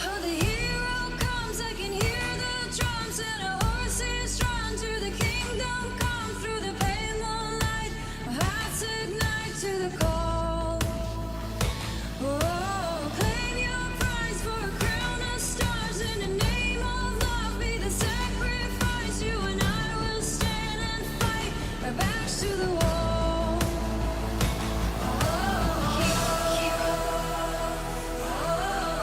Oh, the hero comes, I can hear the drums, and a horse is drawn to the kingdom come. Through the pale moonlight, our hearts ignite to the call. Oh, claim your prize for a crown of stars. In the name of love, be the sacrifice. You and I will stand and fight, our backs to the wall. Oh, hero, hero. Oh,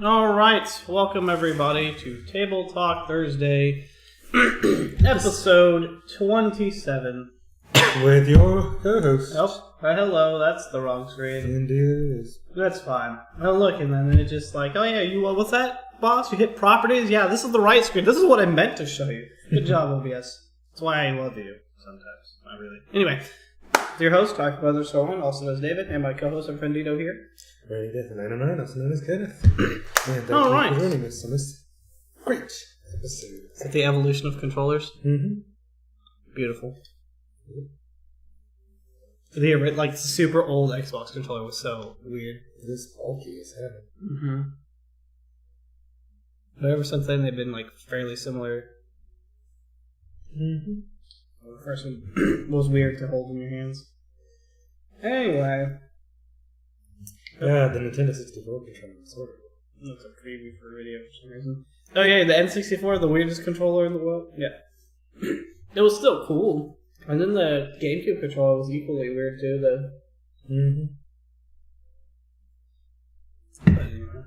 Alright, welcome everybody to Table Talk Thursday, episode 27. With your co-host. Oh, hello, that's the wrong screen. Indeed it is. That's fine. I'm looking and then it's just like, oh yeah, what's that, boss? You hit properties? Yeah, this is the right screen. This is what I meant to show you. Good job, OBS. That's why I love you sometimes. Not really. Anyway, your host, Dr. Brother Solon, also known as David, and my co-host and friend Dito here. Ready Death 909, also known as Kenneth. And thank you Alright. for joining us on this great episode. Is it the evolution of controllers? Mm-hmm. Beautiful. The super old Xbox controller was so weird. It is bulky as hell. Mm-hmm. But ever since then, they've been fairly similar. Mm-hmm. The first one was weird to hold in your hands. Anyway. Yeah, the Nintendo 64 controller was horrible. That's a preview for a video for some reason. Oh yeah, the N64, the weirdest controller in the world. Yeah. It was still cool. And then the GameCube controller was equally weird too, though. Mm-hmm. But anyway.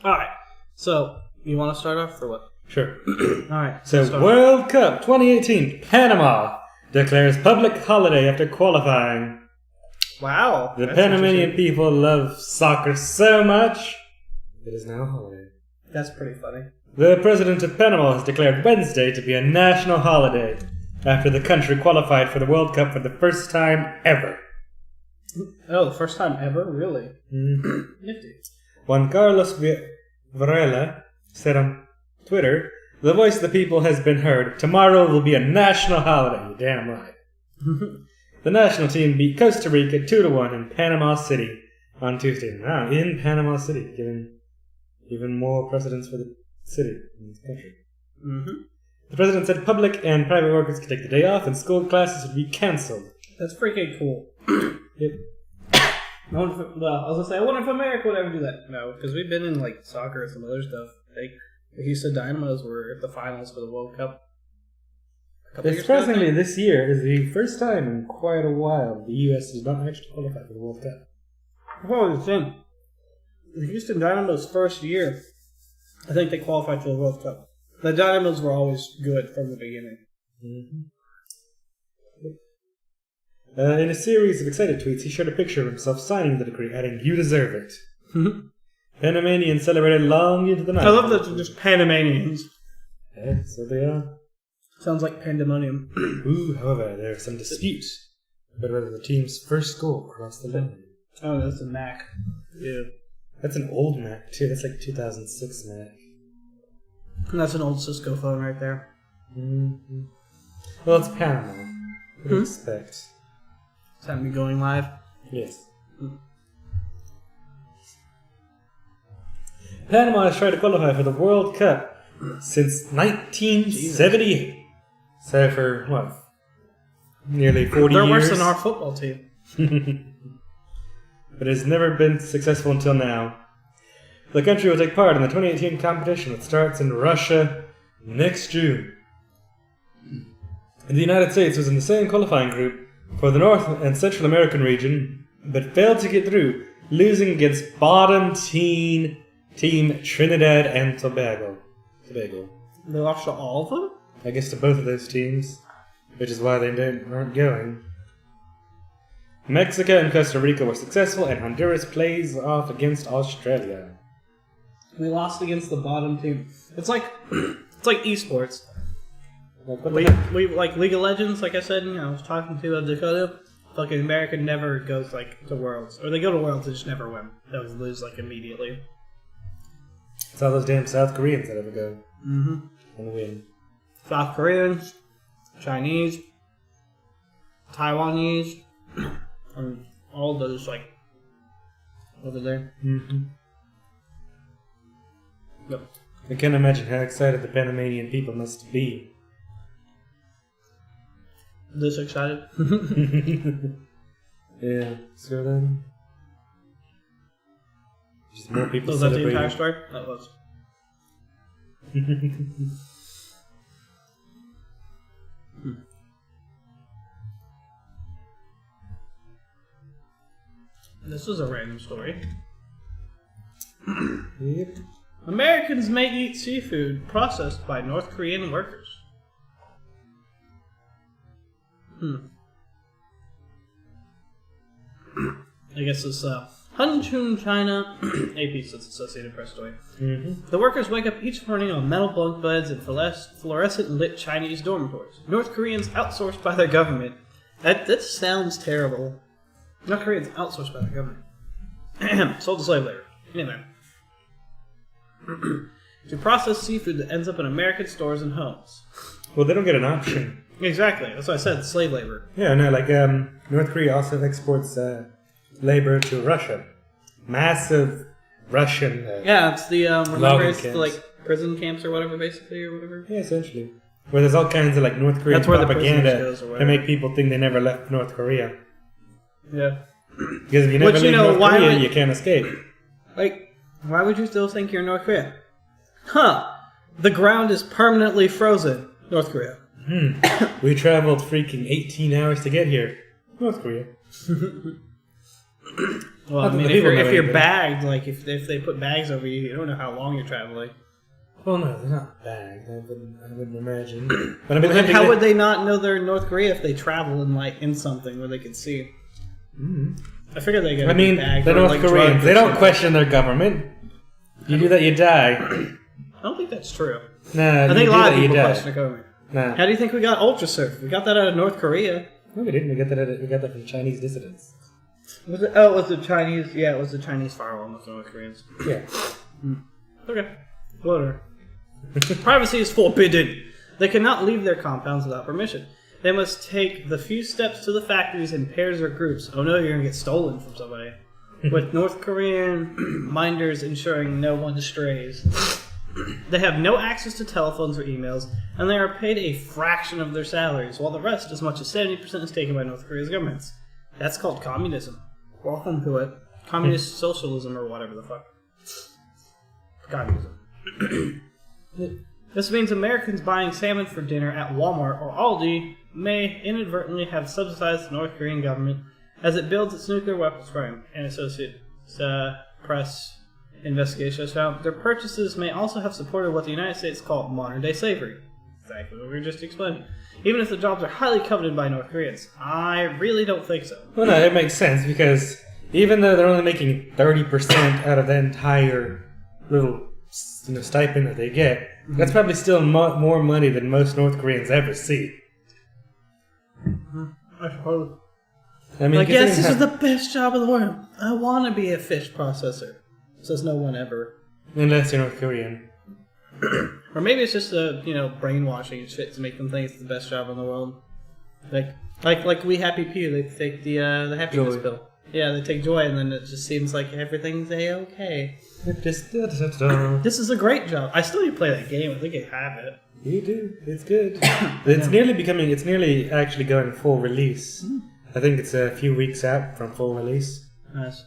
Alright, so, you want to start off or what? Sure. Alright. So, World Cup 2018, Panama declares public holiday after qualifying. Wow. The Panamanian people love soccer so much, it is now a holiday. That's pretty funny. The president of Panama has declared Wednesday to be a national holiday after the country qualified for the World Cup for the first time ever. Oh, the first time ever? Really? Mm-hmm. Nifty. Juan Carlos Varela said on Twitter, "The voice of the people has been heard. Tomorrow will be a national holiday." You're damn right. The national team beat Costa Rica 2-1 in Panama City on Tuesday. Wow, in Panama City, giving even more precedence for the city in this country. Mm-hmm. The president said public and private workers could take the day off and school classes would be cancelled. That's freaking cool. Yep. I was gonna say, I wonder if America would ever do that. No, because we've been in soccer and some other stuff. The Houston Dynamos were at the finals for the World Cup. Surprisingly, this year is the first time in quite a while the U.S. does not actually qualify for the World Cup. Holy thing. The Houston Dynamos' first year, I think they qualified for the World Cup. The Dynamos were always good from the beginning. Mm-hmm. In a series of excited tweets, he shared a picture of himself signing the decree, adding, "You deserve it." Panamanians celebrated long into the night. I love that they're just Panamanians. Yeah, so they are. Sounds like pandemonium. However, there is some dispute about whether the team's first goal crossed the line. Oh, that's a Mac. Yeah. That's an old Mac, too. That's 2006 Mac. And that's an old Cisco phone right there. Mm-hmm. Well, it's Panama. What do you expect? Is that me going live? Yes. Panama has tried to qualify for the World Cup since 1978. So for, what, nearly 40 They're years? worse than our football team. But it has never been successful until now. The country will take part in the 2018 competition, which starts in Russia next June. The United States was in the same qualifying group for the North and Central American region, but failed to get through, losing against bottom team Trinidad and Tobago. They lost to all of them? I guess to both of those teams, which is why they aren't going. Mexico and Costa Rica were successful, and Honduras plays off against Australia. We lost against the bottom team. It's like esports. We like League of Legends, like I said, I was talking to Dakota. Fucking America never goes to Worlds. Or they go to Worlds and just never win. They always lose immediately. It's all those damn South Koreans that ever go and win. South Koreans, Chinese, Taiwanese, and all those over there. Mm-hmm. Yep. I can't imagine how excited the Panamanian people must be. This excited? Yeah. So then, just more people Was that the celebrating. entire story? That was. This is a random story. Yep. Americans may eat seafood processed by North Korean workers. I guess it's Hunchun, China. AP says Associated Press story. Mm-hmm. The workers wake up each morning on metal bunk beds in fluorescent lit Chinese dormitories. North Koreans outsourced by their government. That sounds terrible. North Koreans outsourced by their government. Sold to slave labor. Anyway. To process seafood that ends up in American stores and homes. Well, they don't get an option. Exactly. That's what I said. Slave labor. Yeah, no, like North Korea also exports labor to Russia. Massive Russian. Yeah, it's the remember logging it's the, camps. like prison camps or whatever, basically, or whatever. Yeah, essentially. Where there's all kinds of like North Korean That's where the propaganda prisoners goes or to whatever. make people think they never left North Korea. Yeah. Because if you never Which, leave North why Korea, would- you can't escape. Like, why would you still think you're in North Korea? Huh. The ground is permanently frozen. North Korea. We traveled freaking 18 hours to get here. North Korea. Well, I Not that mean, the if people you're, know if you're anything. bagged, like, if they put bags over you, you don't know how long you're traveling. Well, no, they're not bagged. I wouldn't imagine. But I mean, And how would they not know they're in North Korea if they travel in something where they can see? I figured they get. I mean, bagged the or, North like, Koreans, drugged or they don't something. question their government. You do that, you die. I don't think that's true. Nah, I you think a do lot that, of you people die. question the government. Nah. How do you think we got Ultra Surf? We got that out of North Korea. No, we didn't. We got that from Chinese dissidents. Was it? Oh, it was the Chinese. Yeah, it was the Chinese firewall, not the North Koreans. Yeah. Okay. Whatever. Privacy is forbidden. They cannot leave their compounds without permission. They must take the few steps to the factories in pairs or groups. Oh no, you're going to get stolen from somebody. With North Korean minders ensuring no one strays. They have no access to telephones or emails, and they are paid a fraction of their salaries, while the rest, as much as 70%, is taken by North Korea's governments. That's called communism. Welcome to it. Communist socialism or whatever the fuck. Communism. This means Americans buying salmon for dinner at Walmart or Aldi may inadvertently have subsidized the North Korean government as it builds its nuclear weapons program. An Associated Press investigation has found their purchases may also have supported what the United States call modern-day slavery. Exactly what we were just explaining. Even if the jobs are highly coveted by North Koreans. I really don't think so. Well, no, it makes sense because even though they're only making 30% out of the entire little stipend that they get, that's probably still more money than most North Koreans ever see. I suppose. I mean, Like, yes, considering this how- is the best job in the world. I want to be a fish processor. Says no one ever. unless you're North Korean. Or maybe it's just brainwashing and shit to make them think it's the best job in the world. Like we Happy Pew, they take the happiness Joy. pill. Yeah, they take joy, and then it just seems like everything's a-okay. Just This is a great job. I still need to play that game. I think I have it. you do. It's good. It's nearly actually going full release. I think it's a few weeks out from full release. Nice.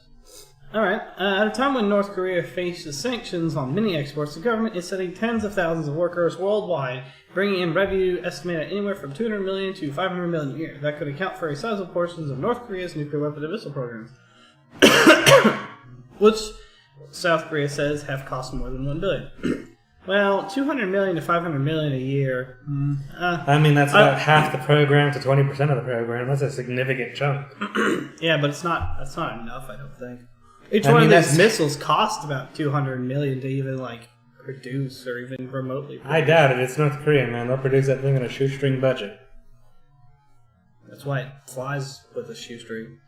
Alright, at a time when North Korea faces sanctions on many exports, the government is sending tens of thousands of workers worldwide, bringing in revenue estimated at anywhere from 200 million to 500 million a year. That could account for a sizable portion of North Korea's nuclear weapon and missile programs. Which South Korea says have cost more than 1 billion. Well, 200 million to 500 million a year. I mean, that's about half the program to 20% of the program. That's a significant chunk. Yeah, but that's not enough, I don't think. Each I one mean, of these that's- missiles costs about 200 million to even produce or even remotely produce. I doubt it. It's North Korea, man. They'll produce that thing on a shoestring budget. That's why it flies with a shoestring.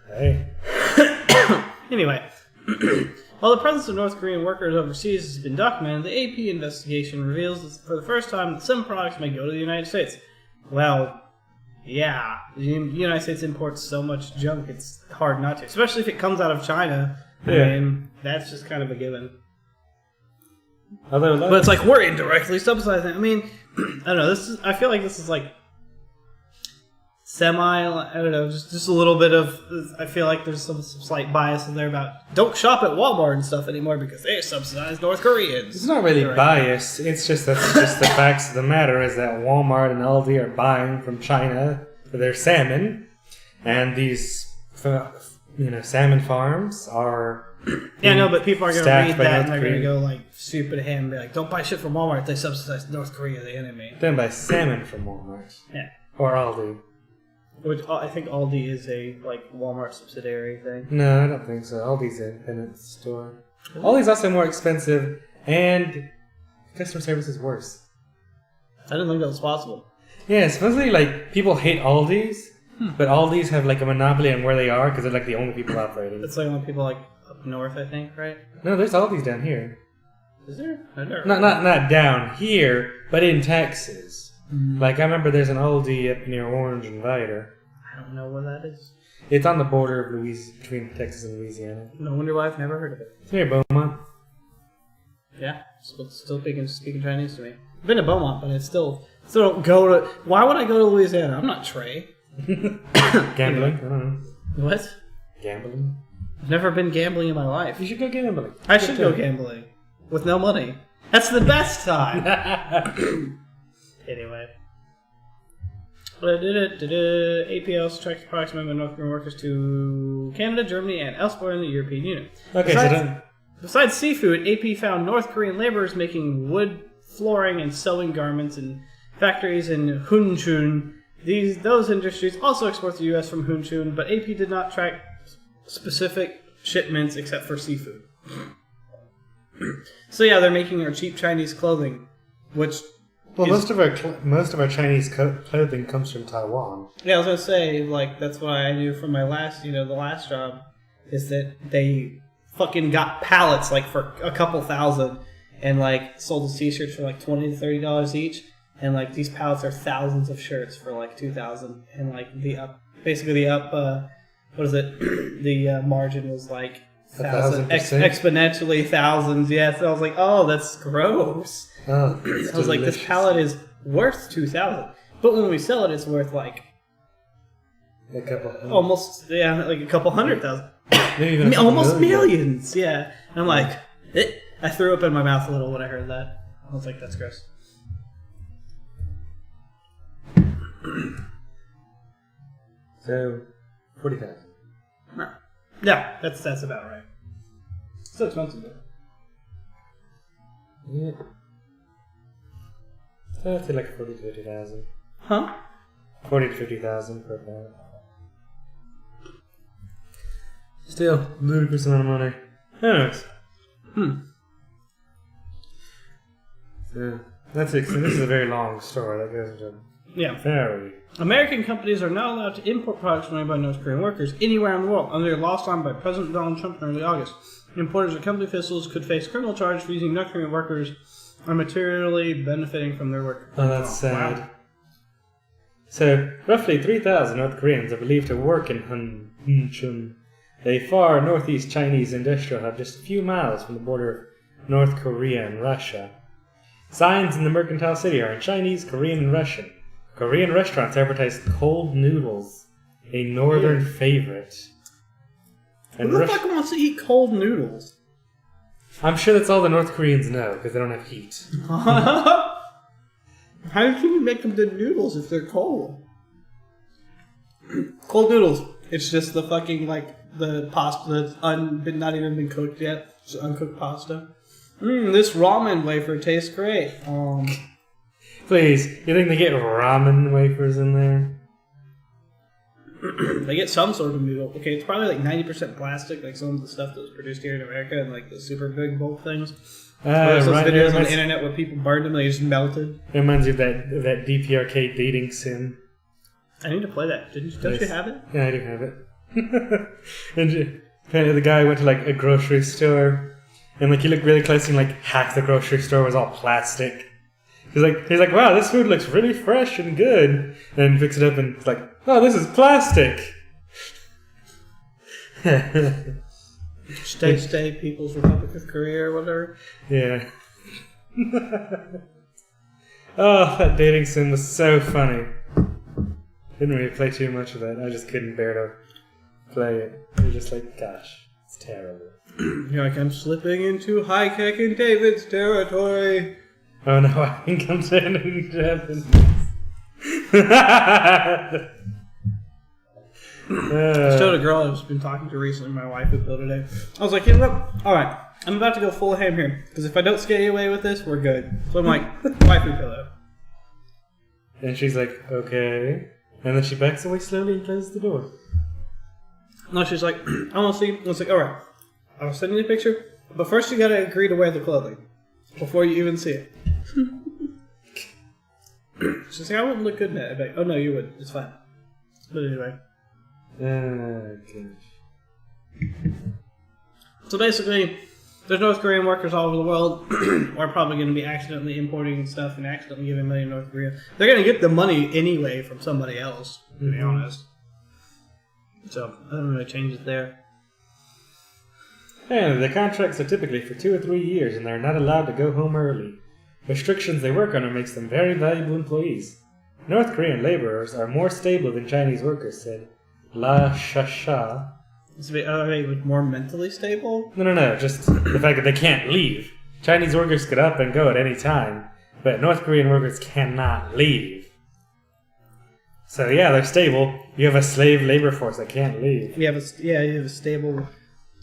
Hey. Anyway, while the presence of North Korean workers overseas has been documented, the AP investigation reveals that for the first time that some products may go to the United States. Well, yeah, the United States imports so much junk, it's hard not to. Especially if it comes out of China. Yeah. I mean, that's just kind of a given. Although, But it's like, we're indirectly subsidizing. I mean, I don't know, I feel like this is like I don't know, just a little bit of, I feel like there's some slight bias in there about don't shop at Walmart and stuff anymore because they subsidize North Koreans. it's not really Right. bias. It's just the facts of the matter is that Walmart and Aldi are buying from China for their salmon, and these salmon farms are Yeah, no, but people are going to Staffed read by that and North they're going to Korea. go like stupid ham and be like, don't buy shit from Walmart. They subsidize North Korea, the enemy. Then buy salmon from Walmart. Yeah. Or Aldi. Which I think Aldi is a like Walmart subsidiary thing. No, I don't think so. Aldi's an independent store. Aldi's also more expensive, and customer service is worse. I didn't think that was possible. Yeah, supposedly, like, people hate Aldi's, but Aldi's have, like, a monopoly on where they are because they're, like, the only people operating. It's like when people like up north, I think, right? No, there's Aldi's down here. Is there? I never Not down here, but in Texas. Like, I remember there's an Aldi up near Orange and Vida. I don't know where that is. It's on the border of between Texas and Louisiana. No wonder why I've never heard of it. It's near Beaumont. Yeah, still speaking Chinese to me. I've been to Beaumont, but I still don't go to. Why would I go to Louisiana? I'm not Trey. Gambling? I don't know. What? Gambling? I've never been gambling in my life. You should go gambling. I should go gambling with no money. That's the best time. Anyway. APL strikes approximately North Korean workers to Canada, Germany, and elsewhere in the European Union. Okay, Besides seafood, AP found North Korean laborers making wood flooring and sewing garments in factories in Hunchun. Those industries also export to the U.S. from Hunchun, but AP did not track specific shipments except for seafood. So yeah, they're making our cheap Chinese clothing, which most of our Chinese clothing comes from Taiwan. Yeah, I was gonna say, like, that's what I knew from my last, the last job, is that they fucking got pallets, like, for a couple thousand, and, like, sold the t-shirts for, like, $20 to $30 each, and, like, these pallets are thousands of shirts for, like, $2,000, and, like, the margin was, like, 1,000%? exponentially thousands, yeah, so I was like, oh, that's gross. Oh, I was like, this pallet is worth $2,000, but when we sell it, it's worth like a couple, almost like a couple $100,000, maybe even almost millions. Yeah, and I'm like, I threw up in my mouth a little when I heard that. I was like, that's gross. So, 40,000. Yeah, that's about right. Still expensive though. Yeah. So I'd say like 40 to 50,000. Huh? 40 to 50,000 per pallet. Still, ludicrous amount of money. Anyways. So, that's it. So this is a very long story that goes into very... American companies are not allowed to import products made by North Korean workers anywhere in the world under a law signed by President Donald Trump in early August. Importers or company officials could face criminal charges for using North Korean workers or materially benefiting from their work. Oh, that's sad. Wow. So, roughly 3,000 North Koreans are believed to work in Hunchun, a far northeast Chinese industrial hub just a few miles from the border of North Korea and Russia. Signs in the mercantile city are in Chinese, Korean, and Russian. Korean restaurants advertise cold noodles, a northern favorite. And Who the fuck wants to eat cold noodles? I'm sure that's all the North Koreans know, because they don't have heat. How can you make them the noodles if they're cold? Cold noodles. It's just the fucking, like, the pasta that's not even been cooked yet. It's uncooked pasta. This ramen wafer tastes great. Please, you think they get ramen wafers in there? They get some sort of noodle. Okay, it's probably like 90% plastic, like some of the stuff that was produced here in America and like the super big bulk things. There's those videos on the internet where people burned them, they just melted. It reminds you of that DPRK dating sim. I need to play that. Don't you have it? Yeah, I do have it. And apparently the guy went to like a grocery store and like he looked really close and like half the grocery store was all plastic. He's like, wow, this food looks really fresh and good. And picks it up and it's like, oh, this is plastic. Stay, People's Republic of Korea or whatever. Yeah. Oh, that dating sim was so funny. Didn't really play too much of it. I just couldn't bear to play it. You're just like, gosh, it's terrible. You're like, I'm slipping into High Keck and David's territory. Oh no, I think I'm turning Japanese. I showed a girl I've been talking to recently, my wife who built today. I was like, you know what? Alright, I'm about to go full ham here. Because if I don't scare you away with this, we're good. So I'm like, waifu pillow. And she's like, okay. And then she backs away slowly and closes the door. No, she's like, I want to see. I was like, alright, I'll send you the picture. But first you gotta agree to wear the clothing. Before you even see it. She's like, I wouldn't look good in that. I'm like, oh no, you would. It's fine. But anyway. Okay. So basically, there's North Korean workers all over the world who are probably going to be accidentally importing stuff and accidentally giving money to North Korea. They're going to get the money anyway from somebody else, to be honest. So, I don't really change it there. And the contracts are typically for 2 or 3 years, and they're not allowed to go home early. Restrictions they work under makes them very valuable employees. North Korean laborers are more stable than Chinese workers, said La Shasha. Are they more mentally stable? No, just the fact that they can't leave. Chinese workers get up and go at any time, but North Korean workers cannot leave. So yeah, they're stable. You have a slave labor force that can't leave. You have a stable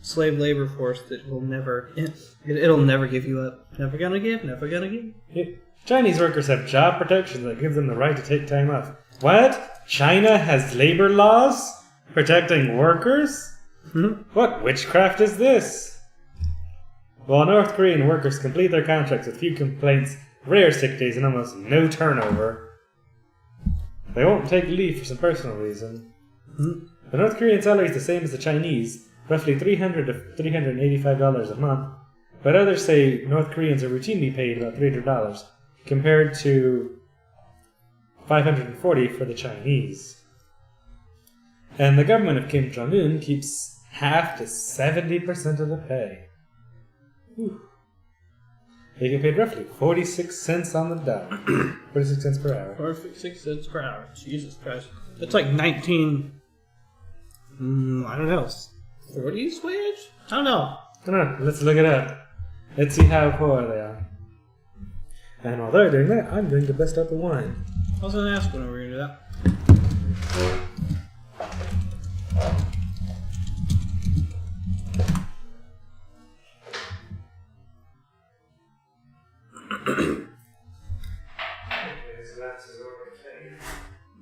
slave labor force that will it'll never give you up. Never gonna give. Chinese workers have job protection that gives them the right to take time off. What? China has labor laws protecting workers? What witchcraft is this? While North Korean workers complete their contracts with few complaints, rare sick days, and almost no turnover, they won't take leave for some personal reason. The North Korean salary is the same as the Chinese, roughly $300 to $385 a month, but others say North Koreans are routinely paid about $300, compared to $540 for the Chinese. And the government of Kim Jong-un keeps half to 70% of the pay. Whew. They get paid roughly 46 cents on the dollar. 46 cents per hour. 46 cents per hour. Jesus Christ. That's like 19... I don't know. 40s wage? I don't know. Let's look it up. Let's see how poor they are. And while they're doing that, I'm going to bust out the wine. I was going to ask when we were going to do that.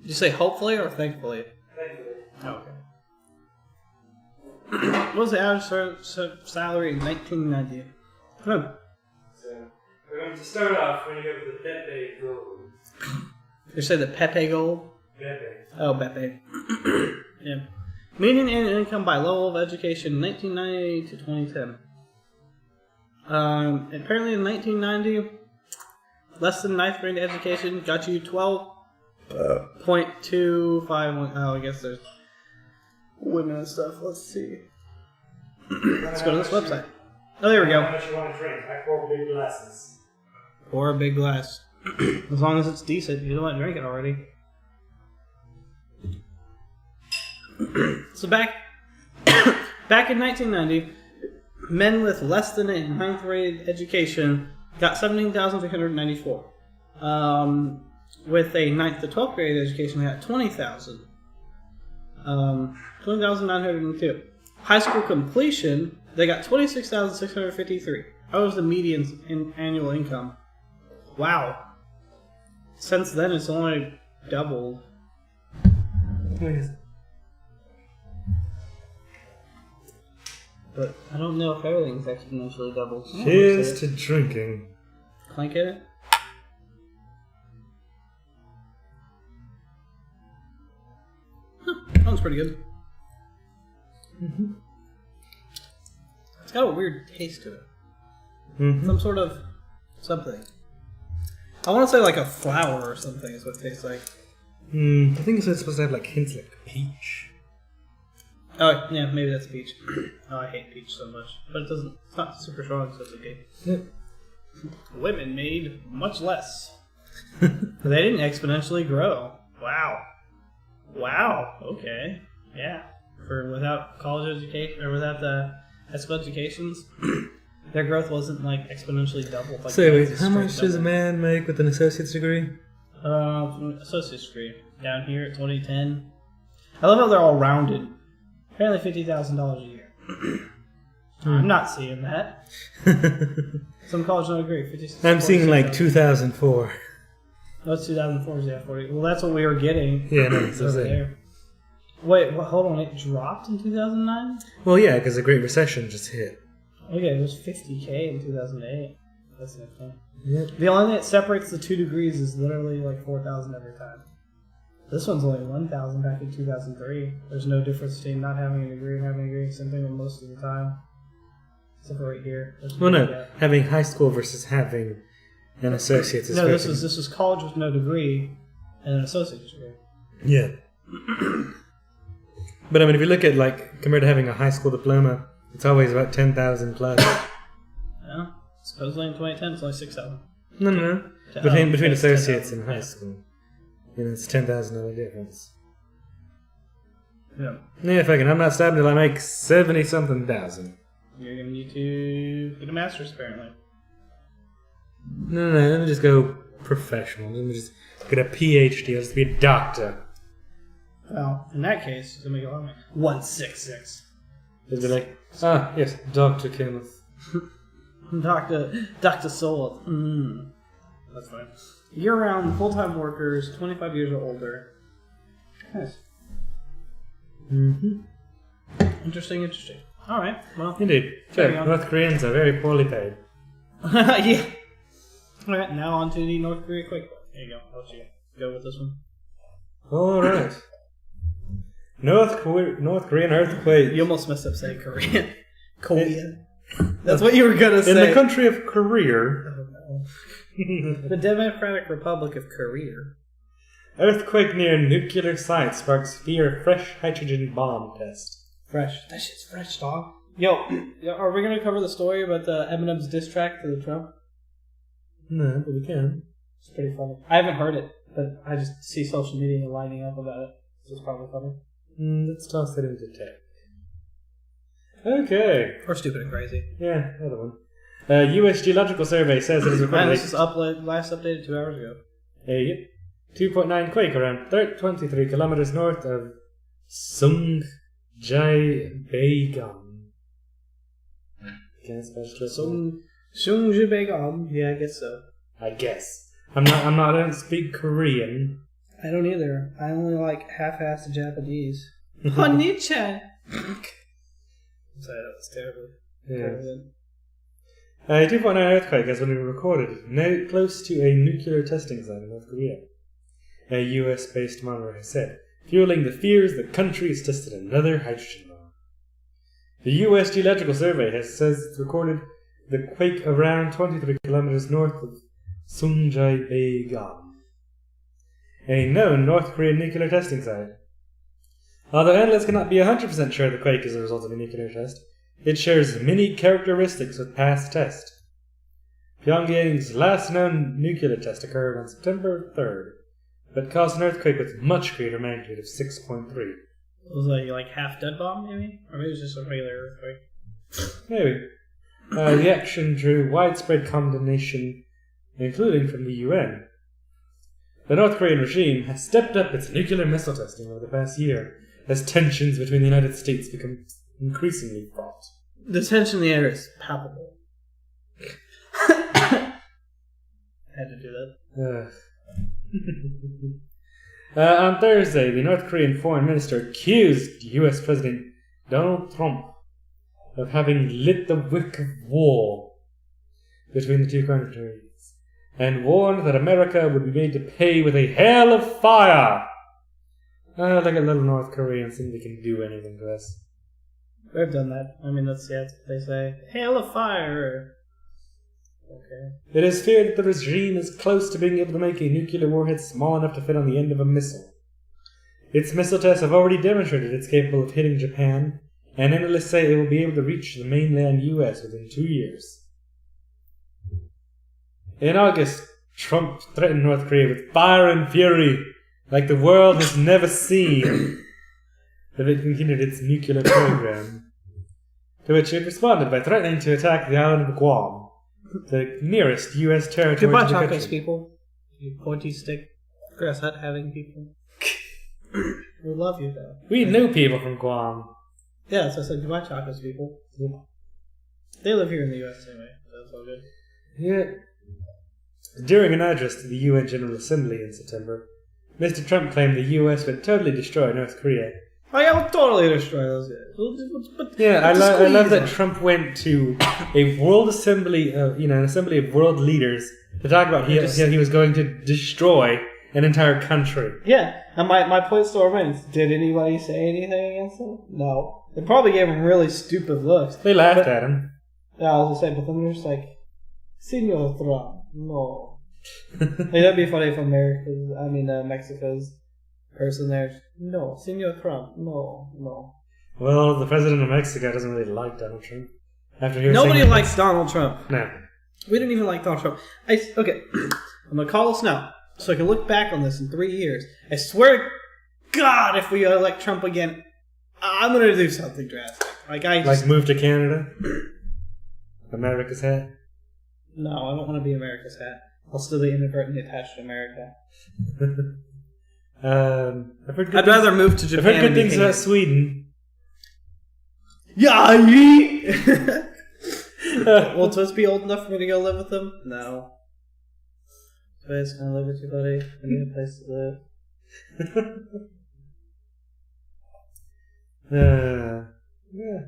Did you say hopefully or thankfully? Thankfully. Oh, okay. What was the average salary in 1990? So, we're going to start off when you go to the Pepe Gold. You say the Pepe Gold? Pepe. Oh, Pepe. Yeah. Median annual income by level of education, 1990 to 2010. Apparently in 1990, less than 9th grade education got you 12.251. Oh, I guess there's women and stuff. Let's see. Let's go to this website. Oh, there we go. How much you want to drink? I pour big glasses. Or a big glass. As long as it's decent, you don't want to drink it already. So back in 1990, men with less than a 9th grade education got 17,394. With a 9th to 12th grade education, they got 20,000. 20,902. High school completion, they got 26,653. That was the median in annual income. Wow. Since then, it's only doubled. But I don't know if everything's exponentially doubled. Cheers to drinking. Clank it. That one's pretty good. It's got a weird taste to it. Some sort of something. I want to say like a flower or something is what it tastes like. I think it's supposed to have like hints like peach. Oh, yeah, maybe that's peach. Oh, I hate peach so much. But it's not super strong, so it's okay. Yep. Women made much less. They didn't exponentially grow. Wow. Okay. Yeah. Without college education, or without the high school educations, their growth wasn't like exponentially doubled. Like So wait, how much does a man make with an associate's degree? Associate's degree. Down here at 2010. I love how they're all rounded. Apparently $50,000 a year. I'm not seeing that. Some college don't agree. 56, I'm seeing like 46,000. 2004. No, it's 2004. Yeah, 40. Well, that's what we were getting. Yeah, no, it's over the same. there. Wait, hold on. It dropped in 2009? Well, yeah, because the Great Recession just hit. Okay, it was 50K in 2008. That's the thing. Yep. The only thing that separates the 2 degrees is literally like 4,000 every time. This one's only 1,000 back in 2003. There's no difference between not having a degree and having a degree. Same thing with most of the time. Except for right here. Well, no, having high school versus having an associate's is No, very this is college with no degree and an associate's degree. Yeah. But I mean, if you look at, like, compared to having a high school diploma, it's always about 10,000 plus. Yeah. Supposedly in 2010 it's only 6,000. No. Oh, Between okay, associates 10,000, and high yeah. school. You know, it's $10,000 difference. Yeah. Yeah, fucking, I'm not stopping till I make 70-something thousand. You're gonna need to get a master's apparently. No, let me just go professional. Let me just get a PhD. I'll just be a doctor. Well, in that case, it's gonna make a lot of money. 166. They'll be like, ah, yes, Dr. Kenneth. Dr. Soul. That's fine. Year-round, full-time workers, 25 years or older. Nice. Mm-hmm. Interesting. Alright, well. Indeed. Carry So, on. North Koreans are very poorly paid. Yeah. Alright, now on to the North Korea quick. There you go. I'll let you go with this one. Alright. North Korean earthquake. You almost messed up saying Korean. Korean. That's what you were gonna say. In the country of Korea, Oh, no. The Democratic Republic of Korea. earthquake near nuclear site sparks fear of fresh hydrogen bomb test. Fresh. That shit's fresh, dog. Yo, are we gonna cover the story about the Eminem's diss track to the Trump? No, but we can. It's pretty funny. I haven't heard it, but I just see social media lining up about it. So it's probably funny. Let's toss it into tech. Okay. Or stupid and crazy. Yeah, another one. U.S. Geological Survey says it is Man, recorded this is last updated 2 hours ago. a 2.9 quake around 23 kilometers north of Sungjai-Beigam. Can't spell it. Sungjibegam. Yeah, I guess so. I guess. I don't speak Korean. I don't either. I only like half-assed Japanese. Konnichiwa. I'm sorry, that was terrible. Yeah. A 2.9 earthquake has been recorded close to a nuclear testing site in North Korea. A US-based monitor has said, fueling the fears the country has tested another hydrogen bomb. The US Geological Survey says it's recorded the quake around 23 kilometers north of Sungjai-Beigam, a known North Korean nuclear testing site. Although analysts cannot be 100% sure the quake is a result of a nuclear test, it shares many characteristics with past tests. Pyongyang's last known nuclear test occurred on September 3rd, but caused an earthquake with much greater magnitude of 6.3. It was like half dead bomb, maybe? Or maybe it was just a regular earthquake. Maybe. The action drew widespread condemnation, including from the UN. The North Korean regime has stepped up its nuclear missile testing over the past year, as tensions between the United States become increasingly fraught. The tension in the air is palpable. Had to do that. On Thursday, the North Korean foreign minister accused US President Donald Trump of having lit the wick of war between the two countries, and warned that America would be made to pay with a hail of fire. Like a little North Koreans think they can do anything to us. We've done that. I mean, that's what they say. Hail of fire! Okay. It is feared that the regime is close to being able to make a nuclear warhead small enough to fit on the end of a missile. Its missile tests have already demonstrated it's capable of hitting Japan, and analysts say it will be able to reach the mainland US within 2 years. In August, Trump threatened North Korea with fire and fury like the world has never seen if it continued its nuclear program. To which it responded by threatening to attack the island of Guam, the nearest U.S. territory Goodbye, to the tacos, country. people. You pointy stick, grass hut having people. We love you, though. We knew people from Guam. Yeah, so I said goodbye, Chacos people. They live here in the U.S. anyway, so that's all good. Yeah. During an address to the UN General Assembly in September, Mr. Trump claimed the U.S. would totally destroy North Korea. Oh yeah, we'll totally destroy those guys. But Yeah, I love that Trump went to a world assembly, an assembly of world leaders to talk about how he was going to destroy an entire country. Yeah, and my point still remains. Did anybody say anything against him? No. They probably gave him really stupid looks. They laughed at him. Yeah, I was gonna say, but then they're just like, Senor Trump, no. Like, that'd be funny if Mexico's person there. No, Senor Trump, no. Well, the president of Mexico doesn't really like Donald Trump. Nobody likes Donald Trump. No. We didn't even like Donald Trump. Okay, I'm gonna call this now, so I can look back on this in 3 years. I swear to God, if we elect Trump again, I'm gonna do something drastic. Like move to Canada? America's hat? No, I don't want to be America's hat. I'll still be inadvertently attached to America. I'd rather move to Japan. I've heard good things about Sweden. Yeah. Will Twist be old enough for me to go live with them? No. Twist, can I live with you, buddy? I need a place to live. Yeah.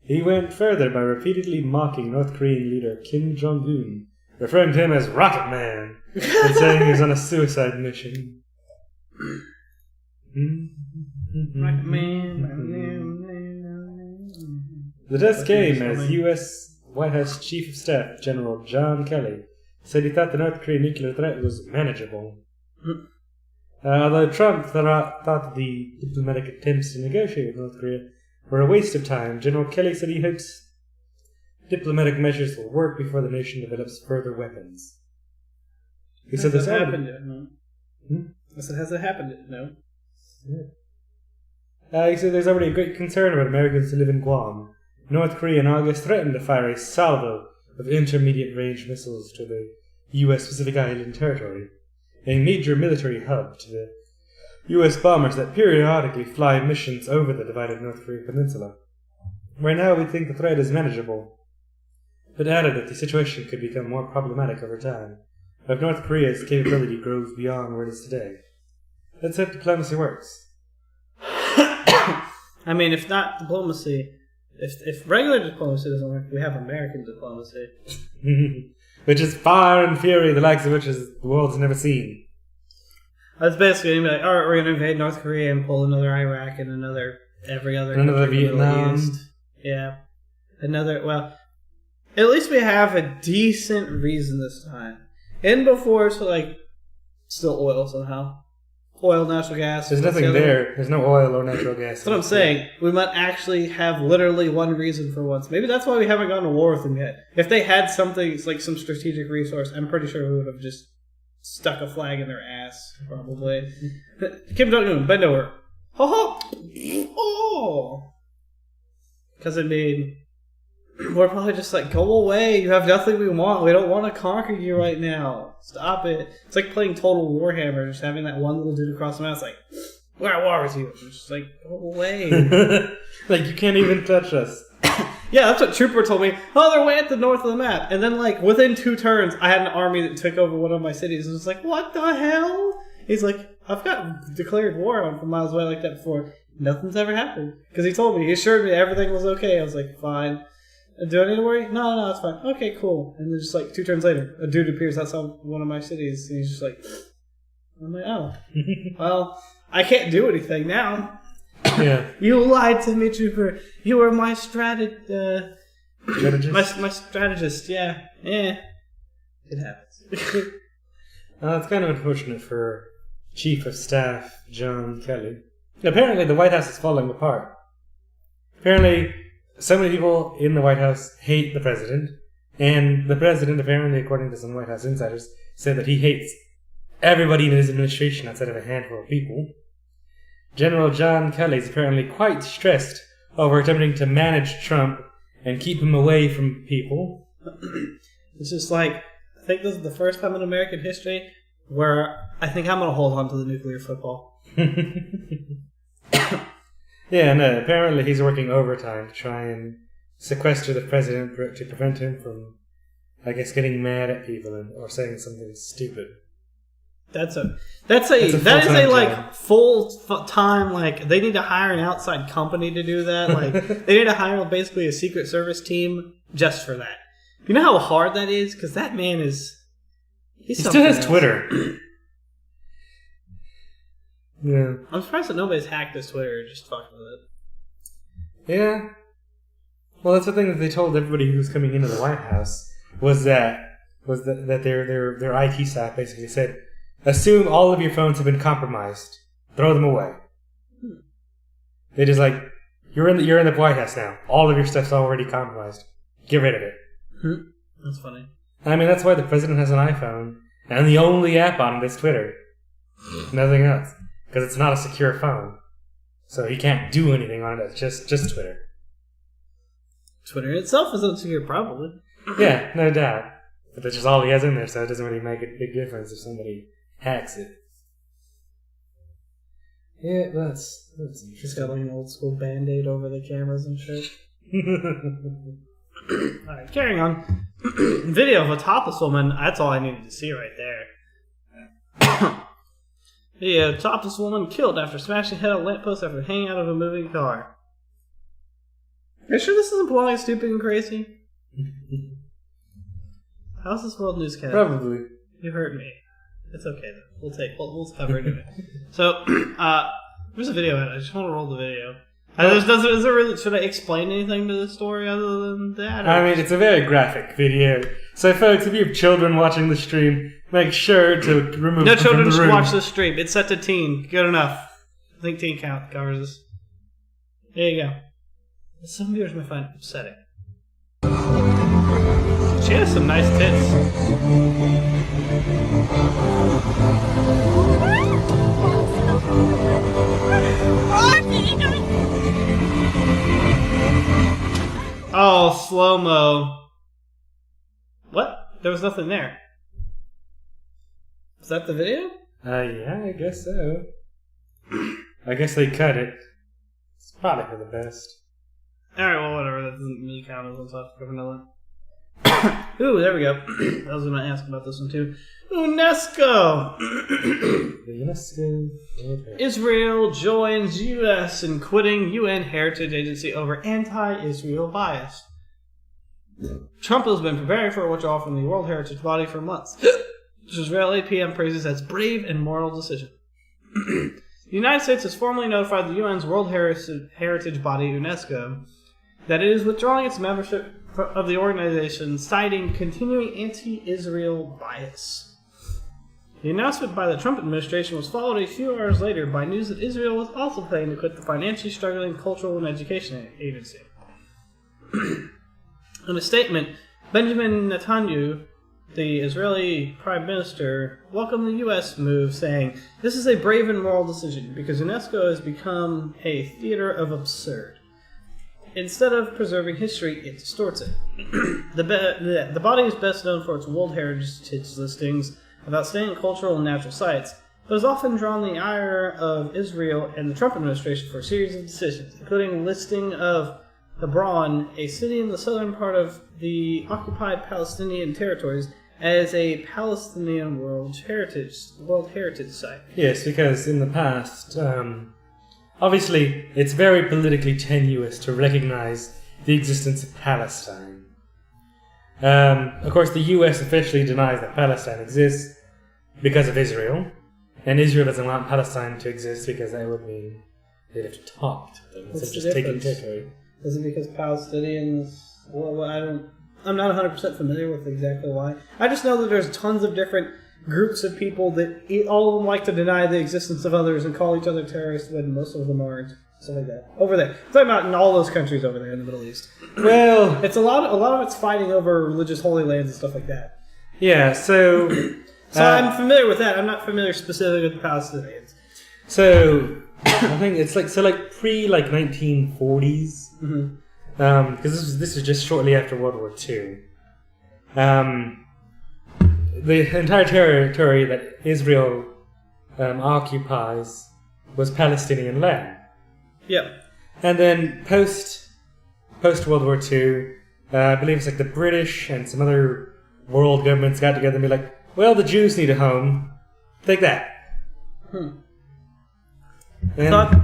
He went further by repeatedly mocking North Korean leader Kim Jong-un, referring to him as Rocket Man, and saying he was on a suicide mission. Rocket Man. The test came as U.S. White House Chief of Staff General John Kelly said he thought the North Korean nuclear threat was manageable. Although Trump thought the diplomatic attempts to negotiate with North Korea were a waste of time, General Kelly said he hopes diplomatic measures will work before the nation develops further weapons. He said this happened yet, no? I said, has it happened yet? No. Yeah. He said there's already a great concern about Americans who live in Guam. North Korea in August threatened to fire a salvo of intermediate-range missiles to the U.S. Pacific Island territory, a major military hub to the U.S. bombers that periodically fly missions over the divided North Korean peninsula. Right now, we think the threat is manageable, but added that the situation could become more problematic over time if North Korea's capability grows beyond where it is today. That's how diplomacy works. I mean, if not diplomacy, if regular diplomacy doesn't work, we have American diplomacy. Which is fire and fury, the likes of which the world's never seen. That's basically going to be like, alright, we're going to invade North Korea and pull another Iraq and every other Vietnam. Yeah. Well, at least we have a decent reason this time. And before, it's still oil somehow. Oil, natural gas. There's nothing there. There's no oil or natural gas. That's what I'm saying. We might actually have literally one reason for once. Maybe that's why we haven't gone to war with them yet. If they had something, like some strategic resource, I'm pretty sure we would have just stuck a flag in their ass, probably. Kim Jong-un, bend over. Ho ho! Oh! Because we're probably just like, go away. You have nothing we want. We don't want to conquer you right now. Stop it. It's like playing Total Warhammer, just having that one little dude across the map. It's like, we're at war with you. It's just like, go away. Like, you can't even touch us. Yeah, that's what Trooper told me. Oh, they're way at the north of the map. And then, within 2 turns, I had an army that took over one of my cities. And it's like, what the hell? He's like, I've got declared war on from miles away like that before. Nothing's ever happened. Because he told me, he assured me everything was okay. I was like, fine. Do I need to worry? No, it's fine. Okay, cool. And then just 2 turns later, a dude appears outside one of my cities. And he's just like, I'm like, oh. Well, I can't do anything now. Yeah. You lied to me, Trooper. You were my strategist. My strategist, yeah. It happens. It's kind of unfortunate for Chief of Staff John Kelly. Apparently, the White House is falling apart. Apparently, so many people in the White House hate the president, and the president, apparently, according to some White House insiders, said that he hates everybody in his administration outside of a handful of people. General John Kelly is apparently quite stressed over attempting to manage Trump and keep him away from people. It's just I think this is the first time in American history where I think I'm going to hold on to the nuclear football. Yeah, no, apparently he's working overtime to try and sequester the president to prevent him from, I guess, getting mad at people or saying something stupid. That is a like full time, like they need to hire an outside company to do that. Like they need to hire basically a Secret Service team just for that. You know how hard that is? Because that man is... He still has Twitter. Yeah. I'm surprised that nobody's hacked his Twitter or just fucking with it. Yeah. Well, that's the thing that they told everybody who was coming into the White House was that their IT staff basically said, assume all of your phones have been compromised. Throw them away. They just like, you're in the White House now. All of your stuff's already compromised. Get rid of it. That's funny. I mean, that's why the president has an iPhone, and the only app on it is Twitter. Nothing else. Because it's not a secure phone. So he can't do anything on it. It's just Twitter. Twitter itself is unsecure, probably. Yeah, no doubt. But that's just all he has in there, so it doesn't really make a big difference if somebody hacks it. Yeah, that's interesting. Just got like an old school Band-Aid over the cameras and shit. Alright, carrying on. Video of a topless woman. That's all I needed to see right there. The topless woman killed after smashing head on a lamppost after hanging out of a moving car. Are you sure this isn't Blonde, Stupid, and Crazy? How's this world newscast? Probably. You hurt me. It's okay though. We'll cover it anyway. So, there's a video of it. I just want to roll the video. Should I explain anything to the story other than that? I mean, it's a very graphic video. So, folks, if you have children watching the stream, make sure to remove no them children from the should room. watch this stream. It's set to teen. Good enough. I think teen count covers this. There you go. Some viewers may find it upsetting. She has some nice tits. Oh, slow-mo. What? There was nothing there. Is that the video? Yeah, I guess so. I guess they cut it. It's probably for the best. Alright, well, whatever. That doesn't really count as one stuff. Cover another. Ooh, there we go. I was going to ask about this one too. UNESCO! The UNESCO. Israel joins U.S. in quitting UN Heritage Agency over anti-Israel bias. Trump has been preparing for a withdrawal from the World Heritage Body for months, which Israeli PM praises as brave and moral decision. The United States has formally notified the UN's World Heritage Body, UNESCO, that it is withdrawing its membership of the organization, citing continuing anti-Israel bias. The announcement by the Trump administration was followed a few hours later by news that Israel was also planning to quit the financially struggling Cultural and Education Agency. In a statement, Benjamin Netanyahu, the Israeli Prime Minister, welcomed the U.S. move, saying, "This is a brave and moral decision because UNESCO has become a theater of absurd. Instead of preserving history, it distorts it." The body is best known for its World Heritage listings of outstanding cultural and natural sites, but has often drawn the ire of Israel and the Trump administration for a series of decisions, including listing of Hebron, a city in the southern part of the occupied Palestinian territories, as a Palestinian World Heritage Site. Yes, because in the past, obviously, it's very politically tenuous to recognize the existence of Palestine. Of course, the U.S. officially denies that Palestine exists because of Israel, and Israel doesn't want Palestine to exist because that would mean they'd have to talk to them instead of just taking territory. Is it because Palestinians... Well, I'm not 100% familiar with exactly why. I just know that there's tons of different groups of people that all of them like to deny the existence of others and call each other terrorists when most of them aren't. Stuff like that. Over there. I'm talking about in all those countries over there in the Middle East. Well... It's a lot of it's fighting over religious holy lands and stuff like that. Yeah, so... So I'm familiar with that. I'm not familiar specifically with the Palestinians. So, I think it's pre 1940s. Mm-hmm. Because this is just shortly after World War II. The entire territory that Israel occupies was Palestinian land. Yep. And then post World War II, I believe it's like the British and some other world governments got together and be like, well, the Jews need a home. Take that. And I thought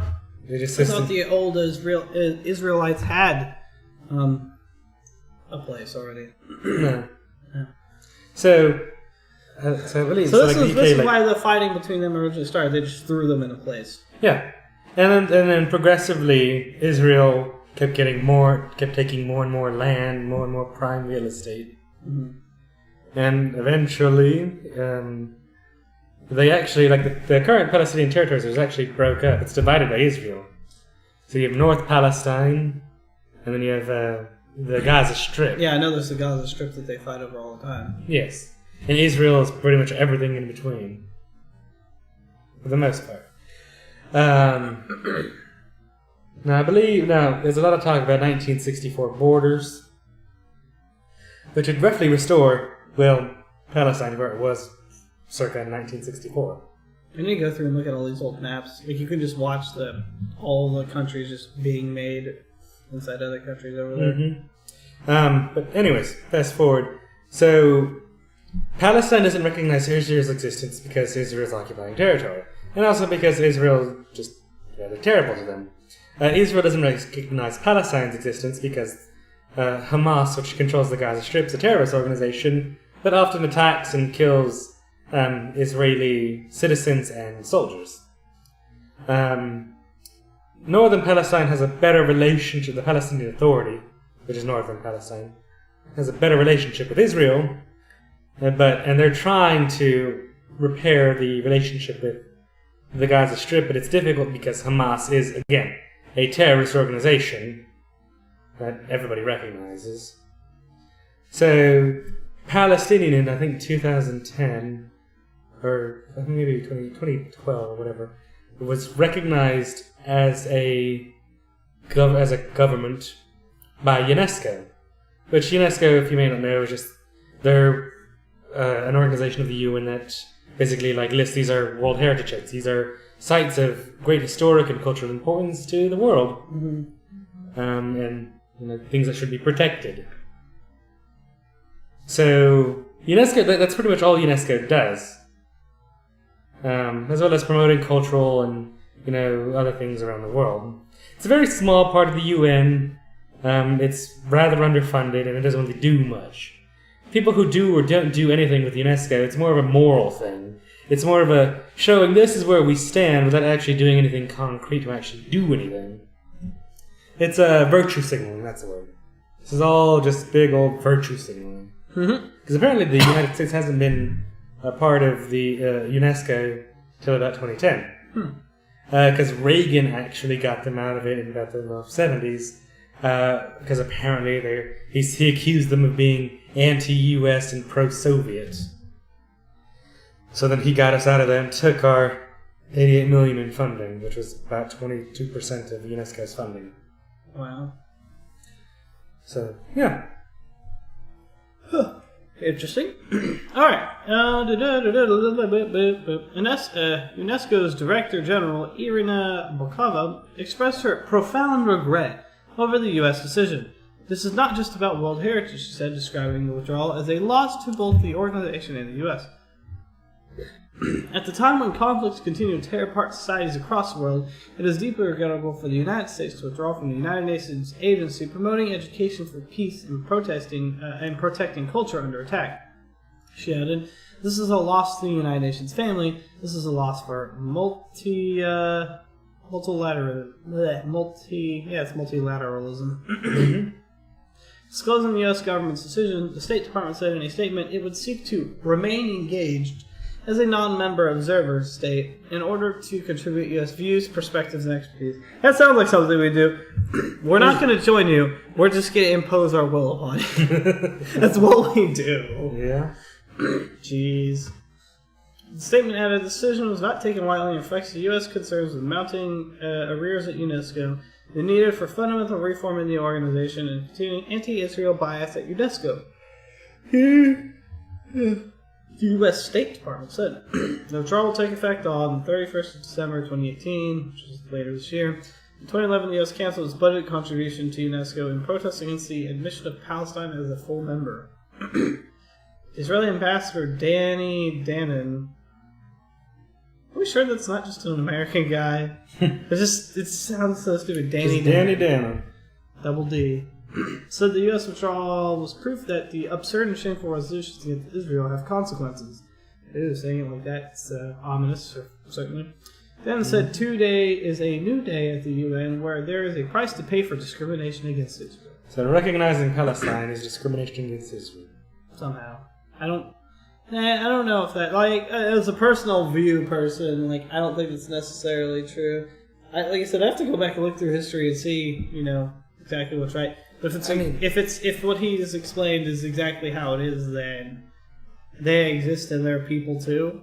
just the old Israelites had a place already. no. So I believe So like this the UK, is like, why the fighting between them originally started. They just threw them in a place. yeah, and then progressively Israel kept taking more and more land, more and more prime real estate, and eventually they actually like the current Palestinian territories was actually broke up. It's divided by Israel. So you have North Palestine, and then you have the Gaza Strip. Yeah, I know there's the Gaza Strip that they fight over all the time. Yes. And Israel is pretty much everything in between. For the most part. Now, there's a lot of talk about 1964 borders, which would roughly restore, Palestine where it was circa 1964. You need to go through and look at all these old maps. Like, you can just watch all the countries just being made inside other countries over there. But anyways, fast forward. So, Palestine doesn't recognize Israel's existence because Israel is occupying territory. And also because Israel is just rather terrible to them. Israel doesn't recognize Palestine's existence because Hamas, which controls the Gaza Strip, is a terrorist organization that often attacks and kills Israeli citizens and soldiers. Northern Palestine has a better relationship, the Palestinian Authority, which is Northern Palestine, has a better relationship with Israel, and they're trying to repair the relationship with the Gaza Strip, but it's difficult because Hamas is, again, a terrorist organization that everybody recognizes. So, Palestinian in, I think, 2010, or I think maybe 2012 or whatever, was recognized as a government by UNESCO. Which UNESCO, if you may not know, is just they're an organization of the UN that basically lists these are World Heritage Sites. These are sites of great historic and cultural importance to the world, and things that should be protected. So UNESCO, that's pretty much all UNESCO does, as well as promoting cultural and other things around the world. It's a very small part of the UN. It's rather underfunded and it doesn't really do much. People who do or don't do anything with UNESCO, it's more of a moral thing. It's more of a showing this is where we stand without actually doing anything concrete to actually do anything. It's virtue signaling, that's the word. This is all just big old virtue signaling. Because apparently the United States hasn't been a part of the UNESCO till about 2010. Because Reagan actually got them out of it in about the 70s. Because apparently he accused them of being anti-US and pro-Soviet. So then he got us out of there and took our $88 million in funding, which was about 22% of UNESCO's funding. Wow. So, yeah. Interesting. Alright. UNESCO's Director General, Irina Bokova, expressed her profound regret over the U.S. decision. This is not just about World Heritage, she said, describing the withdrawal as a loss to both the organization and the U.S. At the time when conflicts continue to tear apart societies across the world, it is deeply regrettable for the United States to withdraw from the United Nations agency promoting education for peace and protecting culture under attack. She added, "This is a loss to the United Nations family. This is a loss for multilateralism." Disclosing the U.S. government's decision, the State Department said in a statement it would seek to remain engaged as a non-member observer state in order to contribute U.S. views, perspectives, and expertise. That sounds like something we do. We're not going to join you. We're just going to impose our will upon you. That's what we do. Yeah. Jeez. The statement added, the decision was not taken lightly and reflects the U.S. concerns with mounting arrears at UNESCO, the need for fundamental reform in the organization, and continuing anti-Israel bias at UNESCO. The U.S. State Department said the withdrawal will take effect on 31st of December 2018, which is later this year. In 2011, the U.S. canceled its budget contribution to UNESCO in protest against the admission of Palestine as a full member. Israeli Ambassador Danny Danon. Are we sure that's not just an American guy? It sounds so stupid. Danny Danon. Double D. Said the U.S. withdrawal was proof that the absurd and shameful resolutions against Israel have consequences. Ew, saying it like that's ominous, certainly. Then said today is a new day at the UN where there is a price to pay for discrimination against Israel. So recognizing Palestine is discrimination against Israel. Somehow. I don't know if that, as a personal view person, I don't think it's necessarily true. Like I said, I have to go back and look through history and see, exactly what's right. But if what he's explained is exactly how it is, then they exist and they're people too.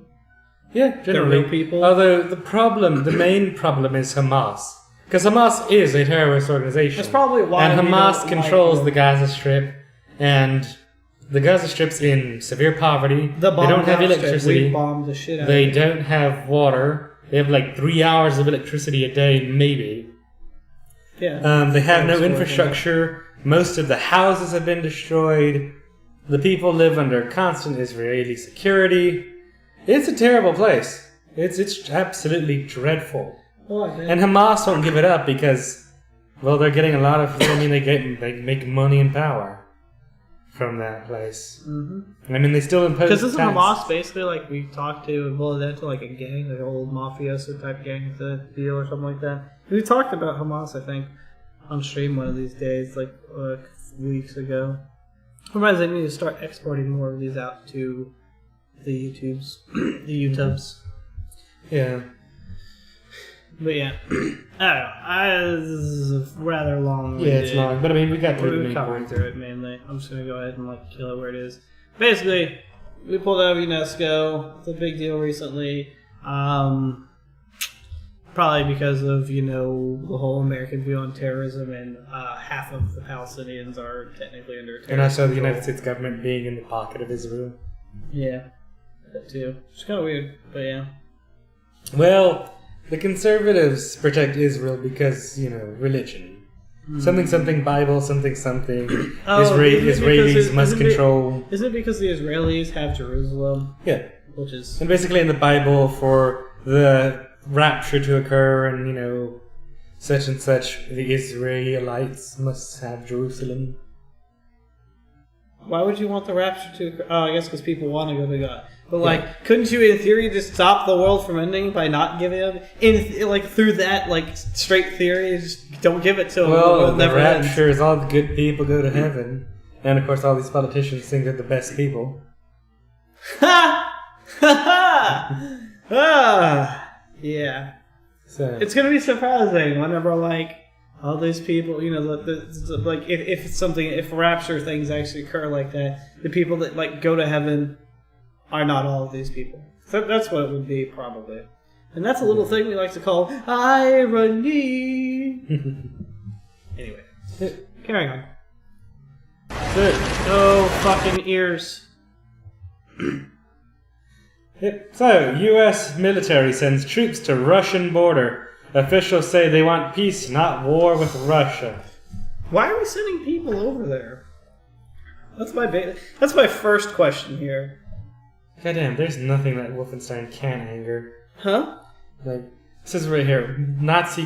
Yeah, generally. They're real people. Although the main problem is Hamas. Because Hamas is a terrorist organization. That's probably why. And Hamas controls the Gaza Strip, and the Gaza Strip's in severe poverty. They don't have electricity. We bombed the shit out They of it. don't have water. They have 3 hours of electricity a day, maybe. Yeah. They have no infrastructure. Most of the houses have been destroyed. The people live under constant Israeli security. It's a terrible place. It's absolutely dreadful. And Hamas won't give it up because, they're getting a lot of. They make money and power from that place. Mm-hmm. They still impose. Because isn't Hamas basically we talked to and boiled into a gang, an old mafioso type gang deal or something like that? We talked about Hamas, I think, on stream one of these days, weeks ago. Reminds me, they need to start exporting more of these out to the YouTubes. Yeah. But yeah, I don't know. This is rather long. Yeah, it's long. But we got through the main covering points. through it mainly. I'm just going to go ahead and kill it where it is. Basically, we pulled out of UNESCO. It's a big deal recently. Probably because of, the whole American view on terrorism, and half of the Palestinians are technically under terrorist And also the control. United States government being in the pocket of Israel. Yeah, that too. It's kind of weird, but yeah. Well, the conservatives protect Israel because, religion. Something Bible, something. Oh, Israelis must control. Isn't it because the Israelis have Jerusalem? Yeah. Which is... And basically in the Bible, for the rapture to occur and, such and such, the Israelites must have Jerusalem. Why would you want the rapture to occur? Oh, I guess because people want to go to God. But, couldn't you, in theory, just stop the world from ending by not giving them... through that, straight theory, just don't give it to them. Well, the never rapture is all the good people go to heaven. And, of course, all these politicians think they're the best people. Ha! Ha ha! Yeah. So It's going to be surprising whenever, all these people, if rapture things actually occur like that, the people that, go to heaven are not all of these people. So that's what it would be, probably. And that's a little thing we like to call irony. Anyway, carrying on. Oh, fucking ears. So, U.S. military sends troops to Russian border. Officials say they want peace, not war with Russia. Why are we sending people over there? That's my first question here. Goddamn, there's nothing that Wolfenstein can't anger. Huh? This is right here. Nazi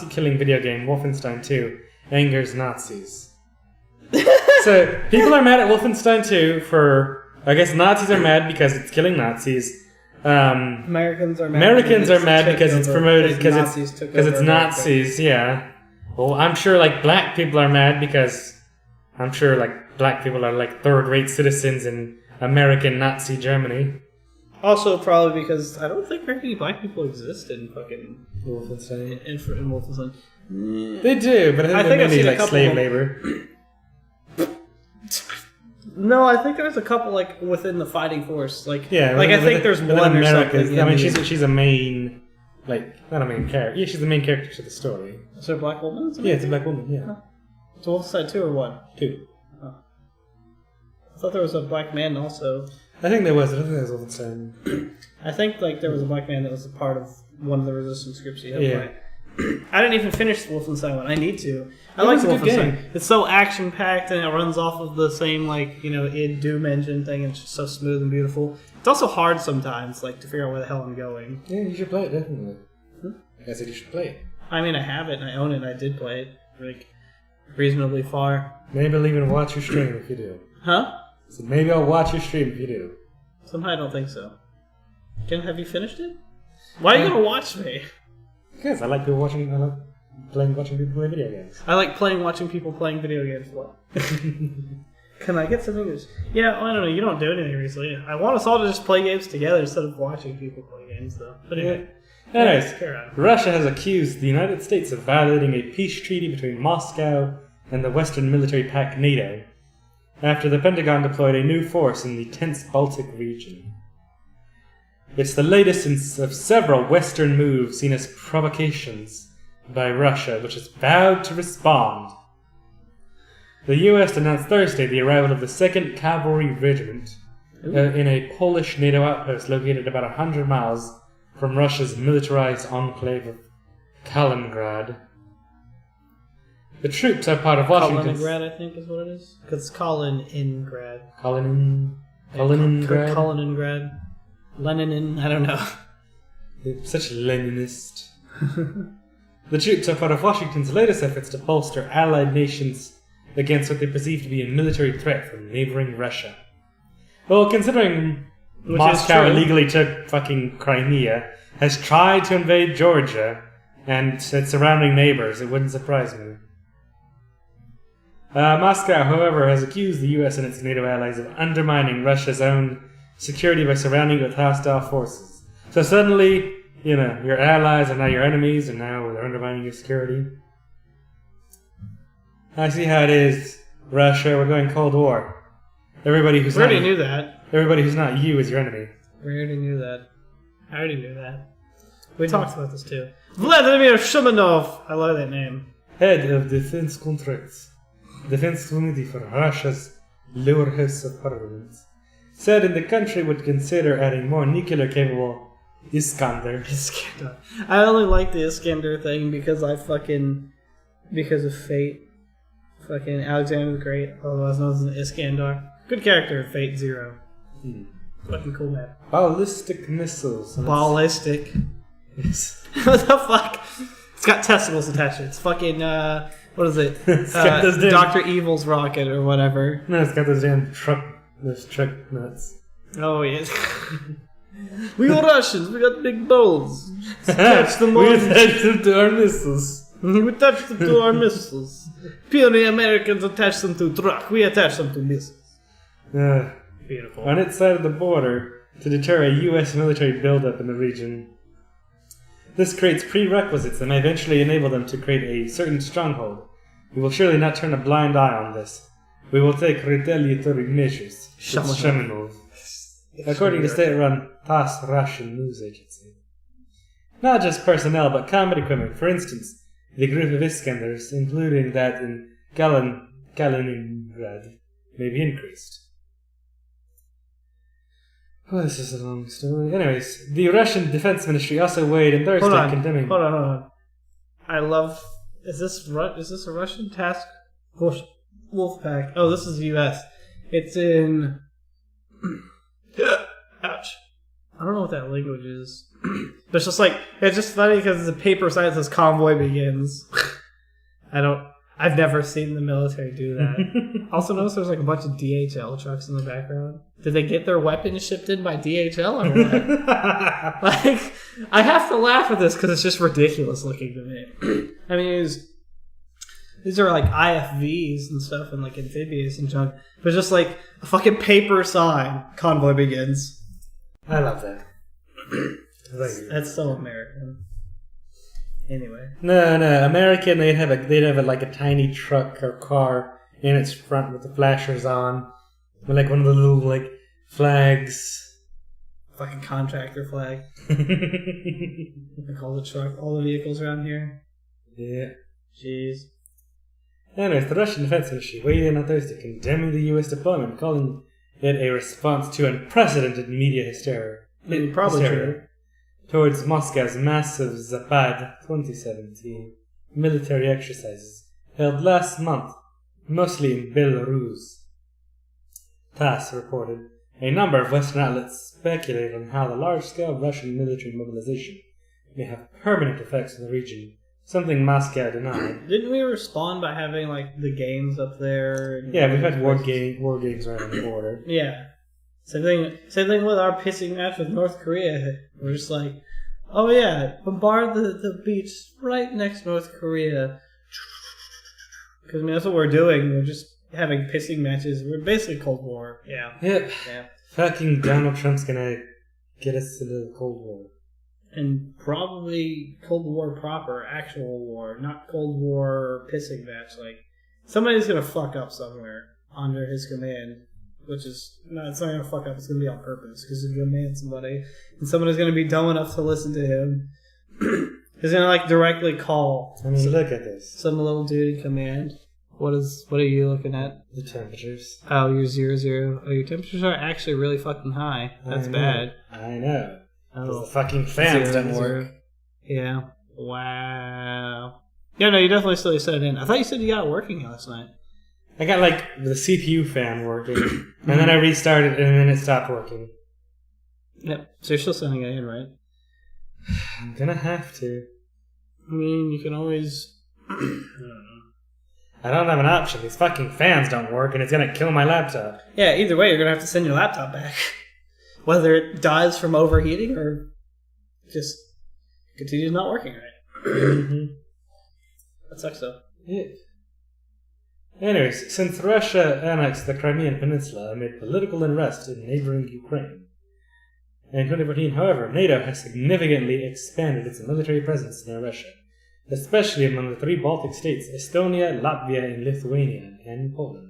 killing video game Wolfenstein 2 angers Nazis. So people are mad at Wolfenstein 2 for. I guess Nazis are mad because it's killing Nazis. Americans are mad because it's promoted because it's Nazis. America. Yeah. Well, I'm sure black people are mad because I'm sure black people are third-rate citizens in American Nazi Germany. Also, probably because I don't think very many black people exist in fucking Wolfenstein. In Wolfenstein. They do, but I think I've seen a mainly couple slave of- labor. No, I think there's a couple within the fighting force. I think there's within one or America, something. I mean, she's a main, not a main character. Yeah, she's the main character to the story. Is there a black woman? Yeah, it's a black woman. Yeah, So Wolfenstein 2 or 1? 2. I thought there was a black man also. I think there was. I don't think there was Wolfenstein. I think like there was a black man that was a part of one of the resistance groups you had to Yeah. play. I didn't even finish the Wolfenstein one. I need to. I It like was a good Wolfenstein. game. It's so action packed and it runs off of the same like id Doom engine thing. And it's just so smooth and beautiful. It's also hard sometimes, like to figure out where the hell I'm going. Yeah, you should play it, definitely. I said you should play it. I mean, I have it and I own it. And I did play it like reasonably far. Maybe I'll even watch your stream if you do. Huh? So maybe I'll watch your stream if you do. Somehow I don't think so. Ken, have you finished it? Why are you gonna watch me? Because I like people watching. I like watching people play video games. I like watching people playing video games. What? Can I get something that's... Yeah, I don't know. You don't do anything recently. I want us all to just play games together instead of watching people play games, though. But anyway. Anyways, carry on. Russia has accused the United States of violating a peace treaty between Moscow and the Western military pact NATO after the Pentagon deployed a new force in the tense Baltic region. It's the latest of several Western moves seen as provocations by Russia, which has vowed to respond. The US announced Thursday the arrival of the 2nd Cavalry Regiment in a Polish NATO outpost located about 100 miles from Russia's militarized enclave of Kaliningrad. The troops are part of Washington's... Kaliningrad, I think, is what it is. Because it's Kaliningrad. Kaliningrad? Kaliningrad. Lenin, I don't know. Such a Leninist. The troops are part of Washington's latest efforts to bolster allied nations against what they perceive to be a military threat from neighboring Russia. Well, considering Moscow illegally took fucking Crimea, has tried to invade Georgia and its surrounding neighbors, it wouldn't surprise me. Moscow, however, has accused the US and its NATO allies of undermining Russia's own security by surrounding it with hostile forces. So suddenly, your allies are now your enemies, and now they're undermining your security. I see how it is, Russia. We're going Cold War. Everybody who's we already knew that. Everybody who's not you is your enemy. We already knew that. I already knew that. We talked about this too. Vladimir Shumanov. I love that name. Head of Defense Contracts, Defense Committee for Russia's lower house of parliament, said in the country would consider adding more nuclear-capable Iskander. Iskander. I only like the Iskander thing because because of Fate. Fucking Alexander the Great, otherwise known as an Iskandar. Good character, Fate Zero. Fucking cool man. Ballistic missiles. Ballistic. Yes. What the fuck? It's got testicles attached to it. It's fucking, what is it? It's got those damn... Dr. Evil's rocket or whatever. No, it's got those damn truck nuts. Oh, yeah. We are Russians, we got big balls. Attach them we on. attach them to our missiles. We attach them to our missiles. Puny Americans attach them to truck. We attach them to missiles. Beautiful. On its side of the border to deter a U.S. military buildup in the region. This creates prerequisites that may eventually enable them to create a certain stronghold. We will surely not turn a blind eye on this. We will take retaliatory measures. Shumanov. According to state-run TASS Russian news agency. Not just personnel, but combat equipment. For instance, the group of Iskanders, including that in Kaliningrad, may be increased. Oh, this is a long story. Anyways, the Russian Defense Ministry also weighed in Thursday condemning... Hold on. I love... Is this a Russian task force Wolfpack? Oh, this is the U.S. It's in... Ouch. I don't know what that language is. But it's just it's just funny because it's a paper sign that says convoy begins. I've never seen the military do that. Also notice there's a bunch of DHL trucks in the background. Did they get their weapons shipped in by DHL or what? I have to laugh at this because it's just ridiculous looking to me. I mean, these are IFVs and stuff and amphibious and junk. But it's just a fucking paper sign. Convoy begins. I love that. That's so American. Anyway. No. American. They'd have a tiny truck or car in its front with the flashers on, with one of the little flags. Fucking contractor flag. They call the truck all the vehicles around here. Yeah. Jeez. Anyways, the Russian Defense Ministry weighed in on Thursday condemning the U.S. deployment, calling it a response to unprecedented media hysteria. Probably true. Towards Moscow's massive Zapad 2017 military exercises held last month, mostly in Belarus. TASS reported a number of Western outlets speculated on how the large-scale Russian military mobilization may have permanent effects in the region, something Moscow denied. Didn't we respond by having like the games up there? Yeah, we've had war games right on the border. Yeah. Same thing with our pissing match with North Korea. We're just like, oh yeah, bombard the beach right next to North Korea. Because I mean, that's what we're doing. We're just having pissing matches. We're basically Cold War. Yeah. Yep. Yeah. Fucking Donald Trump's gonna get us into the Cold War. And probably Cold War proper, actual war, not Cold War pissing match. Like, somebody's gonna fuck up somewhere under his command. Which is, no, it's not going to fuck up, it's going to be on purpose, because he's going to command somebody, and somebody's going to be dumb enough to listen to him. He's going to, like, directly call. I mean, look at this. Some little dude in command. What are you looking at? The temperatures. Oh, you're 0. Oh, your temperatures are actually really fucking high. That's bad. I know. Because Oh, the fucking fans 0, don't work. Yeah. Wow. Yeah, no, you definitely still set it in. I thought you said you got it working last night. I got, like, the CPU fan working, and then I restarted, and then it stopped working. Yep. So you're still sending it in, right? I'm gonna have to. I mean, you can always... I don't know. I don't have an option. These fucking fans don't work, and it's gonna kill my laptop. Yeah, either way, you're going to have to send your laptop back. Whether it dies from overheating or just continues not working right. Mm-hmm. That sucks, though. Yeah. Anyways, since Russia annexed the Crimean Peninsula amid political unrest in neighboring Ukraine, in 2014, however, NATO has significantly expanded its military presence near Russia, especially among the 3 Baltic states, Estonia, Latvia, and Lithuania, and Poland.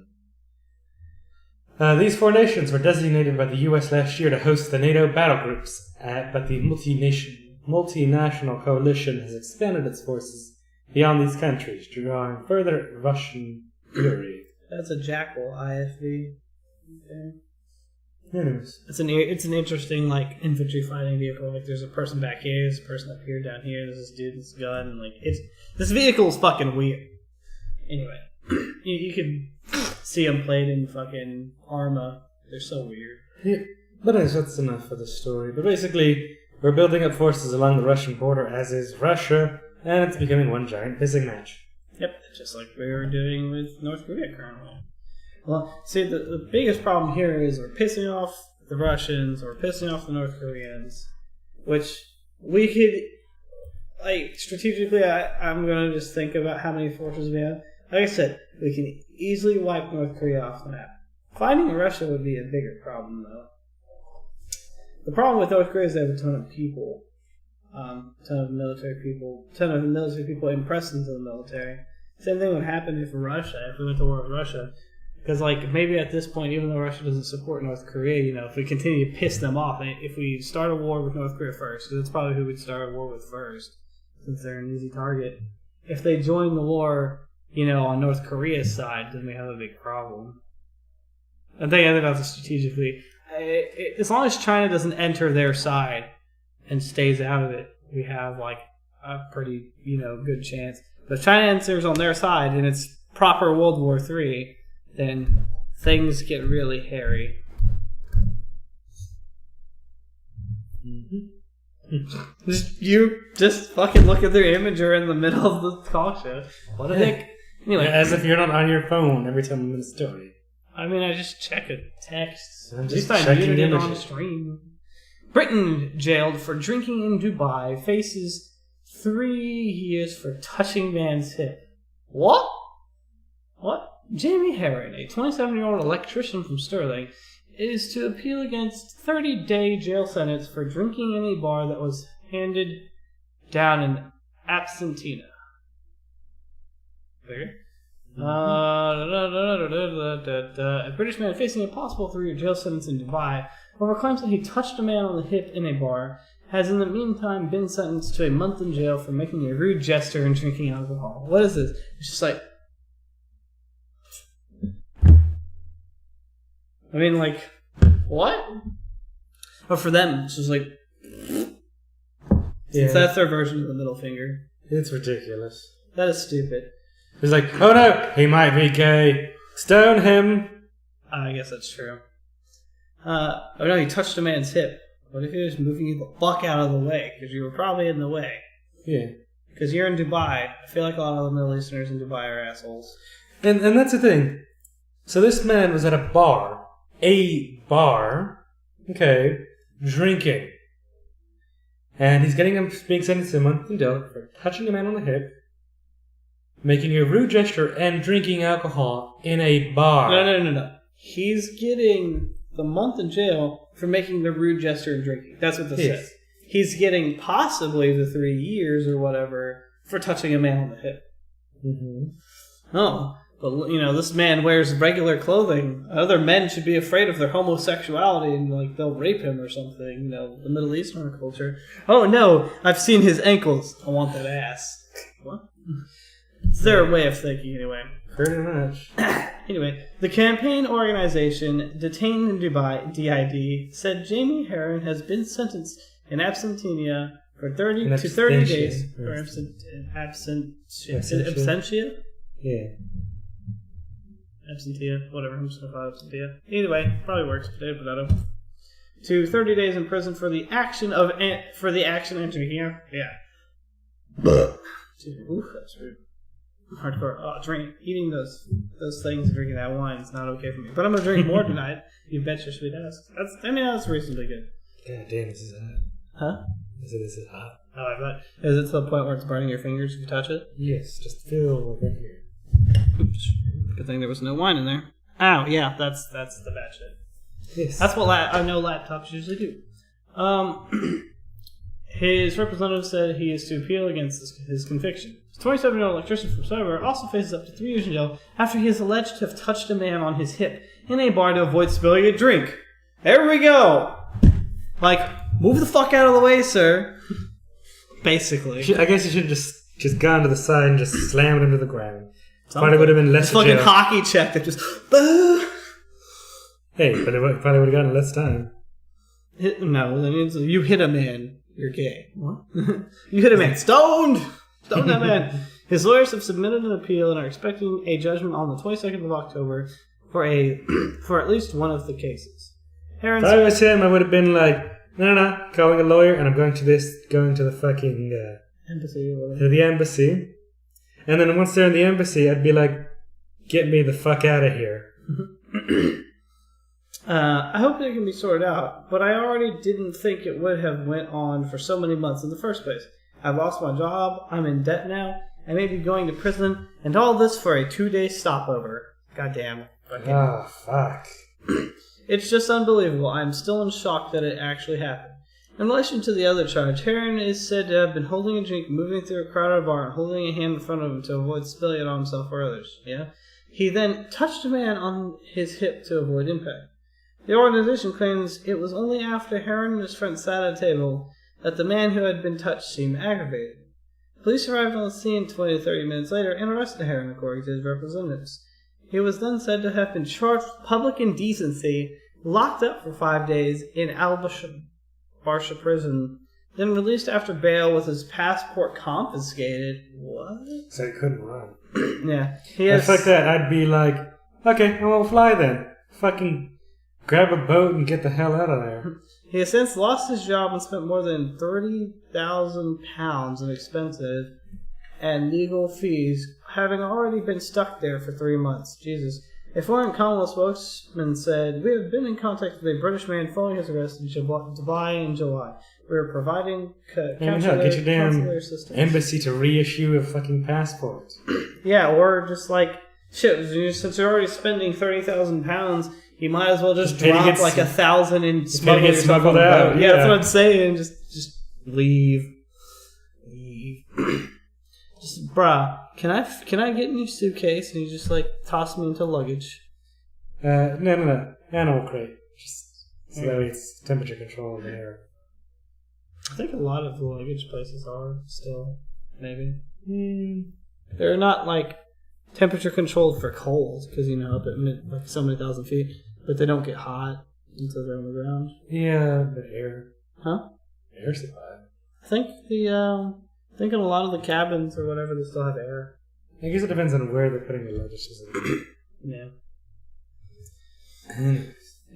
These 4 nations were designated by the US last year to host the NATO battle groups, but the multinational coalition has expanded its forces beyond these countries, drawing further Russian fury. That's a Jackal IFV. Okay. Anyways. It's an interesting like infantry fighting vehicle. Like there's a person back here, there's a person up here, down here, there's this dude with this gun, and like this vehicle is fucking weird. Anyway, you can see them played in fucking Arma. They're so weird. Yeah, but anyways, that's enough for the story. But basically, we're building up forces along the Russian border, as is Russia, and it's becoming one giant pissing match. Yep, just like we were doing with North Korea currently. Well, see, the biggest problem here is we're pissing off the Russians, or pissing off the North Koreans, which we could, like, strategically, I'm going to just think about how many forces we have. Like I said, we can easily wipe North Korea off the map. Finding Russia would be a bigger problem, though. The problem with North Korea is they have a ton of people. Ton of military people in presence of the military. Same thing would happen if we went to war with Russia. Because, like, maybe at this point, even though Russia doesn't support North Korea, you know, if we continue to piss them off, if we start a war with North Korea first, because that's probably who we'd start a war with first, since they're an easy target. If they join the war, you know, on North Korea's side, then we have a big problem. I think about this strategically. As long as China doesn't enter their side and stays out of it, we have, like, a pretty, you know, good chance. But if China enters on their side and it's proper World War III, then things get really hairy. Mm-hmm. You just fucking look at their imager in the middle of the talk show. What a dick. Anyway, As if you're not on your phone every time I'm in a story. I mean, I just check a text. I'm At just least I checking muted it on images. stream. Britain jailed for drinking in Dubai faces 3 years for touching man's hip. What? What? Jamie Herron, a 27-year-old electrician from Stirling, is to appeal against 30-day jail sentence for drinking in a bar that was handed down in Absentina. There. A British man facing a possible 3-year jail sentence in Dubai over claims that he touched a man on the hip in a bar has in the meantime been sentenced to a month in jail for making a rude gesture and drinking alcohol. What is this? It's just like... I mean, like, what? But for them, it's just like, Yeah, that's their version of the middle finger. it's ridiculous. That is stupid. It's like, oh no, he might be gay. Stone him. I guess that's true. Oh no, you touched a man's hip. What if he was moving you the fuck out of the way? Because you were probably in the way. Yeah. Because you're in Dubai. I feel like a lot of the Middle Easterners in Dubai are assholes. And that's the thing. So this man was at a bar, okay, drinking. And he's being sentenced to a month in jail for touching a man on the hip, making a rude gesture, and drinking alcohol in a bar. No. He's getting the month in jail for making the rude gesture and drinking. That's what this says. He's getting possibly the 3 years or whatever for touching a man on the hip. Mm-hmm. Oh, but this man wears regular clothing. Other men should be afraid of their homosexuality and like they'll rape him or something. The Middle Eastern culture. Oh no, I've seen his ankles. I want that ass. What? It's their way of thinking anyway. Pretty much. Anyway, the campaign organization detained in Dubai, DID, said Jamie Heron has been sentenced in absentia for 30 to 30 days. Or absentia? Yeah. Absentia, whatever. I'm just going to call it absentia. Either way, probably works. Potato, potato. To 30 days in prison for the action entering here. Yeah. Excuse me. Oof, that's rude. Hardcore. Eating those things and drinking that wine is not okay for me. But I'm gonna drink more tonight. You bet your sweet ass. That's reasonably good. God damn, this is hot. Huh? This is hot. Oh, I bet. Is it to the point where it's burning your fingers if you touch it? Yes, just feel right here. Oops. Good thing there was no wine in there. Ow, yeah, that's the bad shit. Yes. That's what I know laptops usually do. His representative said he is to appeal against his conviction. His 27-year-old electrician from Sober also faces up to 3 years in jail after he is alleged to have touched a man on his hip in a bar to avoid spilling a drink. There we go! Like, move the fuck out of the way, sir. Basically. I guess you should have just gone to the side and just slammed him to the ground. Probably would have been less fucking jail. hockey check that just... Hey, but it probably would have gotten less time. No, that means you hit a man. You're gay. What? You hit a man. Stoned! Stoned that man. His lawyers have submitted an appeal and are expecting a judgment on the 22nd of October for at least one of the cases. If I was him, I would have been like, no, calling a lawyer, and I'm going to the fucking... embassy or whatever. To the embassy. And then once they're in the embassy, I'd be like, get me the fuck out of here. I hope it can be sorted out, but I already didn't think it would have went on for so many months in the first place. I've lost my job, I'm in debt now, I may be going to prison, and all this for a 2-day stopover. Goddamn. Ah, fuck. It's just unbelievable. I'm still in shock that it actually happened. In relation to the other charge, Heron is said to have been holding a drink, moving through a crowded bar, and holding a hand in front of him to avoid spilling it on himself or others. Yeah? He then touched a man on his hip to avoid impact. The organization claims it was only after Heron and his friend sat at a table that the man who had been touched seemed aggravated. Police arrived on the scene 20 to 30 minutes later and arrested Heron, according to his representatives. He was then said to have been charged with public indecency, locked up for 5 days in Barsha prison, then released after bail with his passport confiscated. What? So he couldn't run. Yeah. If like that, I'd be like, okay, I won't fly then. Fucking grab a boat and get the hell out of there. He has since lost his job and spent more than £30,000 in expenses and legal fees, having already been stuck there for 3 months. Jesus. A foreign Commonwealth spokesman said, "We have been in contact with a British man following his arrest in Dubai in July. We are providing consular assistance." Embassy to reissue a fucking passport. Yeah, or just like, shit, since you're already spending £30,000, you might as well just drop like 1,000 and smuggle get smuggled out. Yeah, that's what I'm saying. Just leave. Just, bruh, can I get in your suitcase and you just like toss me into luggage? No. Animal crate. Just so that way it's temperature controlled there. I think a lot of the luggage places are still, maybe. They're not like temperature controlled for cold because up at like so many thousand feet, but they don't get hot. until they're on the ground. Yeah, but air. Huh? Air supply. I think I think in a lot of the cabins or whatever they still have air. I guess it depends on where they're putting the lotuses. Yeah.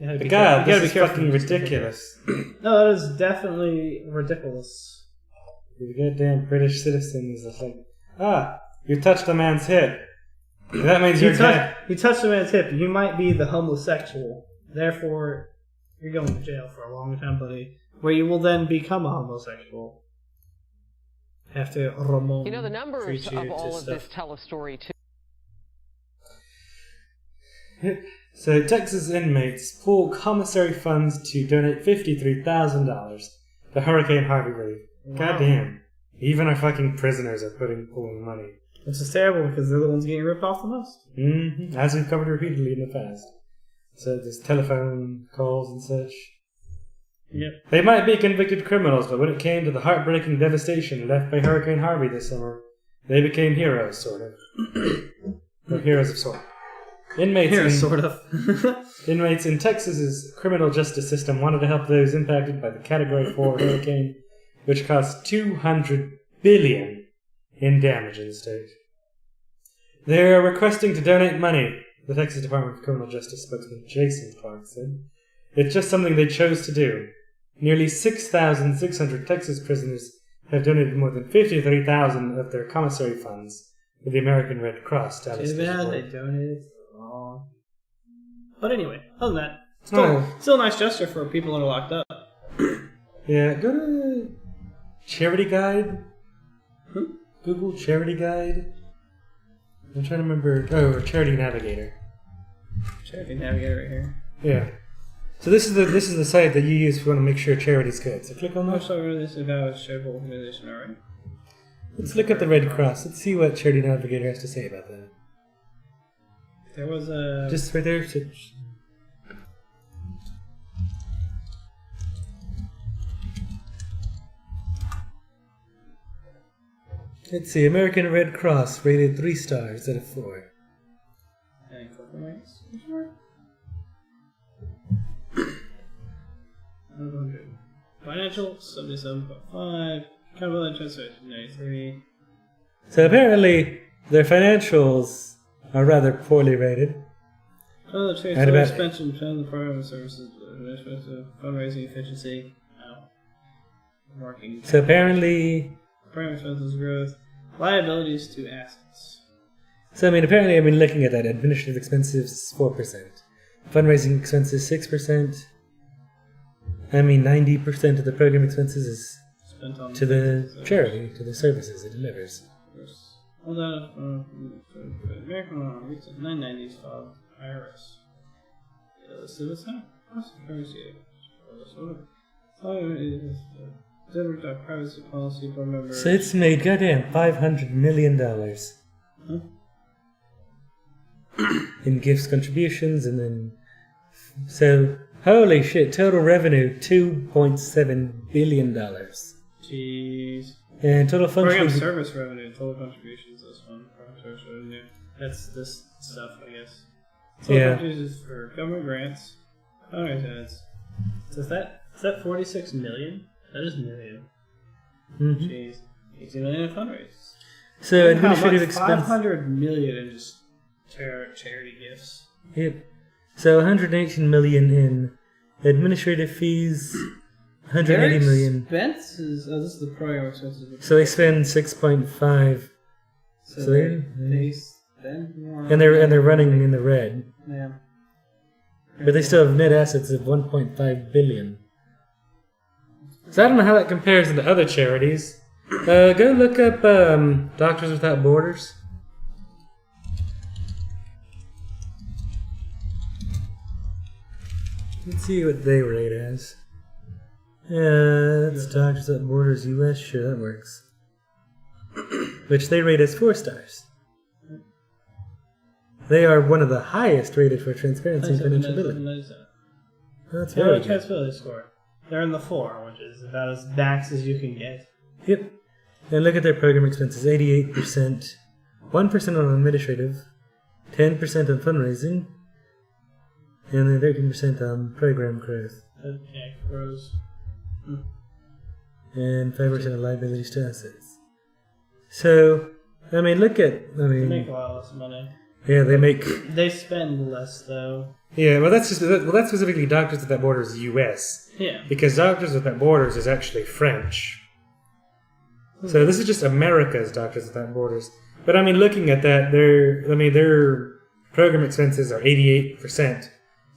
But God, this is fucking ridiculous. No, that is definitely ridiculous. The goddamn British citizens is like, you touched a man's hip. That means you're dead. You touched a man's hip. You might be the homosexual. Therefore, you're going to jail for a long time, buddy. Where you will then become a homosexual. Have to Ramon. You know, the numbers of all of this tell a story, too. So, Texas inmates pool commissary funds to donate $53,000 to Hurricane Harvey relief. Wow. Goddamn. Even our fucking prisoners are pulling money. Which is terrible because they're the ones getting ripped off the most. Mm-hmm. As we've covered repeatedly in the past. So there's telephone calls and such. Yep. They might be convicted criminals, but when it came to the heartbreaking devastation left by Hurricane Harvey this summer, they became heroes, sort of. Or heroes of sort. Inmates in Texas's criminal justice system wanted to help those impacted by the Category 4 hurricane, which caused $200 billion in damage in the state. They're requesting to donate money, the Texas Department of Criminal Justice spokesman Jason Clark said. It's just something they chose to do. Nearly 6,600 Texas prisoners have donated more than $53,000 of their commissary funds to the American Red Cross. Too bad they donated wrong. But anyway, other than that, still a nice gesture for people that are locked up. Yeah, go to Charity Guide. Google Charity Guide. I'm trying to remember. Oh, Charity Navigator. Charity Navigator right here. Yeah. So this is the site that you use if you want to make sure charity's good. So click on that. This is about a charitable organization, alright? Let's look at the Red Cross. Let's see what Charity Navigator has to say about that. There was a... Just right there. Let's see. American Red Cross rated 3 stars out of 4. Any click links? Financial 77.5. Accountability transformation 93. So apparently their financials are rather poorly rated. Other trades, And about- expansion, the program services, fundraising efficiency. Marketing. So apparently, Program expenses growth. Liabilities to assets. so apparently I've been looking at that. Administrative expenses 4%, fundraising expenses 6%. 90% of the program expenses is Spent on to the charity, to the services it delivers. Hold on. American recent 990s filed IRS. So what's that? Currency. Denver privacy policy board member. So it's made goddamn $500 million in gifts, contributions, and then so holy shit! Total revenue $2.7 billion. Jeez. And total funds. Program service revenue, total contributions. This one. Program service revenue. That's this stuff, I guess. Total contributions for government grants. Fundraising ads. So is that 46 million? That is million. Mm-hmm. Jeez. 18 million in fundraisers. So administrative expense. 500 million in just charity gifts. Yep. So 118 million in administrative fees. 180 million. Expenses. Oh, this is the program expenses. So they spend 6.5. So they spend more. And they're running in the red. Yeah. But they still have net assets of 1.5 billion. So I don't know how that compares to other charities. Go look up Doctors Without Borders. Let's see what they rate as. That's Doctors Without Borders US. Sure, that works. Which they rate as 4 stars. They are one of the highest rated for transparency and financiability. That's very good. Transparency score. They're in the 4, which is about as max as you can get. Yep. And look at their program expenses: 88%, 1% on administrative, 10% on fundraising, And then 13% on program growth. Yeah, grows. And 5% on liabilities to assets. So, I mean, look at... They make a lot less money. Yeah, they make... They spend less, though. Yeah, well, that's specifically Doctors Without Borders US. Yeah. Because Doctors Without Borders is actually French. So this is just America's Doctors Without Borders. But I mean, looking at that, their program expenses are 88%.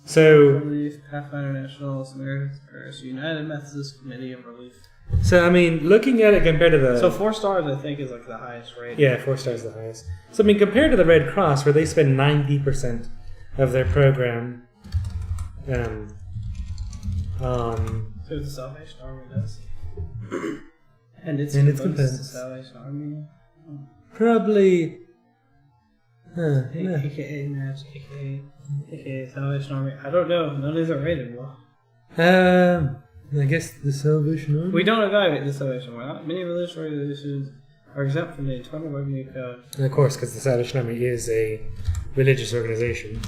So Relief, Pathfinder National, Samaritan's Purse, United Methodist Committee of Relief. So I mean, looking at it compared to the... So 4 stars, I think, is like the highest rate. Yeah, 4 stars is the highest. So I mean, compared to the Red Cross, where they spend 90% of their program on... So the Salvation Army does. And it's components. the Salvation Army. Probably... AKA Match, AKA Salvation Army. I don't know. None of these are rated well. I guess the Salvation Army? We don't evaluate the Salvation Army. Not many religious organizations are exempt from the Internal Revenue Code. And of course, because the Salvation Army is a religious organization.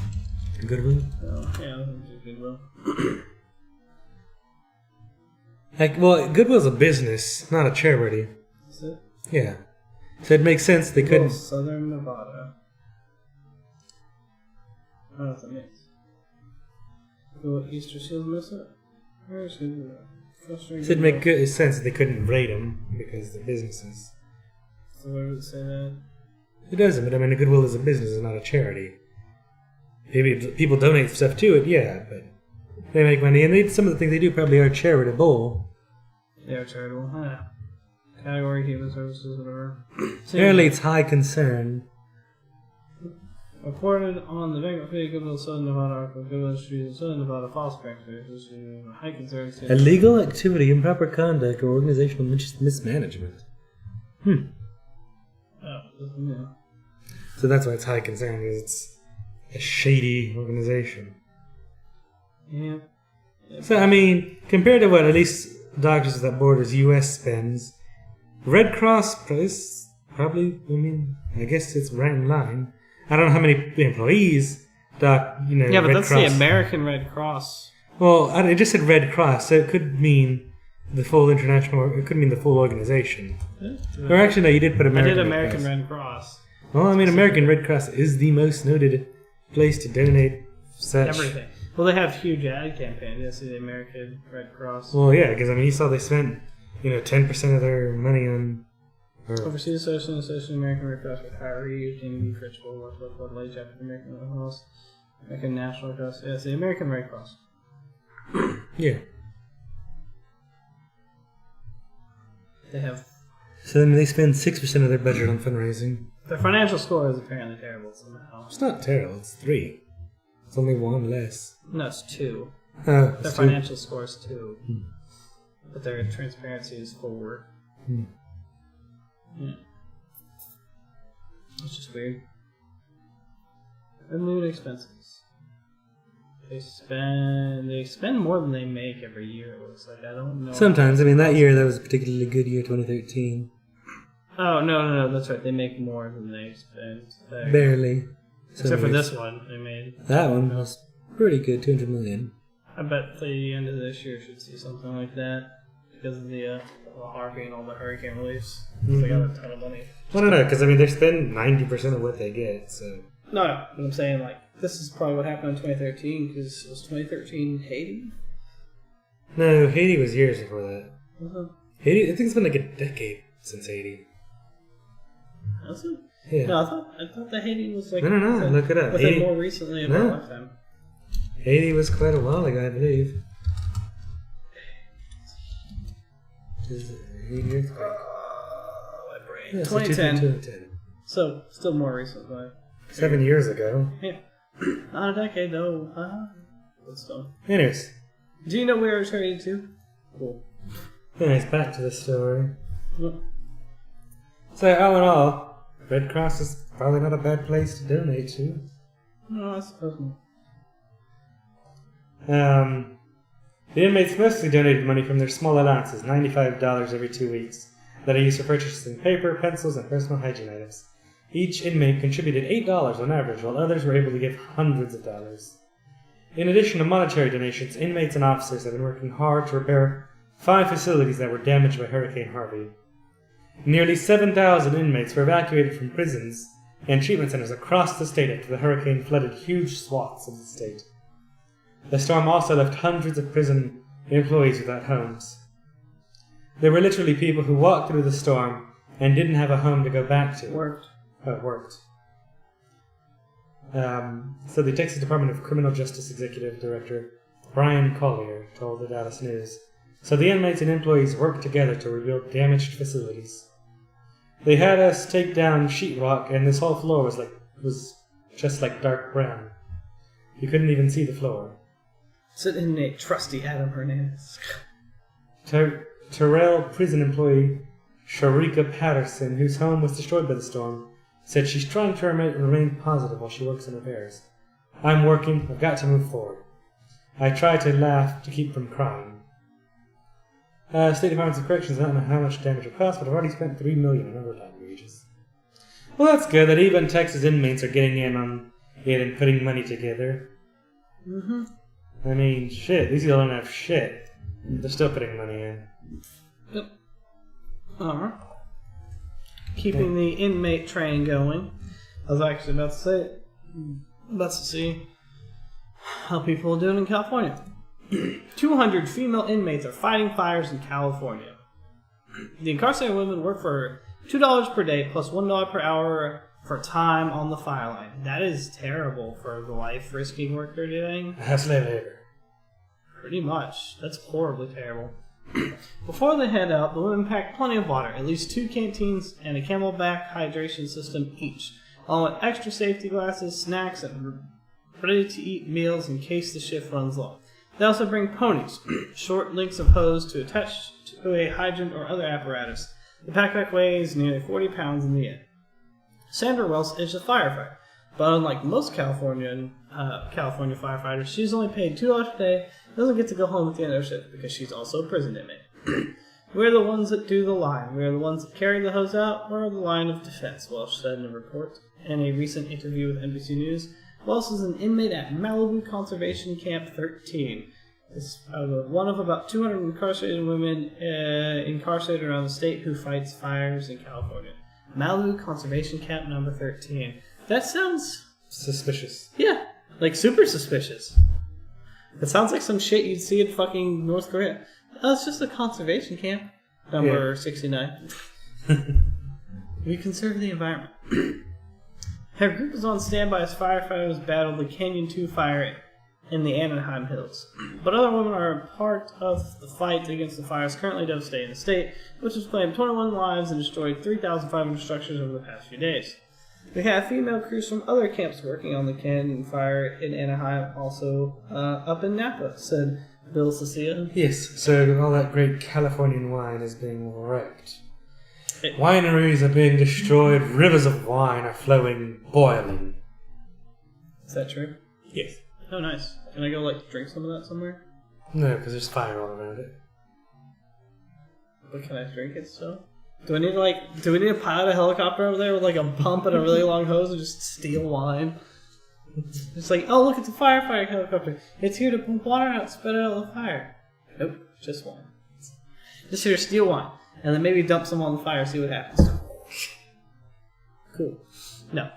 Goodwill? So, yeah, Goodwill. Goodwill's a business, not a charity. That's it? Yeah. So it makes sense they couldn't... Southern Nevada. I don't know what that means. Go Easter Seals miss it? Where is it? So it'd make good sense that they couldn't rate them because they're businesses. So why would it say that? It doesn't, but I mean, Goodwill is a business, it's not a charity. Maybe people donate stuff to it, yeah, but they make money, and some of the things they do probably are charitable. They are charitable. Yeah. Category human services, whatever. Apparently, it's high concern. Reported on the bankruptcy Goodwill Southern Nevada article, Goodwill Industries in Southern Nevada false bankruptcy, high concern. Illegal activity, improper conduct, or organizational mismanagement. Oh, yeah. So that's why it's high concern, because it's a shady organization. Yeah. So, I mean, compared to what at least Doctors Without Borders US spends, Red Cross is probably, I mean, I guess it's right in line. I don't know how many employees Yeah, but Red that's Cross. the American Red Cross. Well, it just said Red Cross, so it could mean the full international, it could mean the full organization. Or actually, no, you did put American I did Red American Cross. Red Cross. Well, I mean, American Red Cross is the most noted place to donate such. Everything. Well, they have huge ad campaigns. Yes, the American Red Cross. Well, yeah, because I mean, you saw they spent 10% of their money on. Overseas Association, American Red Cross retirees, Jamie Fritchville, Northwest Blood Lake Chapter, American Red Cross, American National Red Cross. Yes, the American Red Cross. Yeah. They have. So then they spend 6% of their budget on fundraising. Their financial score is apparently terrible somehow. It's not terrible. It's 3. It's only 1 less. No, it's 2. Oh, Their it's 2. financial score is 2. But their transparency is 4. Yeah. It's just weird. Unlimited expenses. They spend more than they make every year, it looks like. I don't know. Sometimes. I mean, that year, that was a particularly good year, 2013. Oh, no, that's right. They make more than they spend. Barely. Except for this one they made. That one was pretty good, $200 million. I bet the end of this year should see something like that because of the Harvey and all the hurricane reliefs. They got a ton of money. Well, no, because I mean, they spend 90% of what they get, so. No, but I'm saying, like, this is probably what happened in 2013, because it was 2013 Haiti? No, Haiti was years before that. Uh-huh. Haiti, I think it's been like a decade since Haiti. Was it? Yeah. No, I thought that Haiti was like... No, look it up. Within Haiti, more recently of No. our lifetime. Haiti was quite a while ago, I believe. Is it Haiti earthquake? My brain. Yeah, so 2010. So, still more recent, but... 7 years ago. Yeah. Not a decade, though. But still. Anyways. Do you know where it's heading to? Cool. Anyways, back to the story. Yep. So, all in all, Red Cross is probably not a bad place to donate to. No, I suppose not. The inmates mostly donated money from their small allowances, $95 every 2 weeks, that are used for purchasing paper, pencils, and personal hygiene items. Each inmate contributed $8 on average, while others were able to give hundreds of dollars. In addition to monetary donations, inmates and officers have been working hard to repair 5 facilities that were damaged by Hurricane Harvey. Nearly 7,000 inmates were evacuated from prisons and treatment centers across the state after the hurricane flooded huge swaths of the state. The storm also left hundreds of prison employees without homes. There were literally people who walked through the storm and didn't have a home to go back to. It worked. It worked. So the Texas Department of Criminal Justice Executive Director Brian Collier told the Dallas News. So the inmates and employees worked together to rebuild damaged facilities. They had us take down sheetrock, and this whole floor was just like dark brown. You couldn't even see the floor. It's an inmate, trusty Adam Hernandez. Terrell prison employee Sharika Patterson, whose home was destroyed by the storm, said she's trying to remain positive while she works in repairs. I'm working. I've got to move forward. I try to laugh to keep from crying. State Department of Corrections, I don't know how much damage it cost, but I've already spent $3 million in overtime wages. Well, that's good that even Texas inmates are getting in on it and putting money together. Mm-hmm. I mean, shit, these people don't have shit. They're still putting money in. Yep. Alright. Keeping the inmate train going. I was actually about to say it. Let's see how people are doing in California. 200 female inmates are fighting fires in California. The incarcerated women work for $2 per day plus $1 per hour for time on the fire line. That is terrible for the life-risking work they're doing. That's slave labor. Pretty much. That's horribly terrible. Before they head out, the women pack plenty of water, at least 2 canteens and a Camelback hydration system each, along with extra safety glasses, snacks, and ready-to-eat meals in case the shift runs long. They also bring ponies, short links of hose to attach to a hydrant or other apparatus. The backpack weighs nearly 40 pounds in the end. Sandra Wells is a firefighter, but unlike most California firefighters, she's only paid $2 a day and doesn't get to go home at the end of her shift because she's also a prison inmate. We're the ones that do the line. We're the ones that carry the hose out. We're the line of defense, Welsh said in a report. In a recent interview with NBC News, Wells is an inmate at Malibu Conservation Camp 13. It's one of about 200 incarcerated women incarcerated around the state who fights fires in California. Malibu Conservation Camp number 13. That sounds suspicious. Yeah, like super suspicious. It sounds like some shit you'd see in fucking North Korea. Oh, it's just a conservation camp. Number 69. We conserve the environment. Her group is on standby as firefighters battle the Canyon 2 fire in the Anaheim Hills. But other women are part of the fight against the fires currently devastating the state, which has claimed 21 lives and destroyed 3,500 structures over the past few days. We have female crews from other camps working on the Canyon fire in Anaheim, also up in Napa, said Bill Cecile. Yes, so all that great Californian wine is being wrecked. Wineries are being destroyed, rivers of wine are flowing, boiling. Is that true? Yes. Oh, nice. Can I go, drink some of that somewhere? No, because there's fire all around it. But can I drink it still? Do we need to pilot a helicopter over there with, a pump and a really long hose and just steal wine? It's oh, look, it's a firefighter helicopter. It's here to pump water out and spread it out of the fire. Nope, just wine. Just here to steal wine. And then maybe dump some on the fire, see what happens. Cool. No.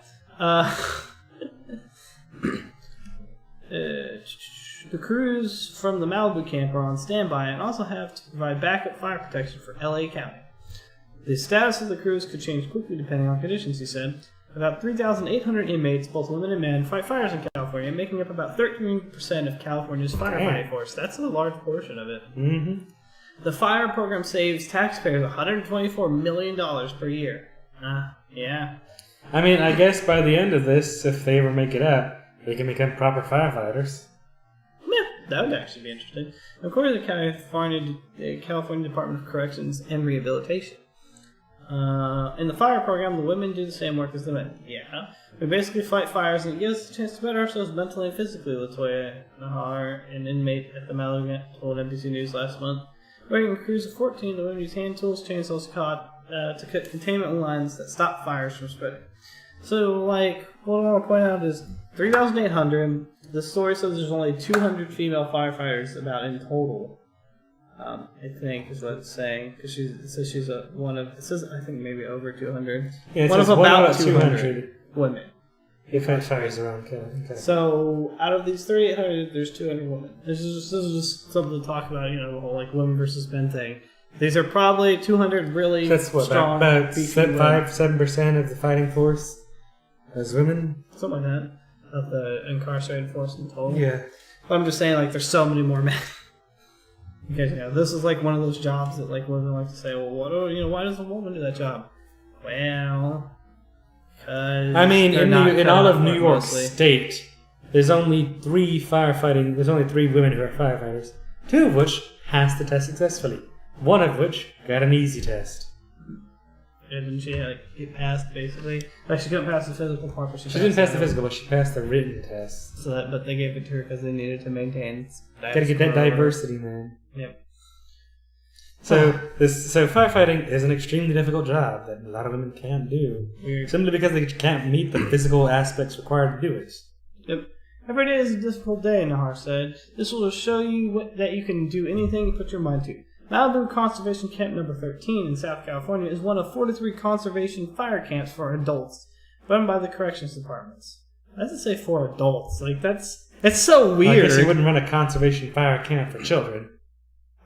The crews from the Malibu camp are on standby and also have to provide backup fire protection for LA County. The status of the crews could change quickly depending on conditions, he said. About 3,800 inmates, both women and men, fight fires in California, making up about 13% of California's firefighting force. That's a large portion of it. Mm-hmm. The fire program saves taxpayers $124 million per year. Yeah. I mean, I guess by the end of this, if they ever make it out, they can become proper firefighters. Yeah, that would actually be interesting. According to the California Department of Corrections and Rehabilitation. In the fire program, the women do the same work as the men. Yeah. We basically fight fires and it gives us a chance to better ourselves mentally and physically, Latoya Nahar, an inmate at the Malibu camp, told NBC News last month. Working crews of 14, the women use hand tools, chainsaws, to cut containment lines that stop fires from spreading. So, like, what I want to point out is 3,800. The story says there's only 200 female firefighters about in total. I think is what it's saying, because it says she's one of. It says I think maybe over 200. Yeah, it one says of one about out of 200 women. If I fires around, okay. So out of these 3,800, there's 200 women. This is just something to talk about. The whole like women versus men thing. These are probably 200 really That's what strong, about beefy 7% of the fighting force as women. something like that, of the incarcerated force in total. Yeah. But I'm just saying, like, there's so many more men. Because this is like one of those jobs that like women like to say, well, why does a woman do that job? Well, because I mean, in all of New York mostly. State, there's only three women who are firefighters, 2 of which passed the test successfully, 1 of which got an easy test. Didn't she get passed basically? Like she couldn't pass the physical part, but she didn't pass the physical, but she passed the written test. But they gave it to her because they needed to maintain. Gotta get that diversity, man. Yep. So firefighting is an extremely difficult job that a lot of women can't do, Weird. simply because they can't meet the physical aspects required to do it. Yep. Every day is a difficult day, Nahar said. This will show you that you can do anything you put your mind to. Malibu Conservation Camp Number 13 in South California is one of 43 conservation fire camps for adults, run by the corrections departments. Why does it say for adults? Like, it's so weird. I guess you wouldn't run a conservation fire camp for children.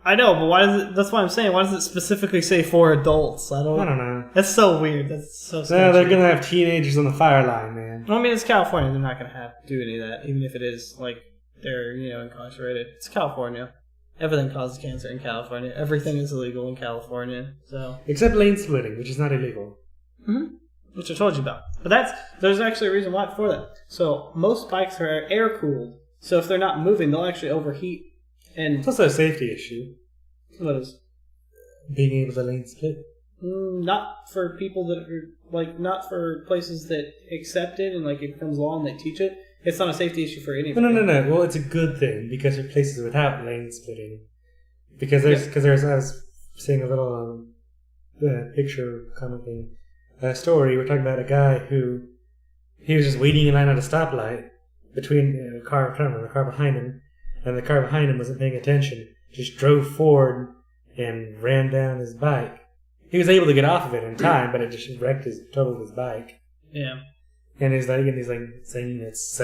I know, but that's why I'm saying, why does it specifically say for adults? I don't know. That's so weird. That's so sketchy. No, they're gonna have teenagers on the fire line, man. Well, I mean, it's California. They're not gonna do any of that, even if it is, like, they're, incarcerated. It's California. Everything causes cancer in California. Everything is illegal in California. So except lane splitting, which is not illegal. Mm-hmm. Which I told you about. But there's actually a reason why for that. So most bikes are air cooled. So if they're not moving, they'll actually overheat. And it's also a safety issue. What is? Being able to lane split. Not for people that are not for places that accept it and like it becomes law and they teach it. It's not a safety issue for anybody. No. Well, it's a good thing because there are places without lane splitting. Because there's I was seeing a little picture commenting story. We're talking about a guy who he was just waiting in line at a stoplight between a car in front of him and the car behind him, and the car behind him wasn't paying attention. Just drove forward and ran down his bike. He was able to get off of it in time, but it just totaled his bike. Yeah. And he's like saying it's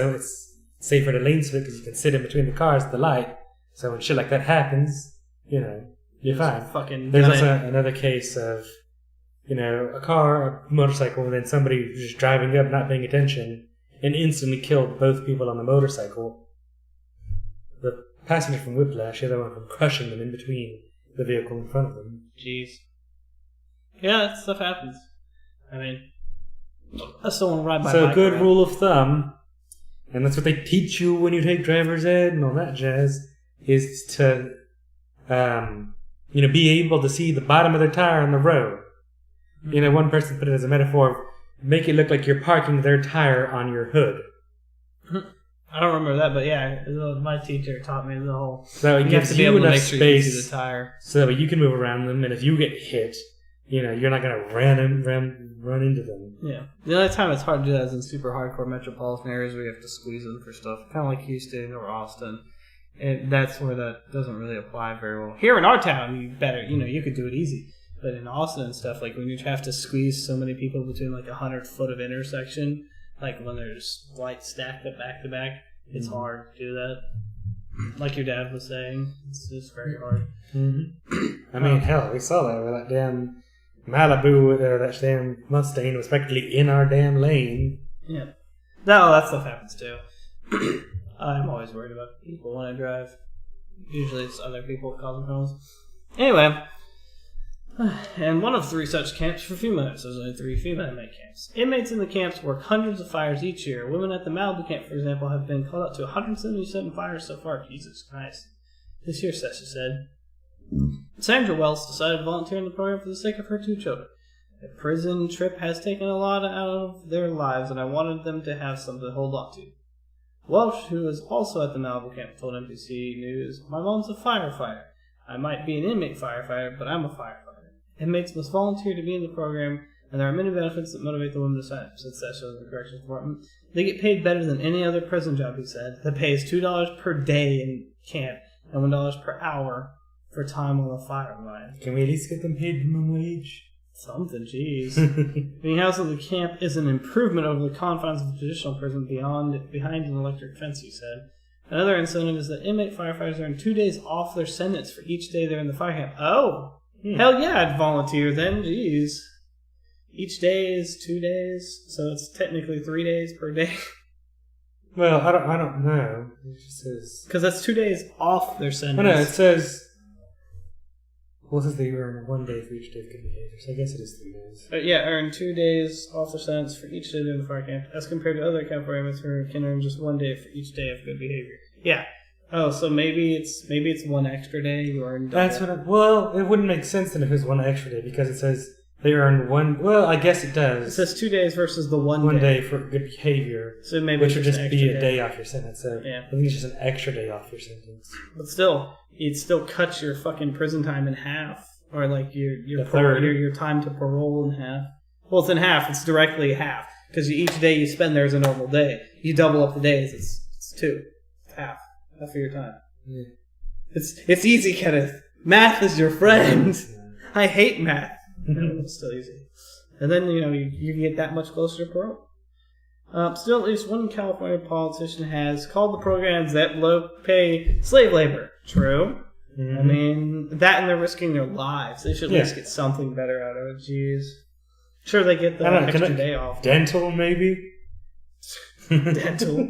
safer to lane split because you can sit in between the cars at the light. So when shit like that happens, you're fine. There's also another case of, a motorcycle, and then somebody just driving up, not paying attention, and instantly killed both people on the motorcycle. The passenger from whiplash, the other one from crushing them in between the vehicle in front of them. Jeez. Yeah, that stuff happens. I mean, I still want to ride my bike. So a good around. rule of thumb, and that's what they teach you when you take driver's ed and all that jazz, is to, be able to see the bottom of their tire on the road. Mm-hmm. One person put it as a metaphor of make it look like you're parking their tire on your hood. I don't remember that, but yeah, my teacher taught me the whole. So it gives you enough space you see the tire, so that you can move around them, and if you get hit, you're not gonna run into them. Yeah. The only time it's hard to do that is in super hardcore metropolitan areas where you have to squeeze them for stuff, kind of like Houston or Austin. And that's where that doesn't really apply very well. Here in our town, you could do it easy. But in Austin and stuff, like when you have to squeeze so many people between like 100 foot of intersection, like when there's lights stacked up back to back, it's hard to do that. Like your dad was saying, it's just very hard. Mm-hmm. I mean, hell, we saw that with that damn Malibu, that damn Mustang was practically in our damn lane. Yeah. No, that stuff happens too. I'm always worried about people when I drive. Usually it's other people causing problems. Anyway, and one of 3 such camps for female inmates. There's only 3 female inmate camps. Inmates in the camps work hundreds of fires each year. Women at the Malibu camp, for example, have been called up to 177 fires so far. Jesus Christ. This year, Sesha said. Sandra Wells decided to volunteer in the program for the sake of her 2 children. The prison trip has taken a lot out of their lives, and I wanted them to have something to hold on to. Welsh, who is also at the Malibu camp, told NBC News, "My mom's a firefighter. I might be an inmate firefighter, but I'm a firefighter. Inmates must volunteer to be in the program And there are many benefits that motivate the women to sign up, said Sessions of the Corrections Department. They get paid better than any other prison job, he said. The pay is $2 per day in camp and $1 per hour for time on the firing line. Can we at least get them paid minimum wage? Something, jeez. Being housed at the camp is an improvement over the confines of the traditional prison behind an electric fence, he said. Another incentive is that inmate firefighters earn 2 days off their sentence for each day they're in the fire camp. Oh! Hell yeah, I'd volunteer then, jeez. Each day is 2 days, so it's technically 3 days per day. Well, I don't know. It just says... Because that's 2 days off their sentence. Oh no, it says... Well, it says they earn 1 day for each day of good behavior, so I guess it is 3 days. But yeah, earn 2 days off their sentence for each day they're in the fire camp, as compared to other camp inmates who can earn just 1 day for each day of good behavior. Yeah. Oh, so maybe it's 1 extra day you earn double. That's what well, it wouldn't make sense then if it was 1 extra day, because it says they earn 1... Well, I guess it does. It says 2 days versus the 1 day. 1 day for good behavior, So maybe which would it's just an be extra a day off your sentence. So Yeah. I think it's just an extra day off your sentence. But still, you'd still cut your fucking prison time in half. Or like your third. your time to parole in half. Well, it's in half. It's directly half. Because each day you spend there is a normal day. You double up the days, it's 2. It's half. Half of your time. Yeah. It's easy, Kenneth. Math is your friend. I hate math. It's still easy. And then, you can get that much closer to parole. Still, at least one California politician has called the programs that low-pay slave labor. True. Mm-hmm. I mean, that and they're risking their lives. They should at least get something better out of it. Jeez. Sure, they get the extra day off. Dental, maybe? Dental.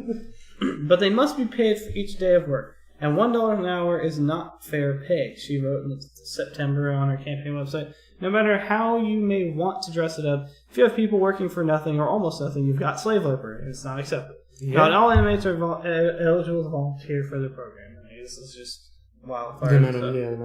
But they must be paid for each day of work. And $1 an hour is not fair pay, she wrote in September on her campaign website. No matter how you may want to dress it up, if you have people working for nothing or almost nothing, you've got slave labor, and it's not acceptable. Yeah. Not all inmates are eligible to volunteer for the program. I mean, this is just wildfire. The amount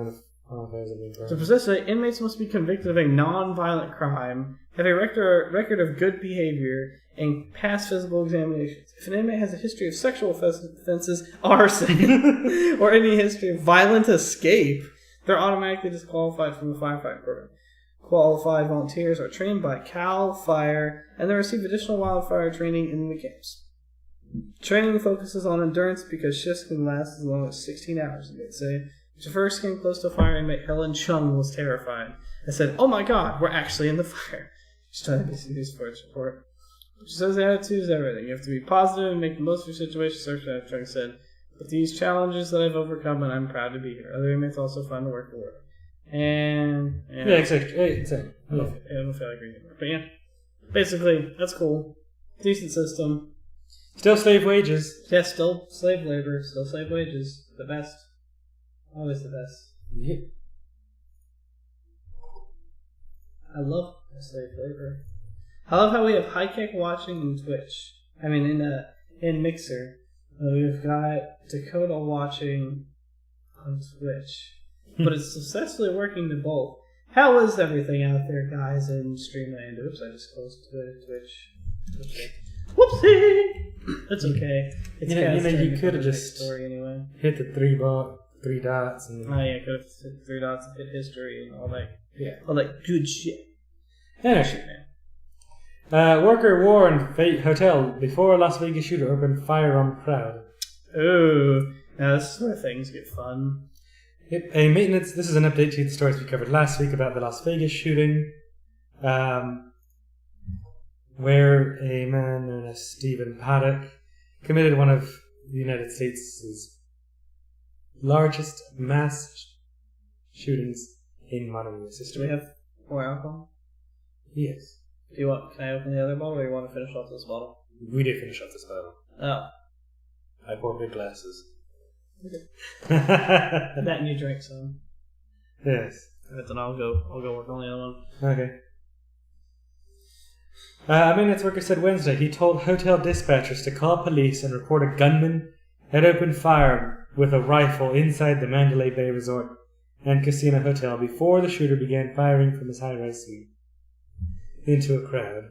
of wildfires are being burned. To precisely, inmates must be convicted of a non-violent crime, have a record of good behavior, and pass physical examinations. If an inmate has a history of sexual offenses, arson, or any history of violent escape, they're automatically disqualified from the firefighting program. Qualified volunteers are trained by CAL FIRE, and they receive additional wildfire training in the camps. Training focuses on endurance because shifts can last as long as 16 hours, they say. When she first came close to fire, inmate Helen Chung was terrified. I said, "Oh my God, we're actually in the fire." She's trying to be news for its report. She says the attitude is everything. You have to be positive and make the most of your situation, Sergeant Chung said. With these challenges that I've overcome, and I'm proud to be here. Other inmates also find the work to work. And Yeah, exactly. I don't feel like reading more. But yeah, basically, that's cool. Decent system. Still slave wages. Yeah, still slave labor, still slave wages. The best. Always the best. Yep. I love slave labor. I love how we have high kick watching in Twitch. I mean, in Mixer. We've got Dakota watching on Twitch. But it's successfully working to both. How is everything out there, guys, in Streamland? Oops, I just closed Twitch. Okay. Whoopsie! It's okay. It's you could have just story anyway. hit the three dots and Oh yeah, could have hit the 3 dots and hit history and all that. yeah. All that good shit. Anyway, worker warned hotel before Las Vegas shooter opened fire on crowd. Ooh, now this is where things get fun. Yep, this is an update to the stories we covered last week about the Las Vegas shooting, where a man known as Stephen Paddock committed one of the United States' largest mass shootings in modern US Do history. we have more alcohol? Yes. Do you want? Can I open the other bottle, or you want to finish off this bottle? We did finish off this bottle. Oh, I poured big glasses. that and you drink some. Yes. But then I'll go work on the other one. Okay. A maintenance worker said Wednesday he told hotel dispatchers to call police and report a gunman had opened fire with a rifle inside the Mandalay Bay Resort and Casino Hotel before the shooter began firing from his high-rise suite into a crowd.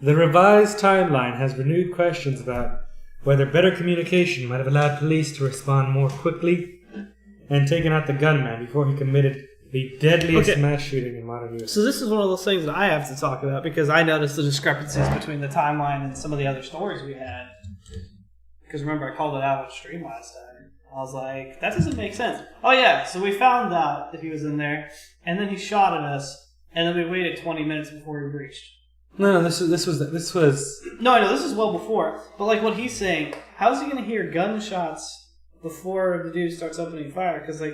The revised timeline has renewed questions about whether better communication might have allowed police to respond more quickly and taken out the gunman before he committed The deadliest Okay. mass shooting in modern US. So this is one of those things that I have to talk about because I noticed the discrepancies between the timeline and some of the other stories we had. Because remember, I called it out on stream last time. I was like, that doesn't make sense. Oh yeah, so we found out that he was in there, and then he shot at us, and then we waited 20 minutes before he breached. No, this was. No, I know, this is well before. But like what he's saying, how's he going to hear gunshots before the dude starts opening fire? Because I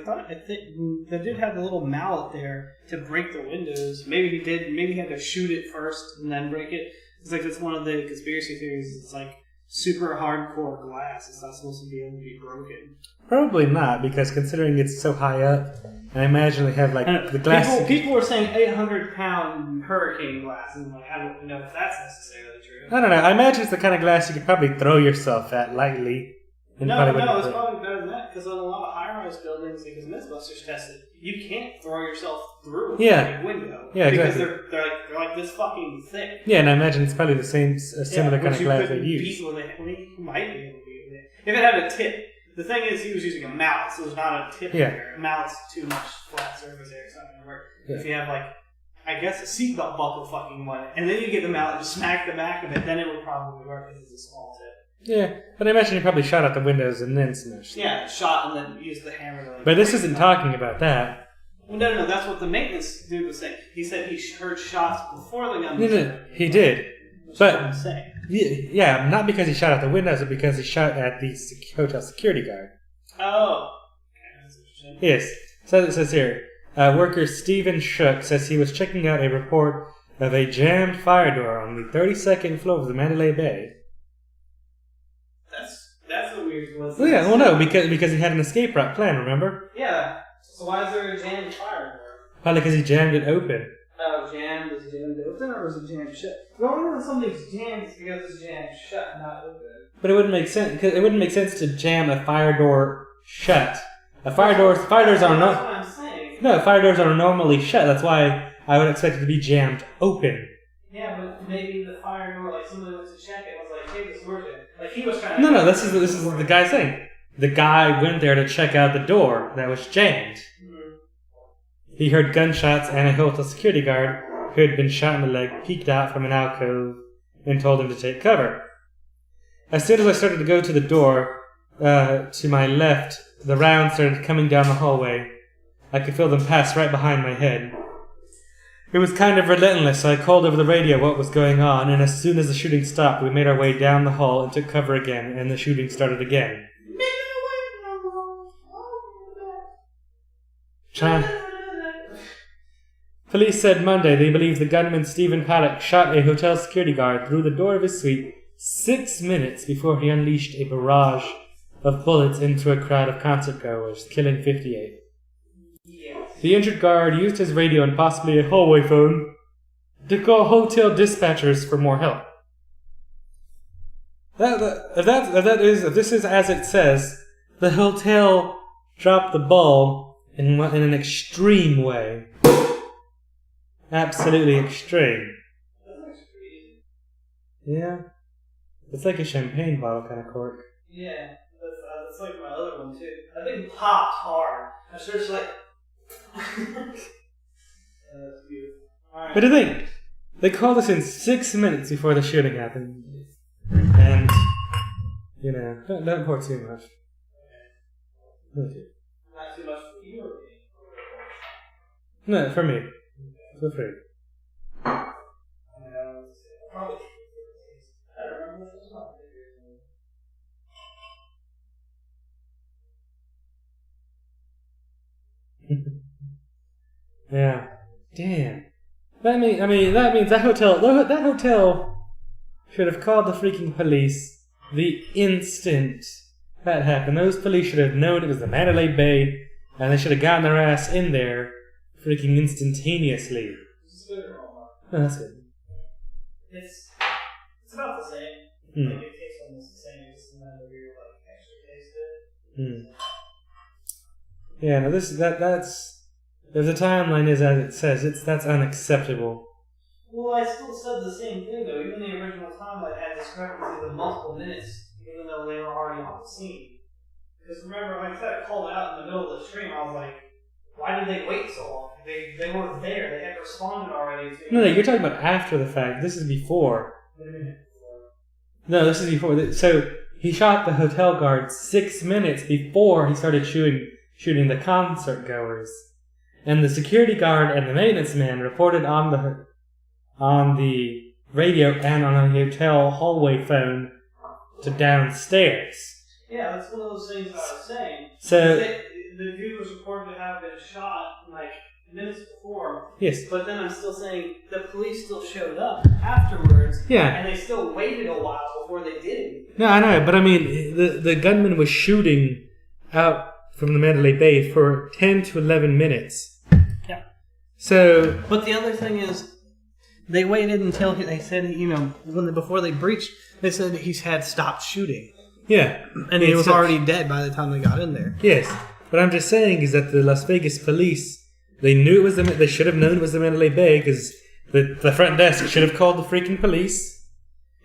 think the dude had the little mallet there to break the windows. Maybe he did. Maybe he had to shoot it first and then break it. It's like that's one of the conspiracy theories. It's like super hardcore glass. It's not supposed to be able to be broken. Probably not, because considering it's so high up, and I imagine they have like the glass. People were saying 800-pound hurricane glass, and like I don't know if that's necessarily true. I don't know. I imagine it's the kind of glass you could probably throw yourself at lightly. And No, probably wouldn't it's break. probably better than that because on a lot of high-rise buildings, because Mythbusters tested, you can't throw yourself through a window. Yeah, because exactly. they're like this fucking thick. Yeah, and I imagine it's probably the same, similar kind of glass they use. You might be able to beat with it if it had a tip. The thing is, he was using a mallet, so there's not a tip there. A mallet's too much flat surface there. It's not going to work. Yeah. If you have, like, I guess a seatbelt buckle fucking one, and then you get the mallet and smack the back of it, then it would probably work because it's a small tip. Yeah, but I imagine you probably shot out the windows and then smashed them. Yeah, shot and then used the hammer to, like... But this isn't talking about that. Well, no, that's what the maintenance dude was saying. He said he heard shots before the gun was No, he did. But I'm saying. yeah, not because he shot out the windows, but because he shot at the hotel security guard. Oh. Okay, that's interesting. Yes. So it says here, worker Stephen Shook says he was checking out a report of a jammed fire door on the 32nd floor of the Mandalay Bay. That's a weird one. Well, yeah, well, no, because he had an escape route plan, remember? Yeah. So why is there a jammed fire door? Probably because he jammed it open. Oh, jammed is jammed open, or is it jammed shut? Normally when something's jammed, it's because it's jammed shut, not open. But it wouldn't make sense. Because it wouldn't make sense to jam a fire door shut. Fire doors are That's not. what I'm saying. No, fire doors are normally shut. That's why I would expect it to be jammed open. Yeah, but maybe the fire door, like somebody went to check it, and was like, "Hey, this is working." Like he was trying to. No, this is the guy's thing. The guy went there to check out the door that was jammed. Mm-hmm. He heard gunshots, and a hotel security guard who had been shot in the leg peeked out from an alcove and told him to take cover. As soon as I started to go to the door to my left, the rounds started coming down the hallway. I could feel them pass right behind my head. It was kind of relentless, so I called over the radio what was going on, and as soon as the shooting stopped, we made our way down the hall and took cover again, and the shooting started again. Police said Monday they believe the gunman Stephen Paddock shot a hotel security guard through the door of his suite 6 minutes before he unleashed a barrage of bullets into a crowd of concertgoers, killing 58. The injured guard used his radio and possibly a hallway phone to call hotel dispatchers for more help. If this is as it says, the hotel dropped the ball in an extreme way. Absolutely extreme. Yeah. It's like a champagne bottle kind of cork. Yeah, that's like my other one too. I think popped hard. I was just like. That's beautiful. Alright. But the thing, they called us in 6 minutes before the shooting happened. And, you know, don't pour too much. Okay. Not too much for you or me? No, for me. Feel free. Probably. I don't remember what it was about. Yeah. Damn. That means that hotel should have called the freaking police the instant that happened. Those police should have known it was the Mandalay Bay, and they should have gotten their ass in there freaking instantaneously. Oh, that's good. It's about the same. Hmm. Like, it tastes almost the same, just in that weird, like, extra taste to it. Yeah, no, that's if the timeline is as it says, that's unacceptable. Well, I still said the same thing, though. Even the original timeline had discrepancies of multiple minutes, even though they were already on the scene. Because remember, like I said, I called it out in the middle of the stream. I was like, why did they wait so long? They weren't there. They had responded already. No, you're talking about after the fact. This is before. What do you mean? No, this is before. So he shot the hotel guard 6 minutes before he started shooting the concert goers. And the security guard and the maintenance man reported on the radio and on a hotel hallway phone to downstairs. Yeah, that's one of those things that I was saying. So the dude was reported to have been shot like minutes before. Yes. But then I'm still saying the police still showed up afterwards. Yeah. And they still waited a while before they did anything. No, I know, but I mean, the gunman was shooting out from the Mandalay Bay for 10 to 11 minutes. Yeah. So. But the other thing is, they waited until they said, before they breached, they said he had stopped shooting. Yeah. And he was already dead by the time they got in there. Yes. What I'm just saying is that the Las Vegas police, they knew it was they should have known it was the Mandalay Bay because the front desk should have called the freaking police.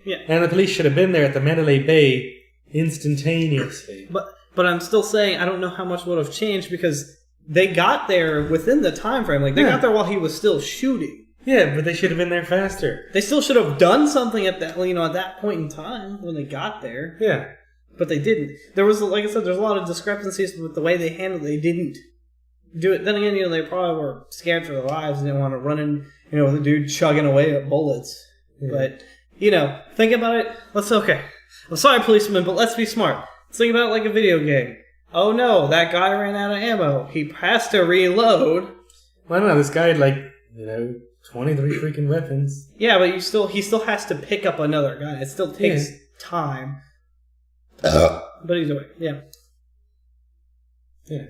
Yeah. And the police should have been there at the Mandalay Bay instantaneously. But I'm still saying I don't know how much would have changed because they got there within the time frame. Like they got there while he was still shooting. Yeah, but they should have been there faster. They still should have done something at that at that point in time when they got there. Yeah. But they didn't. There was, like I said, there's a lot of discrepancies with the way they handled it. They didn't do it. Then again, they probably were scared for their lives and didn't want to run in, with a dude chugging away at bullets. Yeah. But, think about it. I'm sorry, policeman, but let's be smart. Let's think about it like a video game. Oh no, that guy ran out of ammo. He has to reload. Well, I don't know, this guy had 23 freaking weapons. Yeah, but he still has to pick up another guy. It still takes time. But either way, yeah. Yeah.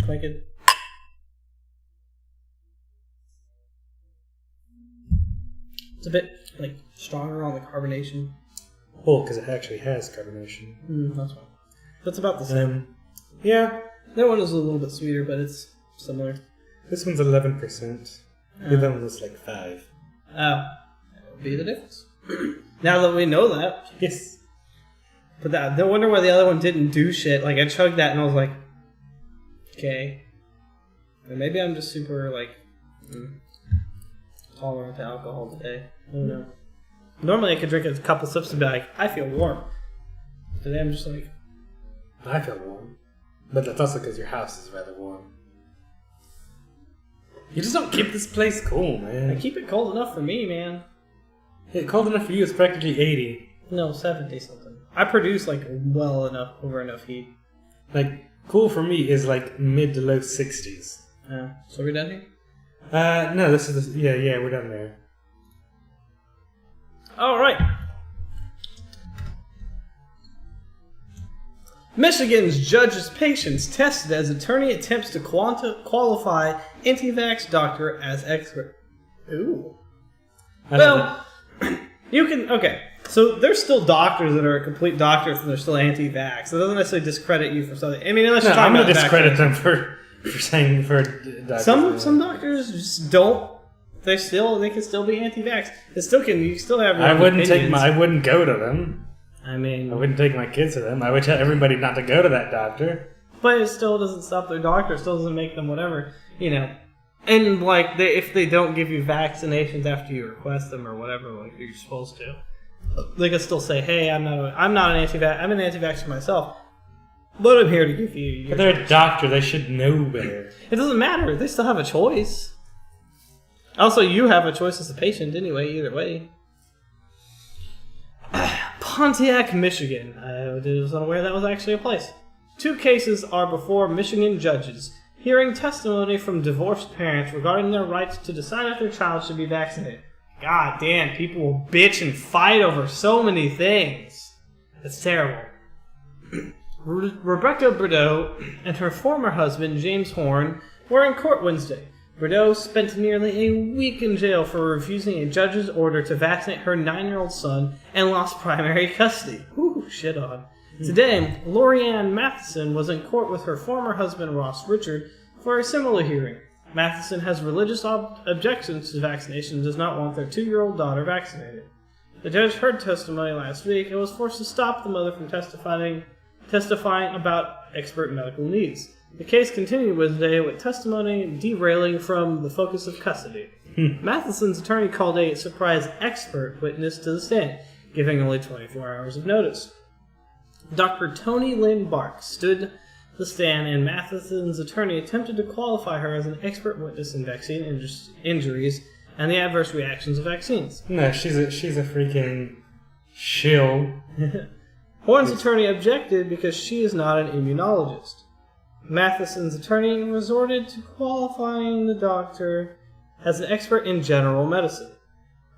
Quite good. It's a bit, stronger on the carbonation. Oh, because it actually has carbonation. That's fine. That's about the same. Yeah. That one is a little bit sweeter, but it's similar. This one's 11%. The other one was 5. Oh. That would be the difference. Now that we know that. Yes. But no wonder why the other one didn't do shit. I chugged that and I was like, okay. And maybe I'm just super, tolerant to alcohol today. I don't know. Normally I could drink a couple sips and be like, I feel warm. Today I'm just like... I feel warm. But that's also because your house is rather warm. You just don't keep this place cool, man. I keep it cold enough for me, man. Yeah, cold enough for you is practically 80. No, 70 something. I produce well enough over enough heat. Cool for me is mid to low 60s. So we're done here? No, this is yeah, we're done there. All right. Michigan's judge's patients tested as attorney attempts to qualify anti-vax doctor as expert. Ooh. Well, you can... Okay. So there's still doctors that are complete doctors and they're still anti-vax. So it doesn't necessarily discredit you for something. I mean, unless you're talking I'm about going to discredit them for saying for doctors. Some doctors just don't. They can still be anti-vax. You still have your I wouldn't opinions. I wouldn't go to them. I mean, I wouldn't take my kids to them. I would tell everybody not to go to that doctor. But it still doesn't stop their doctor. It still doesn't make them whatever, And if they don't give you vaccinations after you request them or whatever, you're supposed to, they can still say, "Hey, I'm not an anti-vax. I'm an anti-vaxxer myself, but I'm here to give you." But they're a doctor. They should know better. It doesn't matter. They still have a choice. Also, you have a choice as a patient anyway. Either way. Pontiac, Michigan. I was unaware that was actually a place. 2 cases are before Michigan judges, hearing testimony from divorced parents regarding their rights to decide if their child should be vaccinated. God damn, people will bitch and fight over so many things. It's terrible. Rebecca Bordeaux and her former husband, James Horn, were in court Wednesday. Bordeaux spent nearly a week in jail for refusing a judge's order to vaccinate her 9-year-old son and lost primary custody. Ooh, shit on. Today, Lorianne Matheson was in court with her former husband, Ross Richard, for a similar hearing. Matheson has religious objections to vaccination and does not want their 2-year-old daughter vaccinated. The judge heard testimony last week and was forced to stop the mother from testifying about expert medical needs. The case continued Wednesday with testimony derailing from the focus of custody. Matheson's attorney called a surprise expert witness to the stand, giving only 24 hours of notice. Dr. Tony Lynn Bark stood the stand, and Matheson's attorney attempted to qualify her as an expert witness in vaccine injuries and the adverse reactions of vaccines. No, she's a freaking shill. Horn's attorney objected because she is not an immunologist. Matheson's attorney resorted to qualifying the doctor as an expert in general medicine.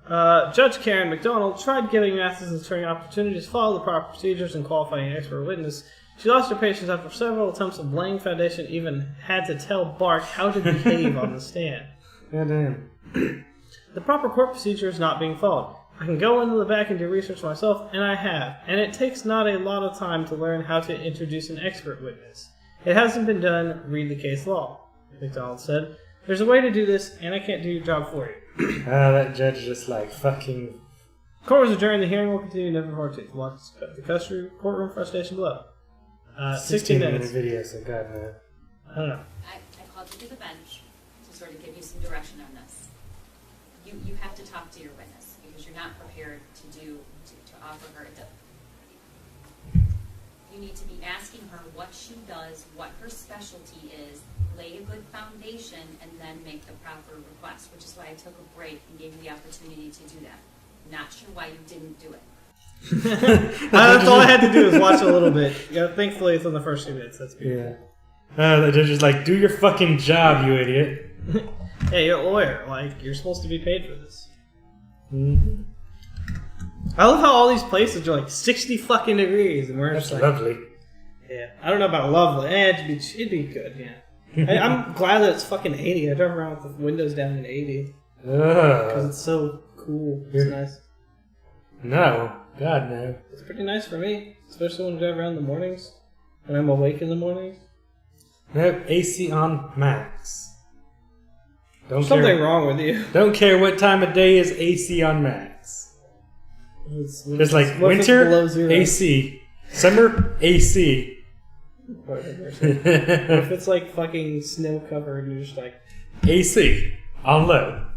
Judge Karen McDonald tried giving Matheson's attorney opportunities to follow the proper procedures and qualifying an expert witness. She lost her patience after several attempts of laying foundation, even had to tell Bark how to behave on the stand. Goddamn. The proper court procedure is not being followed. I can go into the back and do research myself, and I have, and it takes not a lot of time to learn how to introduce an expert witness. It hasn't been done, read the case law, McDonald said. There's a way to do this, and I can't do your job for you. That judge just like fucking... Court was adjourned. The hearing will continue November 14th. Watch the custody courtroom for station below. 16 minutes. video, so God, man. I don't know. I called you to the bench to sort of give you some direction on this. You have to talk to your witness because you're not prepared to offer her you need to be asking her what she does, what her specialty is, lay a good foundation, and then make the proper request, which is why I took a break and gave you the opportunity to do that. Not sure why you didn't do it. That's all I had to do is watch a little bit. Yeah, thankfully, it's in the first 2 minutes. That's beautiful. Yeah. The judge is like, do your fucking job, you idiot. Hey, you're a lawyer. Like, you're supposed to be paid for this. Mm-hmm. I love how all these places are like 60 fucking degrees, and we're That's just like, lovely. yeah. I don't know about lovely. It'd be good, yeah. I'm glad that it's fucking 80. I drive around with the windows down at 80 because it's so cool. It's nice. No. God, no. It's pretty nice for me, especially when I drive around in the mornings, when I'm awake in the mornings. No, AC on max. Something wrong with you. Don't care what time of day is AC on max. There's like winter, AC. Summer, AC. What if it's like fucking snow covered and you're just like... AC. On low.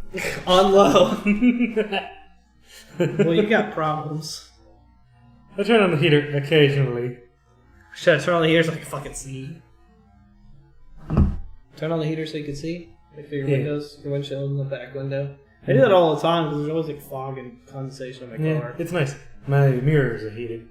On low. Well, you got problems. I turn on the heater occasionally. Should I turn on the heater so I can fucking see? Turn on the heater so you can see? Like through your windows, your windshield, and the back window. I do that all the time because there's always like fog and condensation in my car. It's nice. My mirrors are heated.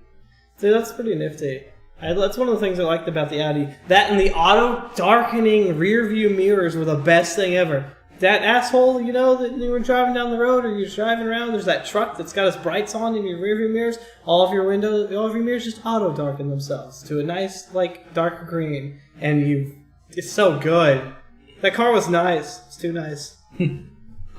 See, that's pretty nifty. That's one of the things I liked about the Audi. That and the auto-darkening rear-view mirrors were the best thing ever. That asshole, you know, that you were driving down the road or you're driving around, there's that truck that's got its brights on in your rear-view mirrors. All of your mirrors just auto-darken themselves to a nice, like, dark green. And it's so good. That car was nice. It's too nice.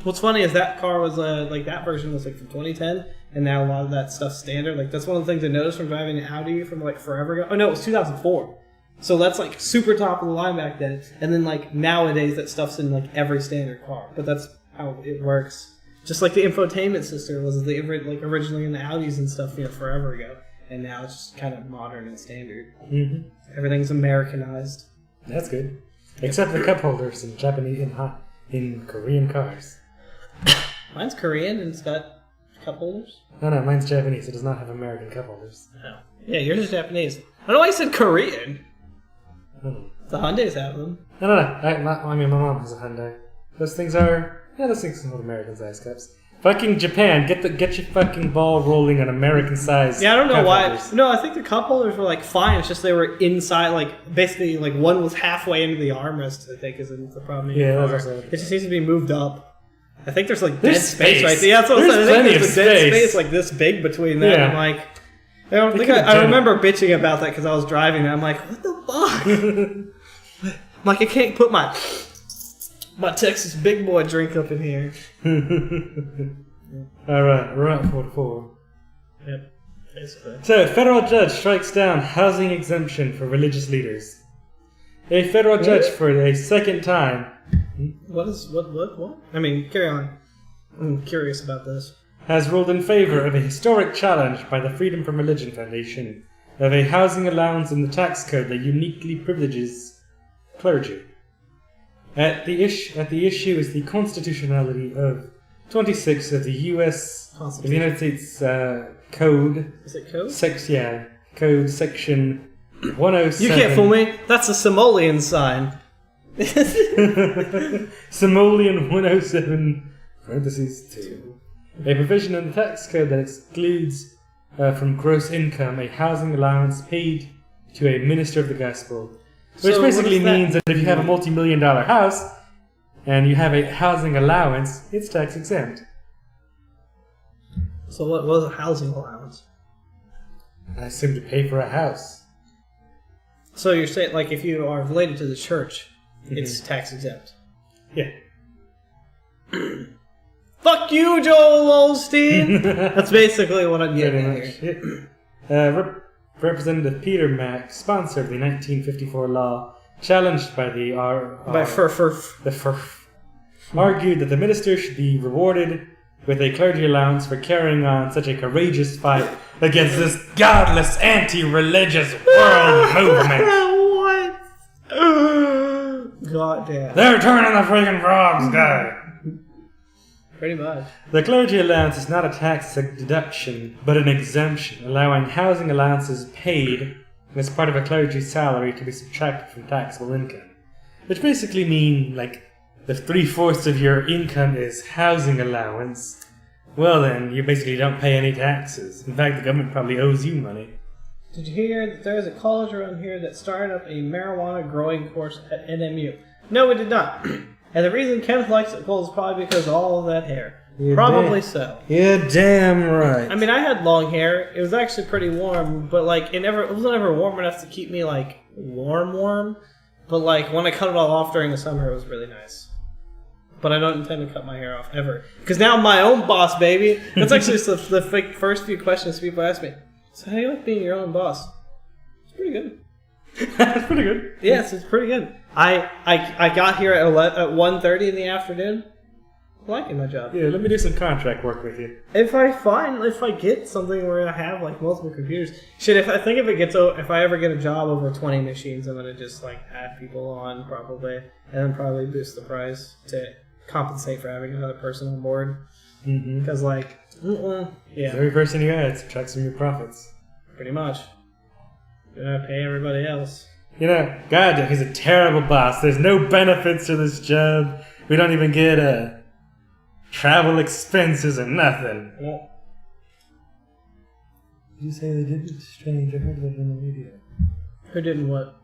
What's funny is that car was, like, that version was, like, from 2010, and now a lot of that stuff's standard. Like, that's one of the things I noticed from driving an Audi from, like, forever ago. Oh, no, it was 2004. So that's, like, super top of the line back then. And then, like, nowadays that stuff's in, like, every standard car. But that's how it works. Just like the infotainment system was, like, originally in the Audis and stuff, you know, forever ago. And now it's just kind of modern and standard. Mm-hmm. Everything's Americanized. That's good. Except the cup holders in Japanese in Korean cars. Mine's Korean and it's got cup holders. No, mine's Japanese. It does not have American cup holders. Oh. Yeah, yours is Japanese. I don't know why you said Korean. Oh. The Hyundais have them. No. I mean, my mom has a Hyundai. Those things are not American-sized cups. Fucking Japan, get your fucking ball rolling on American-sized. Yeah, I don't know why. Holders. No, I think the cup holders were like fine. It's just they were inside, like basically, like one was halfway into the armrest. I think is the problem. Yeah, that's also. It just needs to be moved up. I think there's like dead space right there. Yeah, that's what I'm saying. I think plenty there's of a dead space. space like this big between them. Yeah. I'm like, I remember bitching about that because I was driving and I'm like, what the fuck? I'm like, I can't put my Texas big boy drink up in here. Alright, we're at 44. Yep, basically. So, federal judge strikes down housing exemption for religious leaders. A federal judge for a second time. What? I mean, carry on. I'm curious about this. Has ruled in favor of a historic challenge by the Freedom from Religion Foundation of a housing allowance in the tax code that uniquely privileges clergy. At the issue is the constitutionality of 26 of the U.S. of the United States Code. Is it code? Code section 107. You can't fool me. That's a simoleon sign. Simoleon 107 parentheses 2. A provision in the tax code that excludes from gross income a housing allowance paid to a minister of the gospel. Which So basically what does that means that if you have a multi-million-dollar house and you have a housing allowance, it's tax exempt. So what was a housing allowance? I assume to pay for a house. So you're saying, like, if you are related to the church, it's tax exempt. Yeah. Fuck you, Joel Osteen! That's basically what I'm getting at here. Representative Peter Mack, sponsor of the 1954 law, challenged by the FERF, argued that the minister should be rewarded with a clergy allowance for carrying on such a courageous fight against this godless, anti-religious world movement. What? God damn. They're turning the freaking frogs, guy. Pretty much. The clergy allowance is not a tax deduction, but an exemption, allowing housing allowances paid as part of a clergy's salary to be subtracted from taxable income. Which basically means, like, if 3/4 of your income is housing allowance, well then, you basically don't pay any taxes. In fact, the government probably owes you money. Did you hear that there's a college around here that started up a marijuana growing course at NMU? No, it did not. And the reason Kenneth likes it cold is probably because of all of that hair. Probably so. You're damn right. I mean, I had long hair. It was actually pretty warm, but like it wasn't ever warm enough to keep me like warm. But like when I cut it all off during the summer, it was really nice. But I don't intend to cut my hair off ever because now I'm my own boss, baby. That's actually the first few questions people ask me. So how do you like being your own boss? It's pretty good. That's pretty good. Yes, it's pretty good. I got here at 1:30 in the afternoon. Liking my job. Yeah, let me do some contract work with you. If I get something where I have like multiple computers, if I ever get a job over 20 machines, I'm gonna just like add people on probably, and then probably boost the price to compensate for having another person on board. Because yeah, Every person you add subtracts from your profits. pretty much. Gonna pay everybody else. You know, God, he's a terrible boss. There's no benefits to this job. We don't even get travel expenses or nothing. Yeah. Did you say they did it strange? I heard that on the radio. Who didn't what?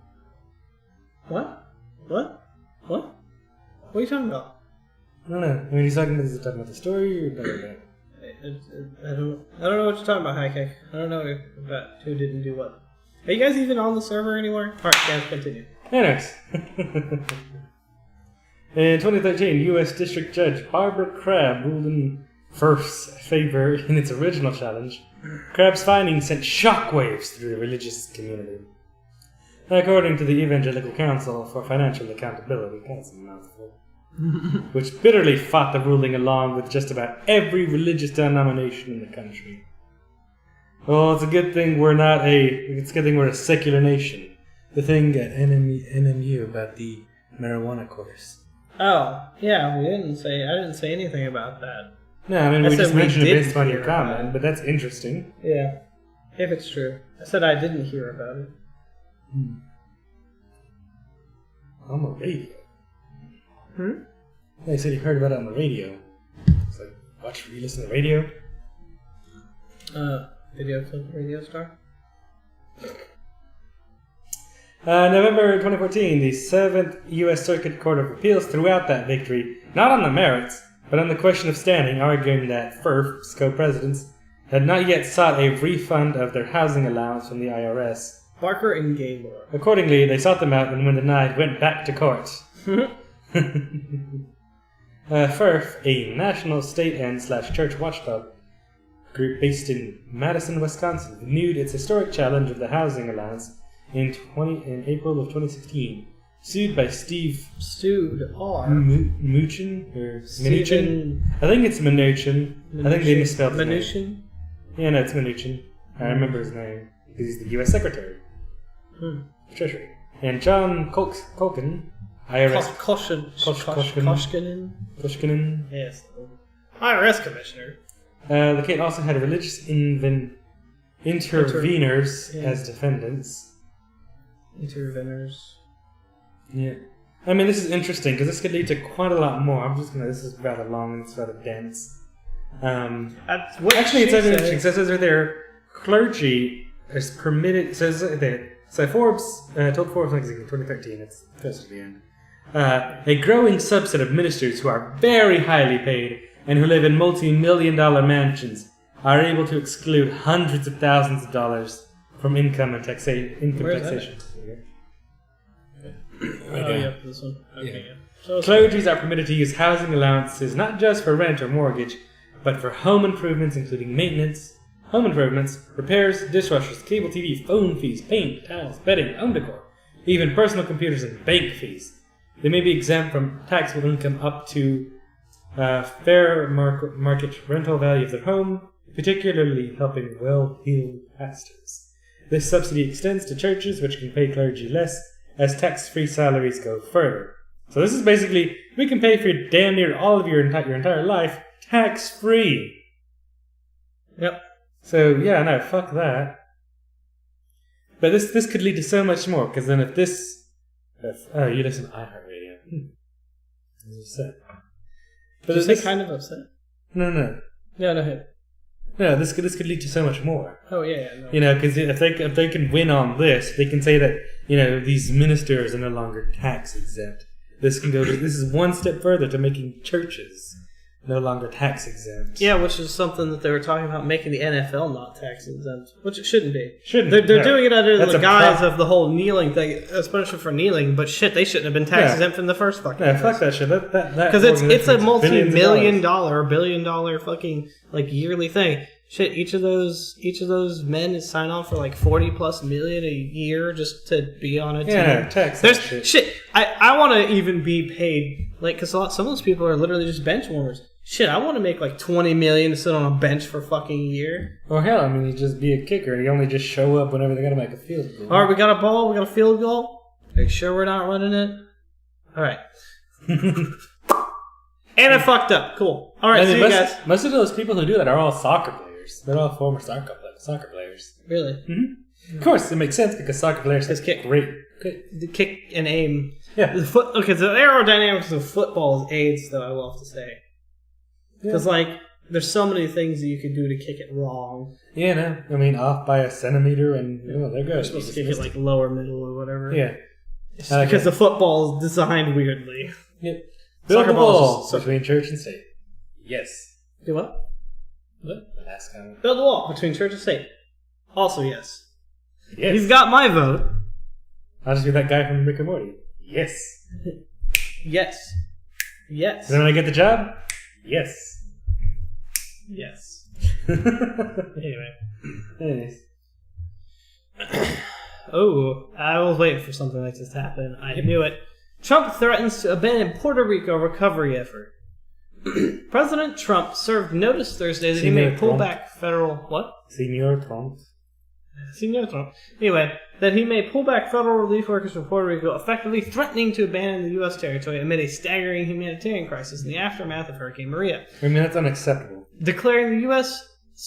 What? What? What? What are you talking about? I don't know. I mean, he's talking about the story or about I don't know what you're talking about, High Kick. I don't know about who didn't do what. Are you guys even on the server anymore? Alright, guys, continue. Anyways. In 2013, U.S. District Judge Barbara Crabb ruled in FERF's favor in its original challenge. Crabb's findings sent shockwaves through the religious community. According to the Evangelical Council for Financial Accountability, that's a mouthful, which bitterly fought the ruling along with just about every religious denomination in the country. Well, it's a good thing we're a secular nation. The thing at NMU about the marijuana course. Oh, yeah, I didn't say anything about that. No, I mean, I we said just we mentioned it didn't based on hear your about comment, it. but that's interesting. Yeah, if it's true. I said I didn't hear about it. On the radio. Hmm? They said you heard about it on the radio. It's like, you listen to the radio? Radio star? November 2014, the 7th U.S. Circuit Court of Appeals threw out that victory, not on the merits, but on the question of standing, arguing that FERF's co-presidents had not yet sought a refund of their housing allowance from the IRS. Barker and Gaylord. Accordingly, they sought them out and when denied, went back to court. FERF, a national state and / church watchdog group based in Madison, Wisconsin, renewed its historic challenge of the housing allowance in April of 2016, sued by Steve R. Mnuchin or Mnuchin. I think it's Mnuchin. I think they misspelled his name. Mnuchin? Yeah, no, it's Mnuchin. I remember his name because he's the U.S. Secretary of Treasury. And John Koskinen, IRS... Koskinen. Yes. IRS commissioner. The case also had religious interveners as defendants. Interveners. Yeah. I mean, this is interesting because this could lead to quite a lot more. This is rather long and it's rather dense. Actually, it's interesting. So it says right there, clergy is permitted. It says right there. So Forbes told Forbes magazine in 2013. It's close to the end. A growing subset of ministers who are very highly paid and who live in multi-million-dollar mansions are able to exclude hundreds of thousands of dollars from income taxation. Yeah, this one. Okay, yeah. So Clergies are permitted to use housing allowances not just for rent or mortgage, but for home improvements, including maintenance, home improvements, repairs, dishwashers, cable TV, phone fees, paint, towels, bedding, home decor, even personal computers and bank fees. They may be exempt from taxable income up to fair market rental value of their home, particularly helping well-heeled pastors. This subsidy extends to churches, which can pay clergy less, as tax-free salaries go further. So this is basically, we can pay for damn near all of your entire life tax-free. Yep. So, yeah, no, fuck that. But this could lead to so much more, because then if you listen to iHeartRadio. As you said. But is this kind of upset? No. Yeah, no, hit. No, this could lead to so much more. Oh, yeah. No. You know, because if they can win on this, they can say that, you know, these ministers are no longer tax exempt. This is one step further to making churches no longer tax exempt. Yeah, which is something that they were talking about, making the NFL not tax exempt, which it shouldn't be. Shouldn't. They're doing it under the guise of the whole kneeling thing, especially for kneeling. But shit, they shouldn't have been tax exempt in the first fucking. Yeah, fuck that shit. Because it's a multi-billion-dollar fucking like yearly thing. Shit, each of those men is sign on for like $40+ million a year just to be on a team. Yeah, tax. There's shit. I want to even be paid like because some of those people are literally just bench warmers. Shit, I want to make like $20 million to sit on a bench for fucking a year. Or hell, I mean, you just be a kicker. You only just show up whenever they gotta make a field goal. All right, we got a ball. We got a field goal. Are you sure we're not running it? All right. And I fucked up. Cool. All right, see you guys. Most of those people who do that are all soccer players. They're all former soccer players. Really? Mm-hmm. Of course, it makes sense because soccer players kick great. The kick and aim. Yeah. The aerodynamics of football is AIDS, though, I will have to say. Because, there's so many things that you could do to kick it wrong. Yeah, no. I mean, off by a centimeter and, there goes. You're supposed to kick it, lower, middle, or whatever. Yeah. Because the football is designed weirdly. Yep. Build the wall between church and state. Yes. Do what? What? Last comment. Build the wall between church and state. Also, yes. Yes. He's got my vote. I'll just be that guy from Rick and Morty. Yes. Yes. Yes. Then when I get the job? Yes. Yes. Anyways. Oh, I was waiting for something like this to happen. I knew it. Trump threatens to abandon Puerto Rico recovery effort. President Trump served notice Thursday that he may pull back federal... What? Senor Trump. Anyway, that he may pull back federal relief workers from Puerto Rico, effectively threatening to abandon the U.S. territory amid a staggering humanitarian crisis in the aftermath of Hurricane Maria. I mean, that's unacceptable. Declaring the U.S.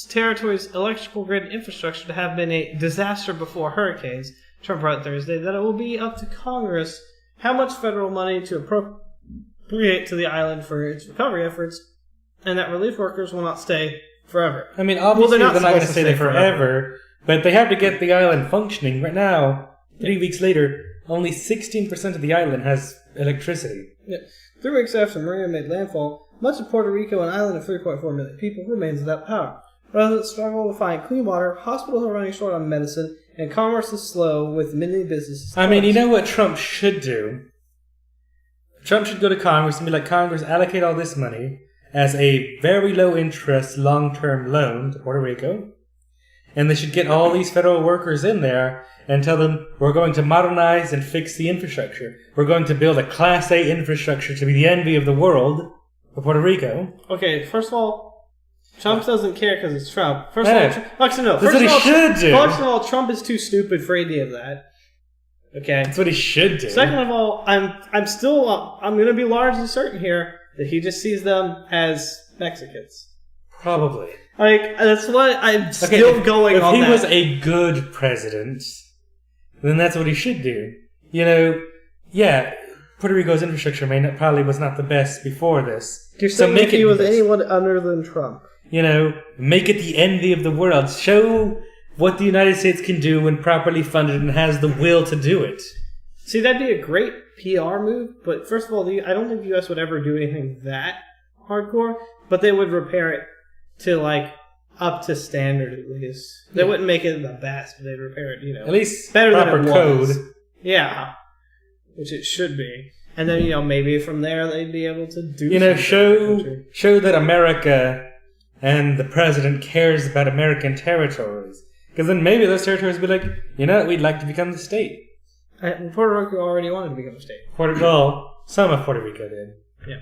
territory's electrical grid infrastructure to have been a disaster before hurricanes, Trump wrote Thursday that it will be up to Congress how much federal money to appropriate to the island for its recovery efforts, and that relief workers will not stay forever. I mean, obviously they're not going to stay there forever. But they have to get the island functioning. Right now, 3 weeks later, only 16% of the island has electricity. Yeah. 3 weeks after Maria made landfall, much of Puerto Rico, an island of 3.4 million people, remains without power. Residents struggle to find clean water, hospitals are running short on medicine, and commerce is slow with many businesses. I mean, you know what Trump should do? Trump should go to Congress and be like, Congress, allocate all this money as a very low interest long-term loan to Puerto Rico. And they should get all these federal workers in there and tell them, we're going to modernize and fix the infrastructure. We're going to build a Class A infrastructure to be the envy of the world for Puerto Rico. Okay, first of all, Trump doesn't care because it's Trump. First of all, that's what he should do. First of all, Trump is too stupid for any of that. Okay. That's what he should do. Second of all, I'm going to be largely certain here that he just sees them as Mexicans. Probably. Like, that's what I'm still going on. If he that. was a good president, then that's what he should do. You know, yeah, Puerto Rico's infrastructure probably was not the best before this. You're saying make if he it was best. anyone other than Trump. You know, make it the envy of the world. Show what the United States can do when properly funded and has the will to do it. See, that'd be a great PR move, but first of all, I don't think the U.S. would ever do anything that hardcore, but they would repair it to, like, up to standard at least. They wouldn't make it the best, but they'd repair it, you know. At least better proper than it code. was. Yeah. Which it should be. And then, you know, maybe from there they'd be able to do You know, something. show that America and the president cares about American territories. Because then maybe those territories would be like, you know, we'd like to become the state. Puerto Rico already wanted to become a state. Some of Puerto Rico did. Yeah.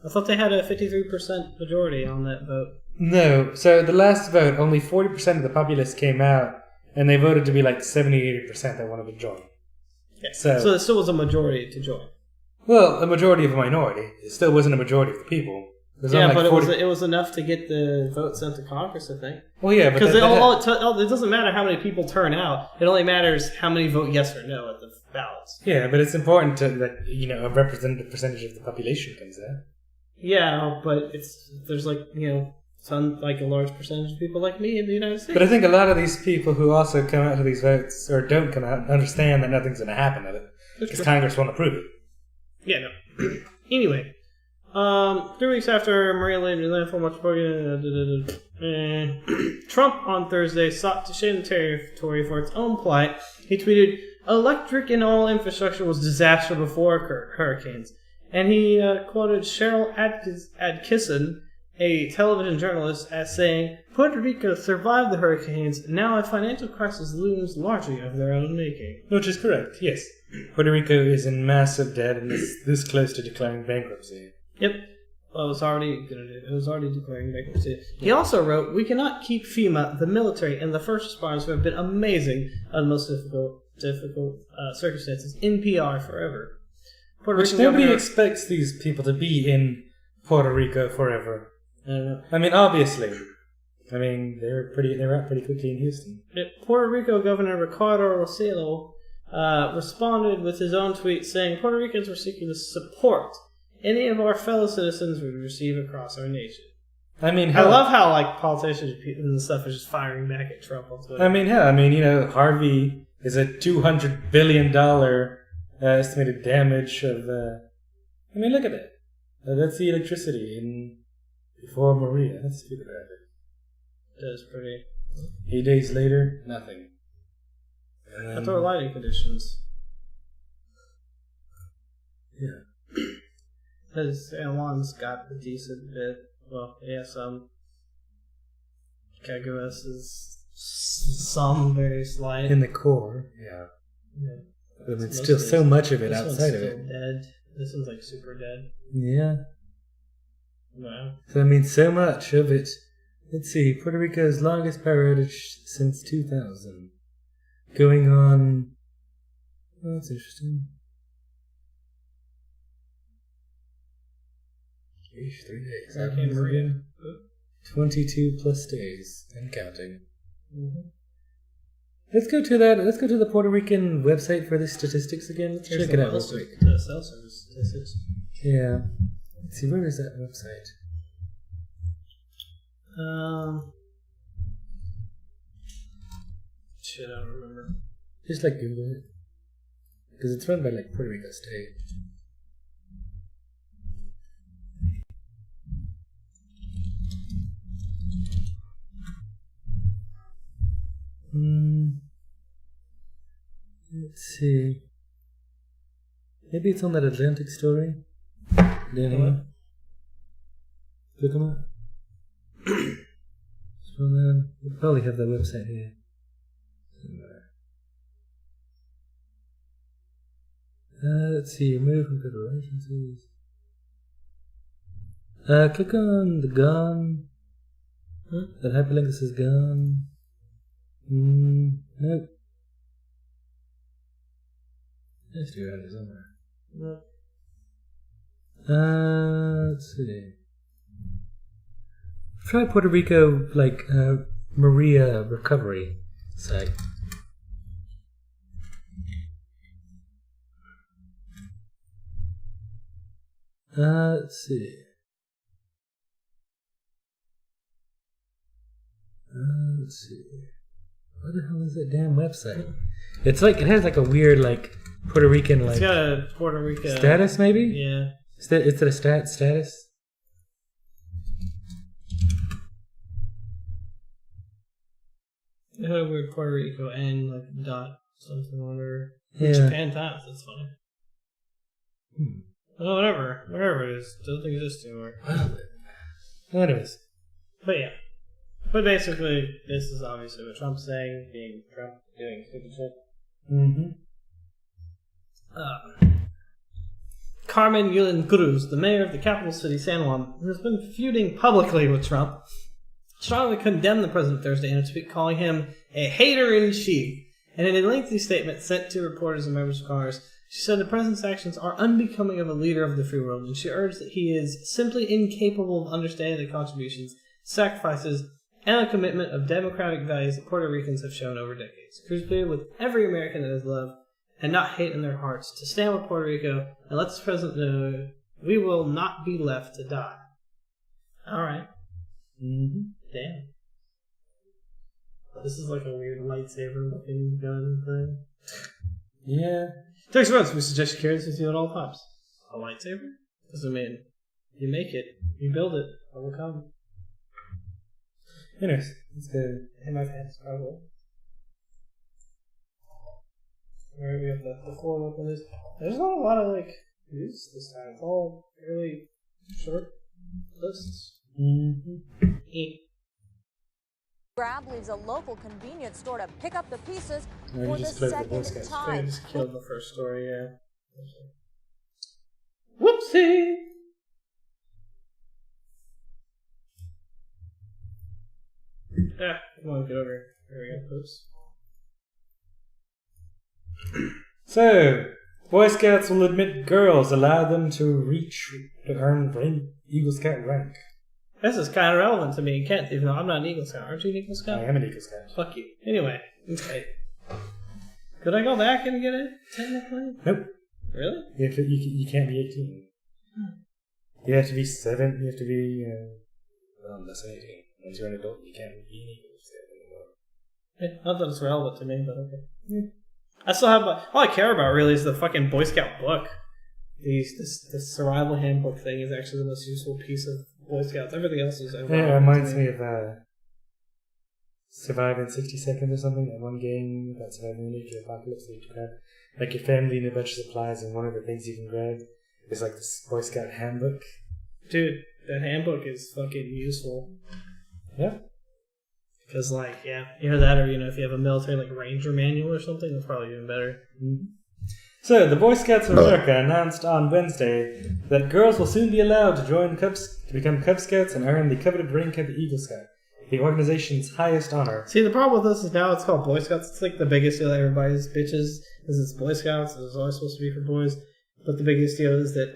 I thought they had a 53% majority on that vote. No. So the last vote, only 40% of the populace came out, and they voted to be like 70-80% that wanted to join. Yeah. So there still was a majority to join. Well, a majority of a minority. It still wasn't a majority of the people. Yeah, but it was enough to get the vote sent to Congress, I think. Well, yeah, because it doesn't matter how many people turn out. It only matters how many vote yes or no at the ballots. Yeah, but it's important that you know a representative percentage of the population comes out. Yeah, but there's like a large percentage of people like me in the United States. But I think a lot of these people who also come out to these votes or don't come out understand that nothing's going to happen of it because Congress won't approve it. Yeah, no. Anyway. 3 weeks after Maria landed in landfall, Trump on Thursday sought to shame the territory for its own plight. He tweeted, "Electric and all infrastructure was disaster before hurricanes." And he quoted Cheryl Atkinson, a television journalist, as saying, "Puerto Rico survived the hurricanes. Now a financial crisis looms largely of their own making." Which is correct, yes. Puerto Rico is in massive debt and is this close to declaring bankruptcy. Yep. Well, it was already declaring bankruptcy. He also wrote, "We cannot keep FEMA, the military, and the first responders who have been amazing under most difficult circumstances in PR forever." Which nobody expects these people to be in Puerto Rico forever. I mean, obviously. I mean, they were out pretty quickly in Houston. Puerto Rico Governor Ricardo Rossello responded with his own tweet saying, "Puerto Ricans were seeking the support any of our fellow citizens would receive across our nation." I mean, I love how like politicians and stuff are just firing back at Trump on Twitter. I mean, yeah. I mean, you know, Harvey is a $200 billion estimated damage of. I mean, look at it. That's the electricity before Maria. That's pretty bad. That is pretty. 8 days later, nothing. Outdoor lighting conditions. Yeah. His lawns got a decent bit. Well, yeah, some. Caguas is some very slight. In the core, yeah. But it's still mostly- so much of it this outside one's of still it. dead. This one's like super dead. Yeah. Wow. So I mean, so much of it. Let's see, Puerto Rico's longest power outage since 2000. Going on. Oh, that's interesting. 3 days. Hurricane Maria. 22 plus days and counting. Mm-hmm. Let's go to the Puerto Rican website for the statistics again. Let's check it out real quick. The cell service statistics. Yeah. Let's see, where is that website? Shit, I don't remember. Just like Google it. Because it's run by like Puerto Rico State. Let's see. Maybe it's on that Atlantic story. Then click on it. Scroll down. We'll probably have that website here. Somewhere. Let's see. Remove from federal agencies. Click on the gone. That hyperlink that says gone. Nope. Let's do it somewhere. No. Let's see. Try Puerto Rico, Maria recovery site. Let's see. Let's see. What the hell is that damn website? It's it has a weird Puerto Rican It's got a Puerto Rico status maybe? Yeah. Is it a status? It had a weird Puerto Rico and dot something or Yeah. Japan Times. That's funny. Oh, whatever it is, doesn't exist anymore. Anyways. But yeah. But basically, this is obviously what Trump's saying, being Trump doing stupid shit. Mm-hmm. Carmen Yulín Cruz, the mayor of the capital city, San Juan, has been feuding publicly with Trump, strongly condemned the president Thursday in a tweet calling him a hater in chief. And in a lengthy statement sent to reporters and members of Congress, she said the president's actions are unbecoming of a leader of the free world, and she urged that he is simply incapable of understanding the contributions, sacrifices, and the commitment of democratic values that Puerto Ricans have shown over decades. Cruz pleaded with every American that has love and not hate in their hearts to stand with Puerto Rico and let the president know we will not be left to die. Alright. Mm-hmm. Damn. This is a weird lightsaber looking gun thing. Yeah. Thanks for us. We suggest you carry this with you at all times. A lightsaber? Doesn't mean you make it, you build it, it will come. Anyways, let's go. In my pants, probably. Alright, we have the floor open. There's not a lot of news this time. It's all fairly short lists. Mm-hmm. Grab leaves a local convenience store to pick up the pieces No, for you the just closed the Boy second Scouts. They time. just killed the first story, yeah. Whoopsie! Yeah, come on, get over here. There we go, oops. So, Boy Scouts will admit girls allow them to earn Eagle Scout rank. This is kind of relevant to me and Kent, even though I'm not an Eagle Scout. Aren't you an Eagle Scout? I am an Eagle Scout. Fuck you. Anyway, okay. Could I go back and get it, technically? Nope. Really? You can't be 18. You have to be 7. You have to be, less than 18. Once you're an adult, you can't be an Eagle Scout anymore. Not that it's relevant to me, but okay. Yeah. I still have all I care about really is the fucking Boy Scout book. This survival handbook thing is actually the most useful piece of Boy Scouts. Everything else is Yeah, it reminds me of Survive in 60 Seconds or something. That one game about surviving the nuclear apocalypse that you can grab your family and a bunch of supplies, and one of the things you can grab is this Boy Scout handbook. Dude, that handbook is fucking useful. Yeah. Because, either that or, if you have a military, ranger manual or something, that's probably even better. Mm-hmm. So, the Boy Scouts of America announced on Wednesday that girls will soon be allowed to become Cub Scouts and earn the coveted rank of the Eagle Scout, the organization's highest honor. See, the problem with this is now it's called Boy Scouts. It's the biggest deal. Everybody's bitches is it's Boy Scouts. It's always supposed to be for boys. But the biggest deal is that,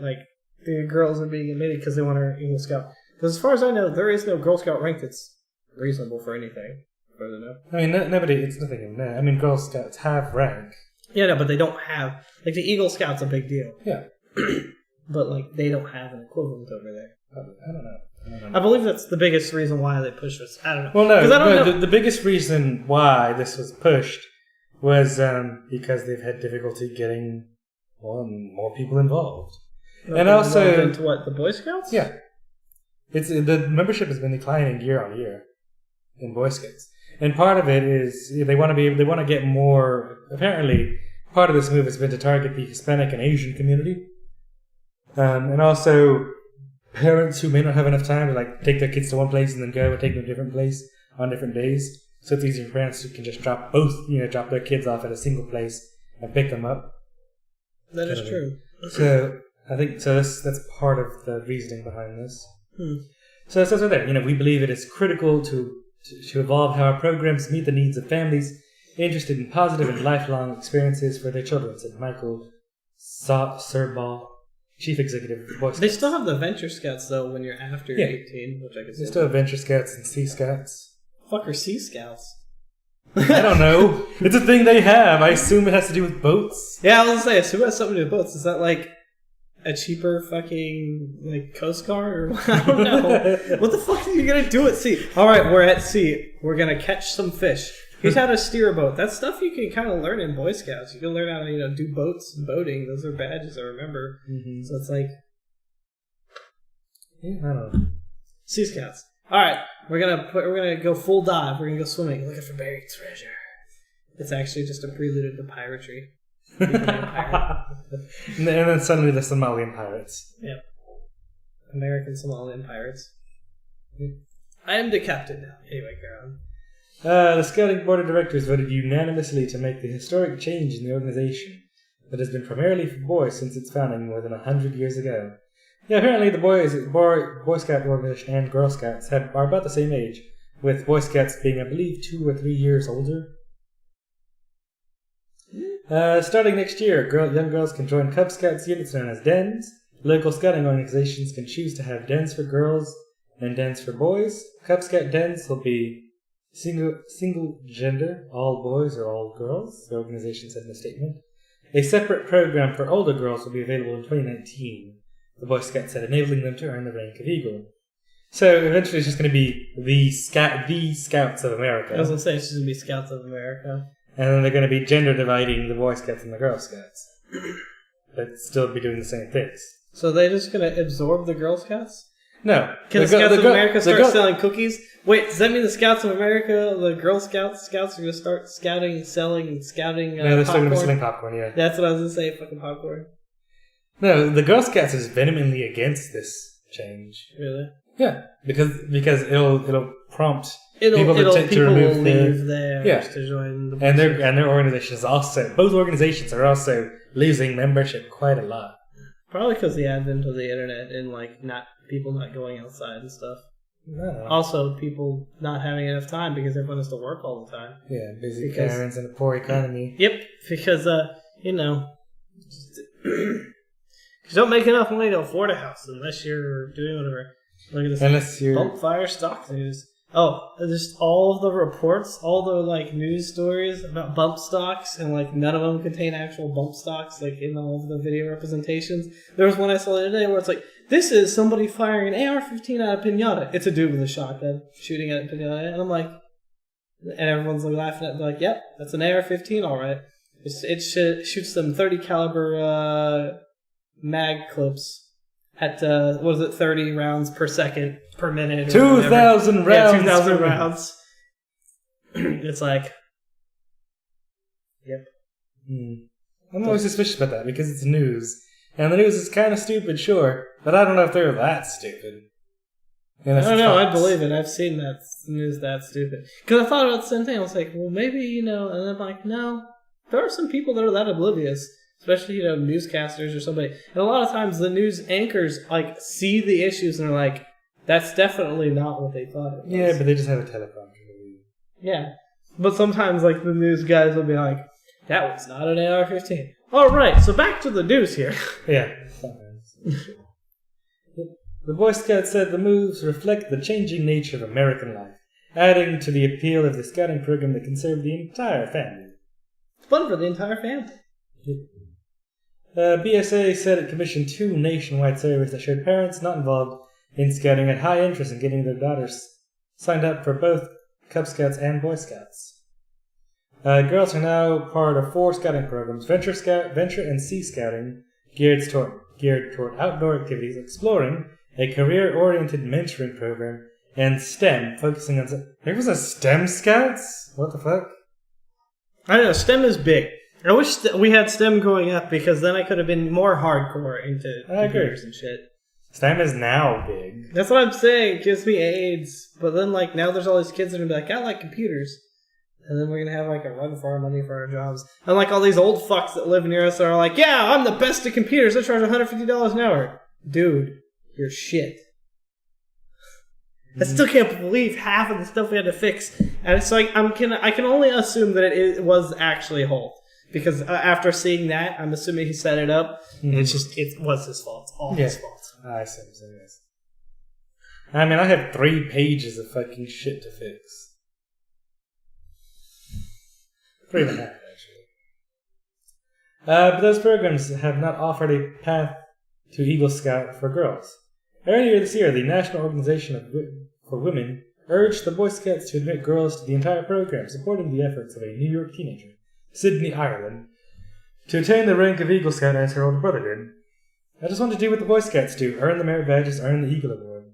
the girls are being admitted because they want to Eagle Scout. Because as far as I know, there is no Girl Scout rank that's reasonable for anything. Further know. I mean, it's nothing in there. I mean, Girl Scouts have rank. Yeah, no, but they don't have... the Eagle Scout's a big deal. Yeah. But, they don't have an equivalent over there. I don't know. I believe that's the biggest reason why they push this. I don't know. Well, no, 'cause I don't know. The biggest reason why this was pushed was because they've had difficulty getting more people involved. And also... Into what, the Boy Scouts? Yeah. The membership has been declining year on year in Boy Scouts. And part of it is they want to get more. Apparently, part of this move has been to target the Hispanic and Asian community, and also parents who may not have enough time to take their kids to one place and then go and take them to a different place on different days. So it's easier for parents who can just drop their kids off at a single place and pick them up. That is true. So I think that's part of the reasoning behind this. Hmm. So it says right there, we believe it is critical to evolve how our programs meet the needs of families interested in positive and lifelong experiences for their children, said Michael Serbal, Chief Executive of the Boy Scouts. They still have the Venture Scouts, though, when you're after Yeah. 18, which I guess They still have Venture Scouts and Sea Scouts. Fuck are Sea Scouts? I don't know. It's a thing they have. I assume it has to do with boats. Yeah, I was gonna say, I assume it has something to do with boats. Is that like a cheaper fucking like Coast Guard or I don't know. What the fuck are you gonna do at sea? All right, we're at sea. We're gonna catch some fish. Here's how to steer a boat. That's stuff you can kind of learn in Boy Scouts. You can learn how to do boats and boating. Those are badges I remember. Mm-hmm. So it's like Yeah, I don't know. Sea Scouts. All right, we're gonna go full dive. We're gonna go swimming, looking for buried treasure. It's actually just a prelude to piracy. Becoming a pirate. And then suddenly the Somalian pirates. Yep. American Somalian pirates. I am the captain now. Anyway, go on. The Scouting Board of Directors voted unanimously to make the historic change in the organization that has been primarily for boys since its founding more than 100 years ago. Yeah, apparently the Boy Scout organization and Girl Scouts are about the same age, with Boy Scouts being, I believe, 2 or 3 years older. Starting next year, young girls can join Cub Scouts units known as dens. Local scouting organizations can choose to have dens for girls and dens for boys. Cub Scout dens will be single gender, all boys or all girls, the organization said in a statement. A separate program for older girls will be available in 2019, the Boy Scouts said, enabling them to earn the rank of Eagle. So eventually it's just going to be the Scouts of America. I was gonna say it's just gonna be Scouts of America. And then they're going to be gender dividing the Boy Scouts and the Girl Scouts. But still be doing the same things. So they're just gonna absorb the Girl Scouts? No. Can the Scouts of America start selling cookies? Wait, does that mean the Scouts of America, the Girl Scouts are going to start selling scouting No, they're still going to be popcorn? selling popcorn, yeah. That's what I was going to say, fucking popcorn. No, the Girl Scouts is vehemently against this change. Really? Yeah, because it'll prompt People people will remove leave there yeah. to join the and their organization is also, both organizations are also losing membership quite a lot. Probably because the advent of the internet and like people not going outside and stuff. No. Also, people not having enough time because everyone has to work all the time. Yeah, busy parents and a poor economy. Yep, because you don't make enough money to afford a house unless you're doing whatever. Look at this. Unless you're Bump Fire stock news. Oh, just all of the reports, all the like news stories about bump stocks, and like none of them contain actual bump stocks, like in all of the video representations. There was one I saw the other day where it's like, this is somebody firing an AR-15 at a pinata. It's a dude with a shotgun shooting at a pinata, and I'm like, and everyone's like laughing at it, like, yep, that's an AR-15, all right. It shoots them 30 caliber mag clips. At, 30 rounds per second, per minute? 2,000 rounds. Yeah, 2,000 rounds. It's like, yep. I'm always suspicious about that because it's news. And the news is kind of stupid, sure, but I don't know if they're that stupid. I don't know, I believe it. I've seen that news that stupid. Because I thought about the same thing. I was like, well, maybe, and I'm like, no. There are some people that are that oblivious. Especially, newscasters or somebody. And a lot of times the news anchors, like, see the issues and are like, that's definitely not what they thought it was. Yeah, but they just have a teleprompter. Yeah. But sometimes, like, the news guys will be like, that was not an AR-15. All right, so back to the news here. Yeah. The Boy Scouts said the moves reflect the changing nature of American life, adding to the appeal of the scouting program that can serve the entire family. It's fun for the entire family. BSA said it commissioned 2 nationwide surveys that showed parents not involved in scouting had high interest in getting their daughters signed up for both Cub Scouts and Boy Scouts. Girls are now part of 4 scouting programs: Venture and Sea Scouting, geared toward outdoor activities, Exploring, a career-oriented mentoring program, and STEM, focusing on... There was a STEM Scouts? What the fuck? I don't know, STEM is big. I wish we had STEM growing up because then I could have been more hardcore into computers and shit. STEM is now big. That's what I'm saying. It gives me AIDS. But then, like, now there's all these kids that are going to be like, I like computers. And then we're going to have, like, a run for our money for our jobs. And, like, all these old fucks that live near us are like, yeah, I'm the best at computers. I charge $150 an hour. Dude, you're shit. I still can't believe half of the stuff we had to fix. And it's like, I can only assume that it was actually Hulk. Because after seeing that, I'm assuming he set it up, and it was his fault. It's all his fault. I see. Yes. I mean, I have 3 pages of fucking shit to fix. 3.5, actually. But those programs have not offered a path to Eagle Scout for girls. Earlier this year, the National Organization for Women urged the Boy Scouts to admit girls to the entire program, supporting the efforts of a New York teenager, Sydney Ireland, to attain the rank of Eagle Scout as her older brother did. I just want to do what the Boy Scouts do, earn the merit badges, earn the Eagle Award.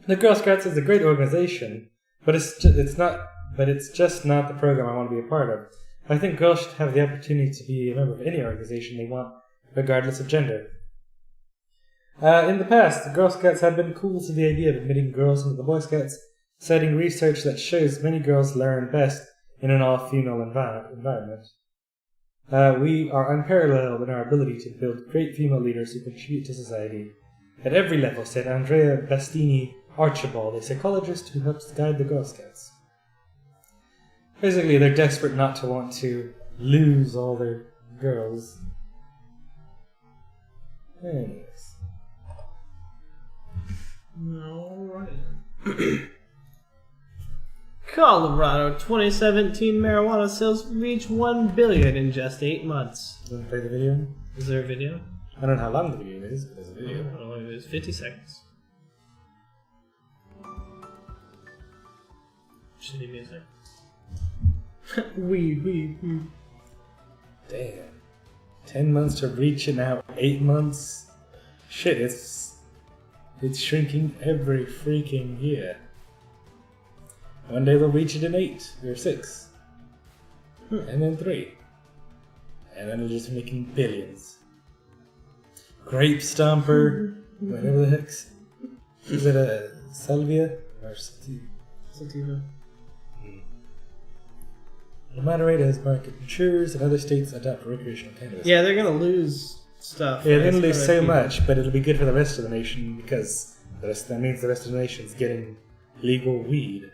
The Girl Scouts is a great organization, but it's just not the program I want to be a part of. I think girls should have the opportunity to be a member of any organization they want, regardless of gender. In the past, the Girl Scouts have been cool to the idea of admitting girls into the Boy Scouts, citing research that shows many girls learn best in an all-female environment. We are unparalleled in our ability to build great female leaders who contribute to society. At every level, said Andrea Bastini Archibald, a psychologist who helps guide the Girl Scouts. Basically, they're desperate not to want to lose all their girls. Anyways. Alright. Colorado 2017 marijuana sales reach 1 billion in just 8 months. You want to play the video? Is there a video? I don't know how long the video is, but there's a video. I don't know, it was 50 seconds. Shitty music. Wee. Damn. 10 months to reach it now, 8 months? Shit, it's shrinking every freaking year. One day they'll reach it in 8 or 6. And then 3. And then it'll just be making billions. Grape Stomper, whatever the heck's. Is it a Salvia? Or Sativa. The moderator as market matures and other states adopt recreational cannabis. Yeah, they're gonna lose stuff. Yeah, they're gonna lose so much, but it'll be good for the rest of the nation because that means the rest of the nation's getting legal weed.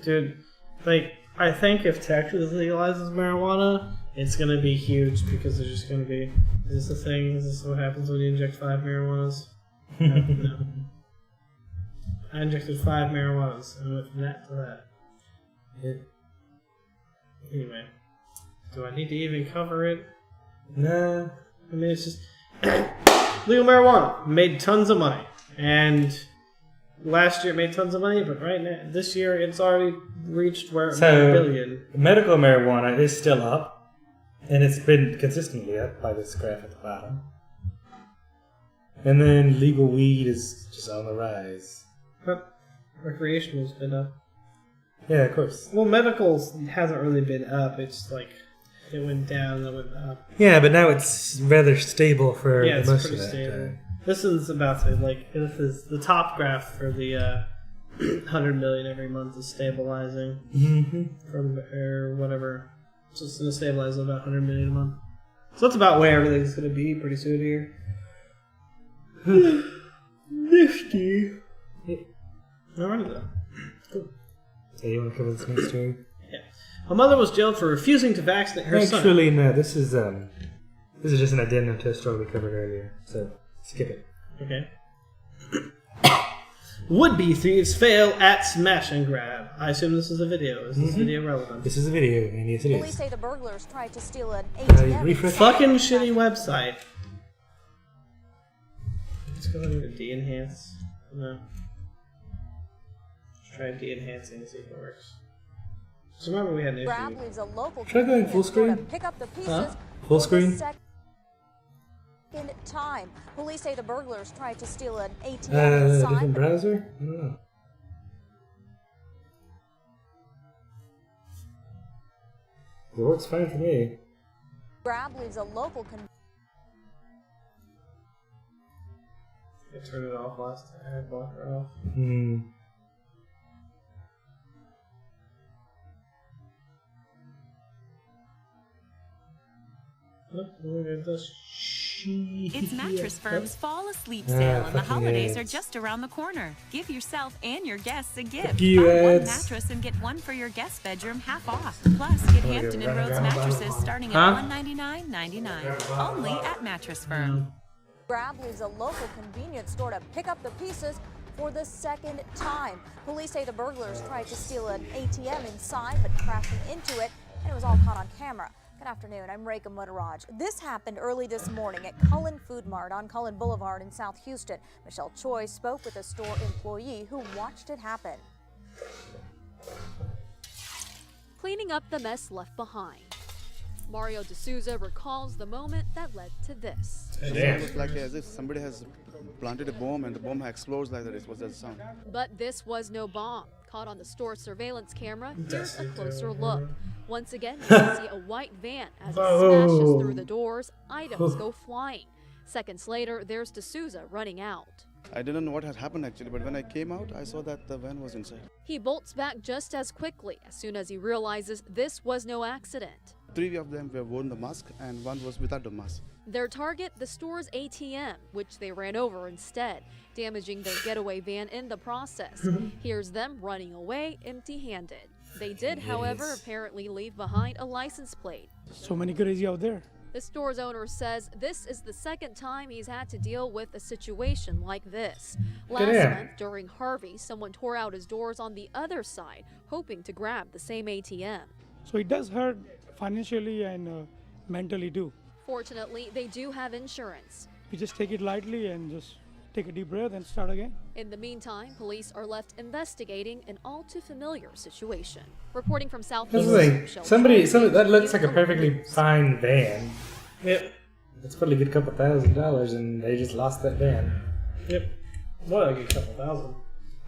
Dude, like, I think if Texas legalizes marijuana, it's gonna be huge because there's just gonna be, is this a thing? Is this what happens when you inject 5 marijuanas? No. I injected 5 marijuanas and went from that to that. Yeah. Anyway, do I need to even cover it? No. I mean, it's just legal marijuana made tons of money, and last year it made tons of money, but right now, this year, it's already reached where $1 billion. Medical marijuana is still up, and it's been consistently up by this graph at the bottom. And then legal weed is just on the rise. But recreational's been up. Yeah, of course. Well, medicals hasn't really been up. It's like it went down, then went up. Yeah, but now it's rather stable for Yeah, it's most pretty of that stable. time. This is about to, like, this is the top graph for the 100 million every month is stabilizing from or whatever. So it's going to stabilize at about 100 million a month. So that's about where everything's going to be pretty soon here. Nifty. Yeah. Alright though. Cool. So you want to cover this next story? Yeah. A mother was jailed for refusing to vaccinate her son. Actually, no. This is just an addendum to a story we covered earlier. So skip it. Okay. Would-be thieves fail at smash and grab. I assume this is a video. Is this video relevant? This is a video, and yes, it Police is. say the burglars tried to steal an ATM. Refresh. Fucking shitty website. Let's go into de-enhance. No. Let's try de-enhancing and see if it works. So remember we had an Grab issue. leaves a local Should I go in full convenience store to screen? pick up the pieces Huh? Full for the screen? second time. Police say the burglars tried to steal an ATM A inside. different browser? I don't know. It works fine for me. Grab leaves a local I turned it off last time. I had blocker off. Look at this. It's Mattress Firm's Fall Asleep Sale, and the holidays are just around the corner. Give yourself and your guests a gift. Buy one mattress and get one for your guest bedroom half off. Plus, get Hampton and Rhodes mattresses starting at $199.99. Only at Mattress Firm. Grab leaves a local convenience store to pick up the pieces for the second time. Police say the burglars tried to steal an ATM inside, but crashing into it, and it was all caught on camera. Good afternoon, I'm Rekha Muttaraj. This happened early this morning at Cullen Food Mart on Cullen Boulevard in South Houston. Michelle Choi spoke with a store employee who watched it happen. Cleaning up the mess left behind. Mario D'Souza recalls the moment that led to this. It was like as if somebody has planted a bomb and the bomb explodes like that. It was that sound. But this was no bomb. Caught on the store surveillance camera, here's a closer look. Once again, you can see a white van as it smashes through the doors. Items go flying. Seconds later, there's D'Souza running out. I didn't know what had happened actually, but when I came out, I saw that the van was inside. He bolts back just as quickly as soon as he realizes this was no accident. 3 of them were wearing the mask and one was without the mask. Their target, the store's ATM, which they ran over instead, damaging their getaway van in the process. Here's them running away empty-handed. They did, however, apparently leave behind a license plate. So many crazy out there. The store's owner says this is the second time he's had to deal with a situation like this. Last month, during Harvey, someone tore out his doors on the other side, hoping to grab the same ATM. So it does hurt financially and mentally too. Fortunately, they do have insurance. You just take it lightly and just take a deep breath and start again. In the meantime, police are left investigating an all too familiar situation. Reporting from South Houston, somebody that looks like a perfectly fine van. Yep. It's probably a good couple $1,000s, and they just lost that van. Yep. What, like a couple thousand?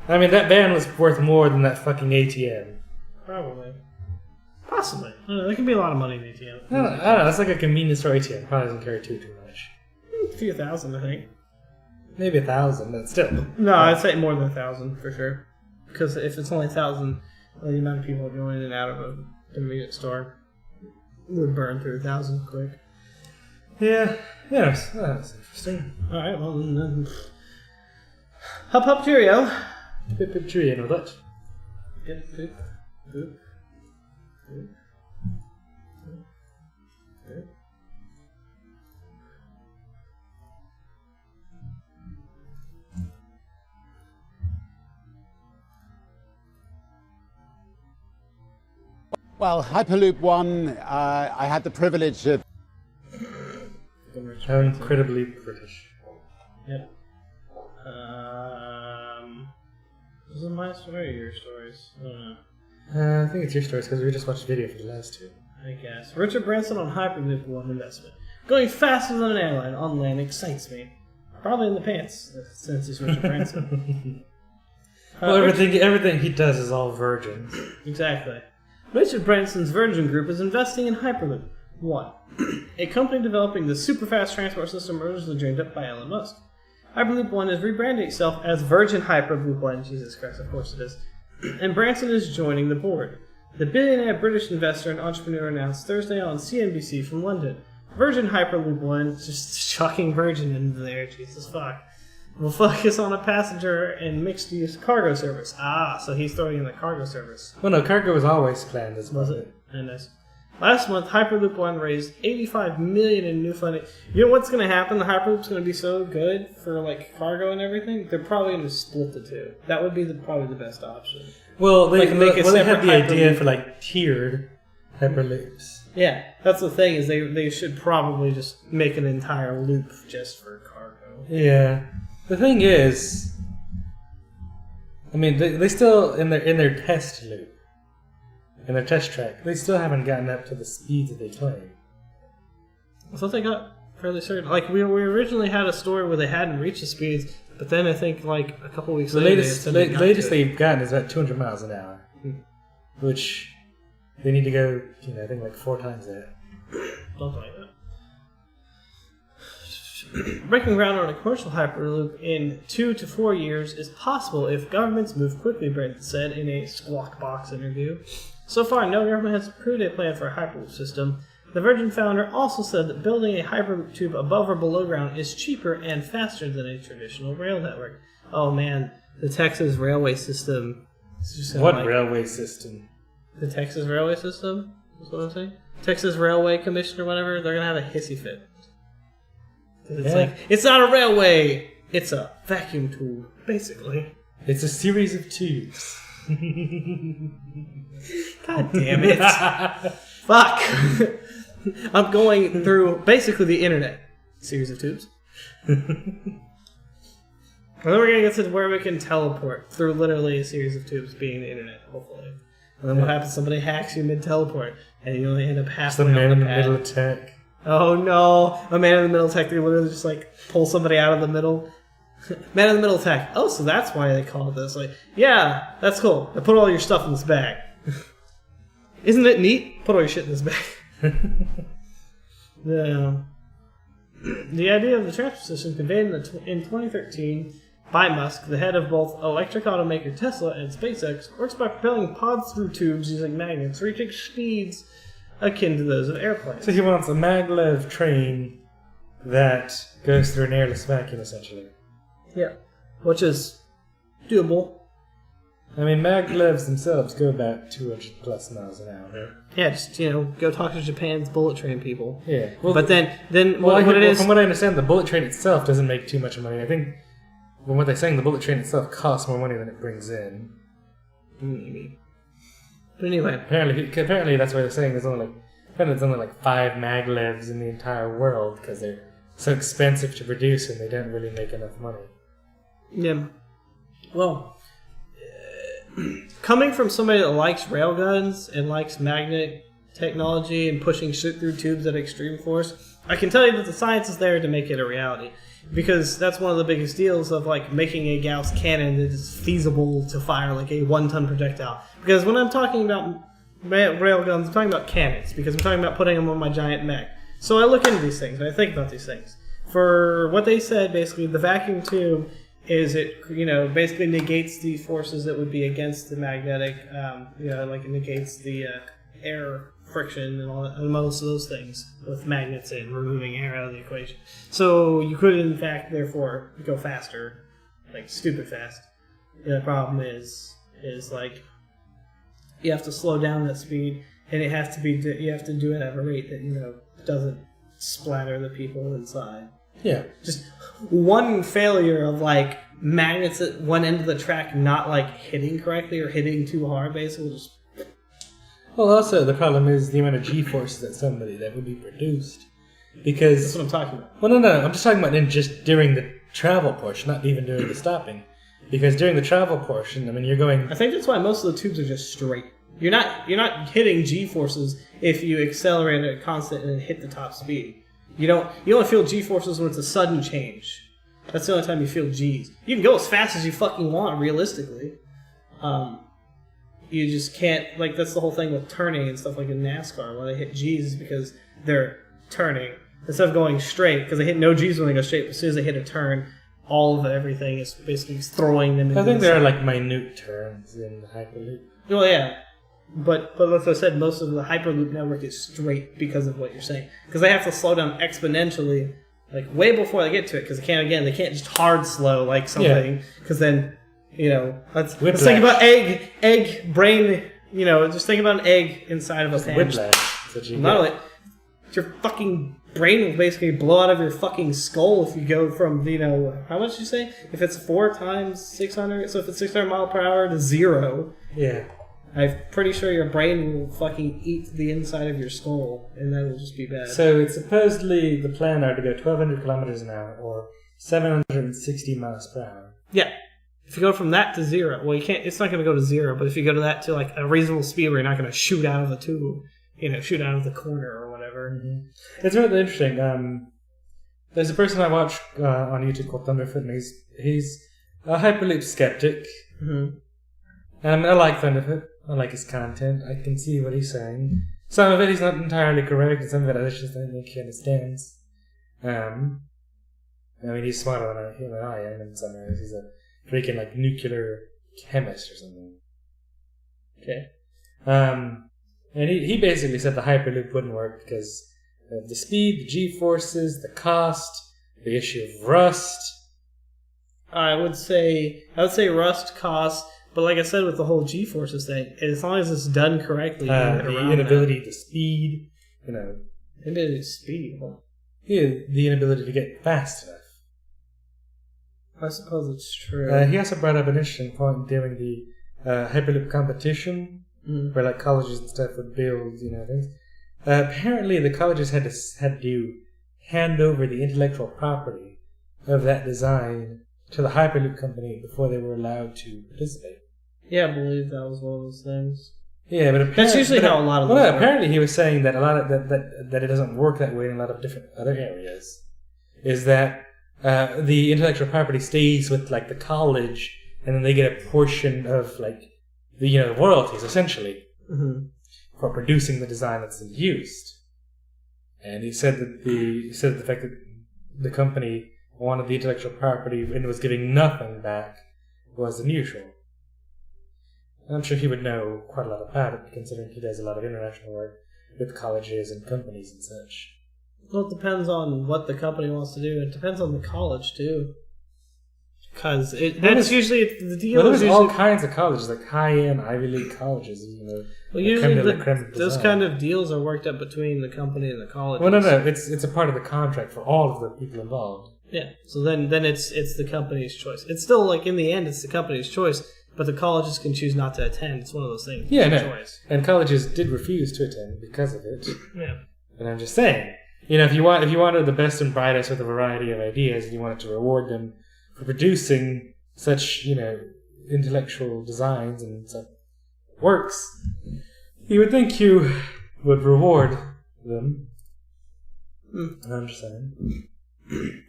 I mean, that van was worth more than that fucking ATM. Probably. Possibly. I don't know, there can be a lot of money in ATM. I don't know. It's like a convenience store ATM. Probably doesn't carry too much. A few thousand, I think. Maybe 1,000, but still. No, I'd say more than 1,000 for sure. Because if it's only 1,000, the amount of people going in and out of a convenience store would burn through 1,000 quick. Yeah, that's interesting. Alright, well then. Hup hup cheerio. Pip pip cheerio, no Dutch. Pip pip boop. Boop. Boop. Well, Hyperloop 1, I had the privilege of... How incredibly British. Yep. Is it my story or your stories? I don't know. I think it's your stories because we just watched a video for the last two. I guess. Richard Branson on Hyperloop 1 investment. Going faster than an airline on land excites me. Probably in the pants, since he's Richard Branson. Well, everything he does is all Virgin. Exactly. Richard Branson's Virgin Group is investing in Hyperloop 1, a company developing the super-fast transport system originally dreamed up by Elon Musk. Hyperloop 1 is rebranding itself as Virgin Hyperloop 1, Jesus Christ, of course it is, and Branson is joining the board. The billionaire British investor and entrepreneur announced Thursday on CNBC from London. Virgin Hyperloop 1, just shocking Virgin into there, Jesus fuck, will focus on a passenger and mixed-use cargo service. Ah, so he's throwing in the cargo service. Well, no, cargo was always planned as well. Was it? Very nice. Last month, Hyperloop 1 raised $85 million in new funding. You know what's going to happen? The Hyperloop's going to be so good for like cargo and everything. They're probably going to split the two. That would be probably the best option. Well, they had the Hyperloop. idea for like tiered Hyperloops. Yeah, that's the thing is they should probably just make an entire loop just for cargo. Yeah. The thing is, I mean, they still in their test loop. In their test track, they still haven't gotten up to the speeds that they claim. I thought they got fairly certain. Like, we originally had a story where they hadn't reached the speeds, but then I think, like, a couple weeks later... The latest they've gotten is about 200 miles an hour. Which, they need to go, I think, like 4 times that. Something like that. Breaking ground on a commercial Hyperloop in 2 to 4 years is possible if governments move quickly, Branson said in a Squawk Box interview. So far, no government has approved a plan for a Hyperloop system, The Virgin founder also said that building a Hyperloop tube above or below ground is cheaper and faster than a traditional rail network. Oh man, the Texas railway system. What railway system? The Texas railway system? That's what I'm saying. Texas Railway Commission or whatever, they're going to have a hissy fit. It's like, it's not a railway, it's a vacuum tube, basically. It's a series of tubes. God damn it. Fuck. I'm going through basically the internet. Series of tubes. And then we're going to get to where we can teleport through literally a series of tubes being the internet, hopefully. And then what happens? Somebody hacks you mid-teleport, and you only end up halfway Some man on in the the pad. middle attack. Oh no! A man in the middle attack, they literally just like pull somebody out of the middle. Man in the middle attack. Oh, so that's why they call it this. Like, yeah, that's cool. Now put all your stuff in this bag. Isn't it neat? Put all your shit in this bag. The idea of the transport system conveyed in 2013 by Musk, the head of both electric automaker Tesla and SpaceX, works by propelling pods through tubes using magnets, reaching speeds akin to those of airplanes. So he wants a maglev train that goes through an airless vacuum, essentially. Yeah, which is doable. I mean, maglevs themselves go about 200 plus miles an hour. Yeah, just, go talk to Japan's bullet train people. Yeah. Well, but then what it is... From what I understand, the bullet train itself doesn't make too much money. I think, from what they're saying, the bullet train itself costs more money than it brings in. Maybe. But anyway. Apparently that's why they're saying there's only like 5 maglevs in the entire world, because they're so expensive to produce and they don't really make enough money. Yeah. Well, coming from somebody that likes railguns and likes magnet technology and pushing shit through tubes at extreme force, I can tell you that the science is there to make it a reality. Because that's one of the biggest deals of like making a Gauss cannon that is feasible to fire like a 1-ton projectile. Because when I'm talking about railguns, I'm talking about cannons, because I'm talking about putting them on my giant mech. So I look into these things, and I think about these things. For what they said, basically, the vacuum tube is basically negates the forces that would be against the magnetic, like it negates the air friction and most of those things with magnets and removing air out of the equation. So you could, in fact, therefore, go faster, like stupid fast. The problem is like you have to slow down that speed, and you have to do it at a rate that doesn't splatter the people inside. Yeah. Just one failure of like magnets at one end of the track not like hitting correctly or hitting too hard, basically just. Well, also the problem is the amount of G-forces that would be produced, because that's what I'm talking about. Well, no, I'm just talking about just during the travel portion, not even during the stopping. Because during the travel portion, I mean, you're going. I think that's why most of the tubes are just straight. You're not hitting G-forces if you accelerate at a constant and hit the top speed. You only feel G-forces when it's a sudden change. That's the only time you feel G's. You can go as fast as you fucking want, realistically. You just can't, like, that's the whole thing with turning and stuff like in NASCAR. When they hit G's is because they're turning. Instead of going straight, because they hit no G's when they go straight, but as soon as they hit a turn, all of everything is basically throwing them into I think the there are, side. like, minute turns in the Hyperloop. Well, yeah. But as I said, most of the Hyperloop network is straight because of what you're saying. Because they have to slow down exponentially, like, way before they get to it. Because they can't just hard slow like something. Because then, let's think about egg, brain, just think about an egg inside of a pan. Whiplash. Not only, your fucking brain will basically blow out of your fucking skull if you go from, how much did you say? If it's 4 times 600, so if it's 600 mile per hour to 0. Yeah. I'm pretty sure your brain will fucking eat the inside of your skull, and that will just be bad. So it's supposedly the plan are to go 1,200 kilometers an hour, or 760 miles per hour. Yeah. If you go from that to 0, well, you can't. It's not going to go to 0, but if you go to that to like a reasonable speed where you're not going to shoot out of the tube, shoot out of the corner or whatever. Mm-hmm. It's really interesting. There's a person I watch on YouTube called Thunderfoot, and he's a Hyperloop skeptic. Mm-hmm. I like Thunderfoot. I like his content. I can see what he's saying. Some of it he's not entirely correct, and some of it I just don't think he understands. I mean, he's smarter than I am in some areas. He's a freaking, like, nuclear chemist or something. Okay. And he basically said the Hyperloop wouldn't work because of the speed, the G-forces, the cost, the issue of rust. I would say rust, cost, but like I said with the whole G-forces thing, as long as it's done correctly, the inability to speed, inability to speed. Well, yeah, the inability to get fast enough. I suppose it's true. He also brought up an interesting point during the Hyperloop competition, where like colleges and stuff would build, things. Apparently, the colleges had to hand over the intellectual property of that design to the Hyperloop company before they were allowed to participate. Yeah, I believe that was one of those things. Yeah, but that's usually how a lot of. Well, apparently he was saying that a lot of that it doesn't work that way in a lot of different other areas. Is that the intellectual property stays with like the college, and then they get a portion of like the royalties essentially for producing the design that's used. And he said that the fact that the company wanted the intellectual property and was giving nothing back was unusual. And I'm sure he would know quite a lot about it, considering he does a lot of international work with colleges and companies and such. Well, it depends on what the company wants to do. It depends on the college too, because that's usually the deal. Well, there's all kinds of colleges, like high-end Ivy League colleges. Well, usually those kind of deals are worked out between the company and the college. Well, no, it's a part of the contract for all of the people involved. Yeah, so then it's the company's choice. It's still like in the end, it's the company's choice, but the colleges can choose not to attend. It's one of those things. Yeah, no. Choice. And colleges did refuse to attend because of it. Yeah. And I'm just saying, if you wanted the best and brightest with a variety of ideas, and you wanted to reward them for producing such intellectual designs and such works, you would think you would reward them. I'm just saying.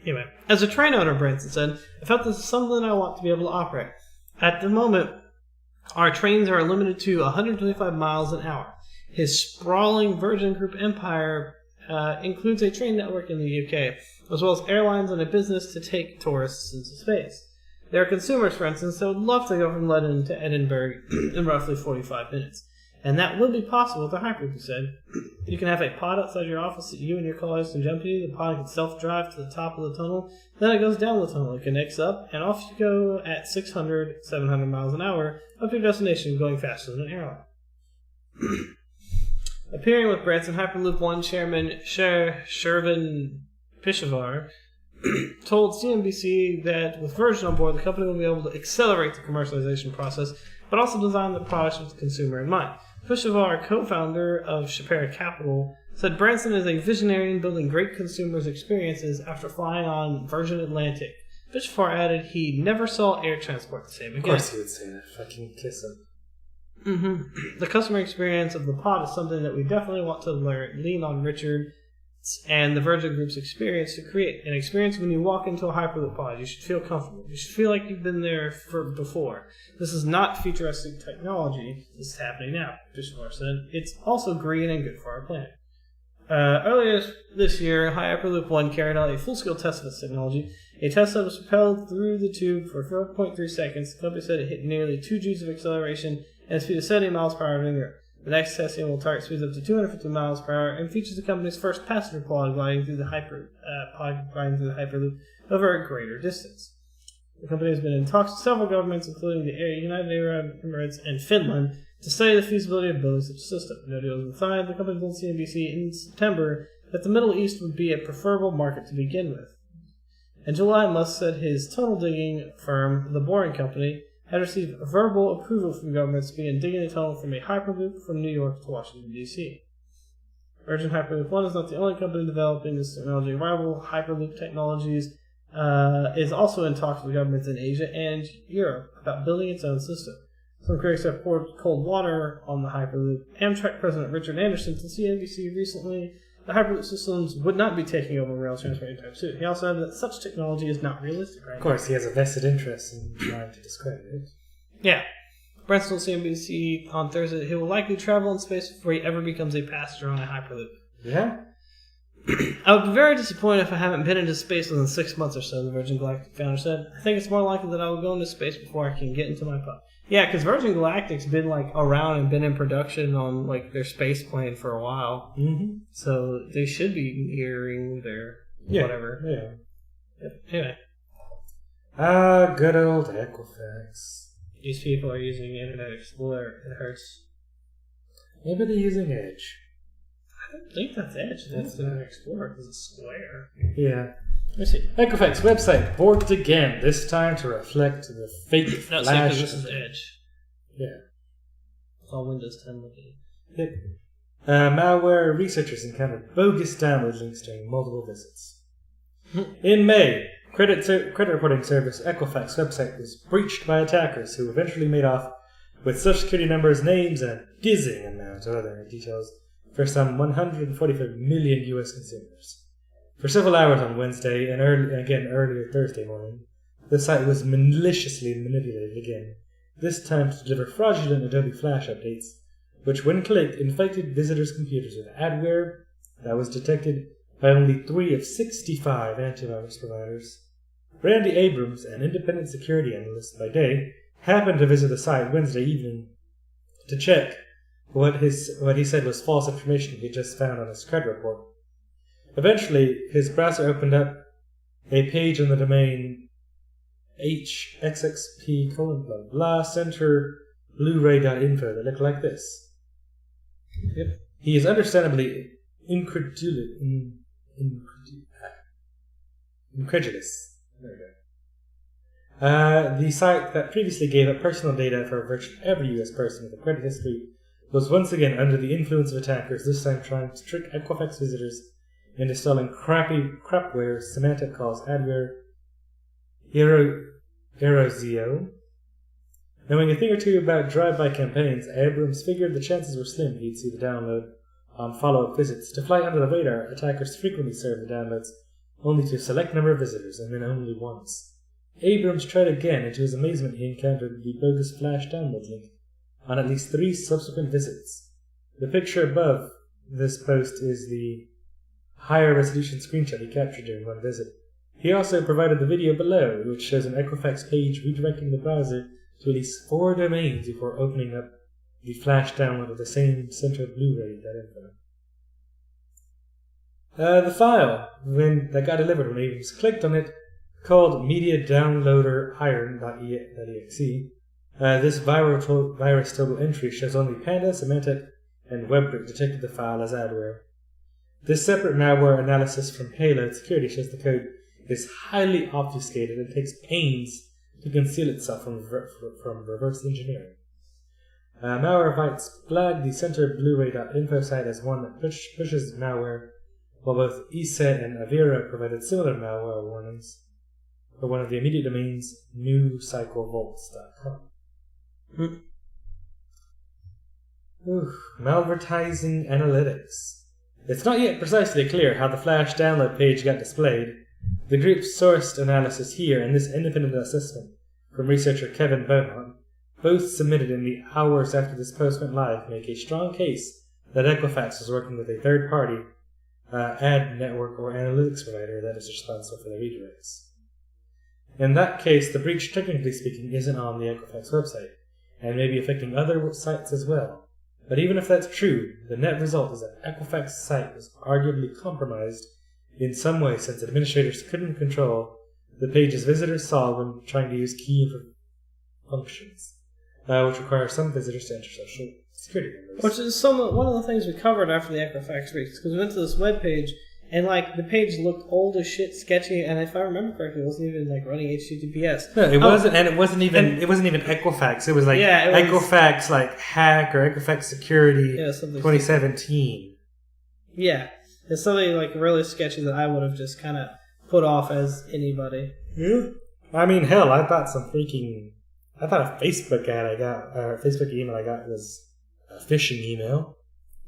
Anyway, as a train owner, Branson said, I felt this is something I want to be able to operate. At the moment, our trains are limited to 125 miles an hour. His sprawling Virgin Group empire includes a train network in the UK, as well as airlines and a business to take tourists into space. There are consumers, for instance, that would love to go from London to Edinburgh in roughly 45 minutes. And that will be possible with the Hyperloop, he said. You can have a pod outside your office that you and your colleagues can jump to. The pod can self-drive to the top of the tunnel. Then it goes down the tunnel. It connects up, and off you go at 600, 700 miles an hour up to your destination, going faster than an airline. Appearing with Branson, Hyperloop One chairman Shervin Peshawar told CNBC that with Virgin on board, the company will be able to accelerate the commercialization process, but also design the products with the consumer in mind. Peshawar, co-founder of Shapira Capital, said Branson is a visionary in building great consumers' experiences after flying on Virgin Atlantic. Peshawar added he never saw air transport the same again. Of course he would say that. Fucking kiss him. The customer experience of the pod is something that we definitely want to lean on Richard and the Virgin Group's experience to create. An experience when you walk into a Hyperloop pod, you should feel comfortable. You should feel like you've been there before. This is not futuristic technology. This is happening now, Peshawar said. It's also green and good for our planet. Earlier this year, Hyperloop One carried out a full-scale test of this technology. A test that was propelled through the tube for 4.3 seconds. The company said it hit nearly 2 Gs of acceleration and a speed of 70 miles per hour in the air. The next testing will target speeds up to 250 miles per hour and features the company's first passenger pod gliding through the Hyperloop over a greater distance. The company has been in talks with several governments, including the United Arab Emirates and Finland, to study the feasibility of building such a system. No deal was signed. The company told CNBC in September that the Middle East would be a preferable market to begin with. In July, Musk said his tunnel digging firm, The Boring Company, had received verbal approval from governments to begin digging a tunnel from a Hyperloop from New York to Washington, D.C. Virgin Hyperloop One is not the only company developing this technology. Rival Hyperloop Technologies is also in talks with governments in Asia and Europe about building its own system. Some critics have poured cold water on the Hyperloop. Amtrak President Richard Anderson told CNBC recently the Hyperloop systems would not be taking over rail transport anytime soon. He also added that such technology is not realistic right now. Of course, he has a vested interest in trying to discredit it. Yeah. Branson told CNBC on Thursday that he will likely travel in space before he ever becomes a passenger on a Hyperloop. Yeah? I would be very disappointed if I haven't been into space within 6 months or so, the Virgin Galactic founder said. I think it's more likely that I will go into space before I can get into my pod. Yeah, because Virgin Galactic's been like around and been in production on like their space plane for a while. Mm-hmm. So they should be nearing their whatever. Yeah. Anyway. Good old Equifax. These people are using Internet Explorer. It hurts. Maybe they're using Edge. I don't think that's Edge. That's Internet Explorer because it's square. Yeah. Let me see. Equifax website borked again, this time to reflect the fake No, flash. this is Edge. Yeah. It's all Windows 10 looking. Yep. Malware researchers encountered bogus download links during multiple visits. In May, credit reporting service Equifax website was breached by attackers who eventually made off with social security numbers, names, and a dizzying amount of other details for some 145 million US consumers. For several hours on Wednesday and earlier Thursday morning, the site was maliciously manipulated again, this time to deliver fraudulent Adobe Flash updates, which when clicked infected visitors' computers with adware that was detected by only 3 of 65 antivirus providers. Randy Abrams, an independent security analyst by day, happened to visit the site Wednesday evening to check what he said was false information he just found on his credit report. Eventually, his browser opened up a page on the domain hxxp:// Blu-ray.info that looked like this. Yep. He is understandably incredulous. There we go. The site that previously gave up personal data for virtually every US person with a credit history was once again under the influence of attackers, this time trying to trick Equifax visitors into installing crapware, semantic calls, adware, Erosio. Knowing a thing or two about drive-by campaigns, Abrams figured the chances were slim he'd see the download on follow-up visits. To fly under the radar, attackers frequently serve the downloads only to a select number of visitors, and then only once. Abrams tried again, and to his amazement he encountered the bogus Flash download link on at least 3 subsequent visits. The picture above this post is the higher resolution screenshot he captured during one visit. He also provided the video below, which shows an Equifax page redirecting the browser to at least 4 domains before opening up the Flash download of the same center Blu-ray.info. The file that got delivered when Abrams clicked on it, called Media Downloader Iron.exe. This virus total entry shows only Panda, Symantec, and WebBrick detected the file as adware. This separate malware analysis from Payload Security shows the code is highly obfuscated and takes pains to conceal itself from reverse engineering. Malwarebytes flagged the center Blu-ray.info site as one that pushes malware, while both ESET and Avira provided similar malware warnings for one of the immediate domains, newcyclevaults.com. Malvertising analytics. It's not yet precisely clear how the Flash download page got displayed. The group's sourced analysis here and this independent assessment from researcher Kevin Beaumont, both submitted in the hours after this post went live, make a strong case that Equifax was working with a third-party ad network or analytics provider that is responsible for the redirects. In that case, the breach, technically speaking, isn't on the Equifax website, and may be affecting other sites as well. But even if that's true, the net result is that Equifax's site was arguably compromised in some way, since administrators couldn't control the pages visitors saw when trying to use key functions, which require some visitors to enter social security numbers. Which is one of the things we covered after the Equifax breach, because we went to this web page, and like the page looked old as shit, sketchy, and if I remember correctly, it wasn't even like running HTTPS. No, it wasn't, and it wasn't even Equifax. It was like Equifax like hack or Equifax security 2017. Yeah, it's something like really sketchy that I would have just kind of put off as anybody. Yeah. I mean, hell, I thought a Facebook ad I got, or Facebook email I got was a phishing email,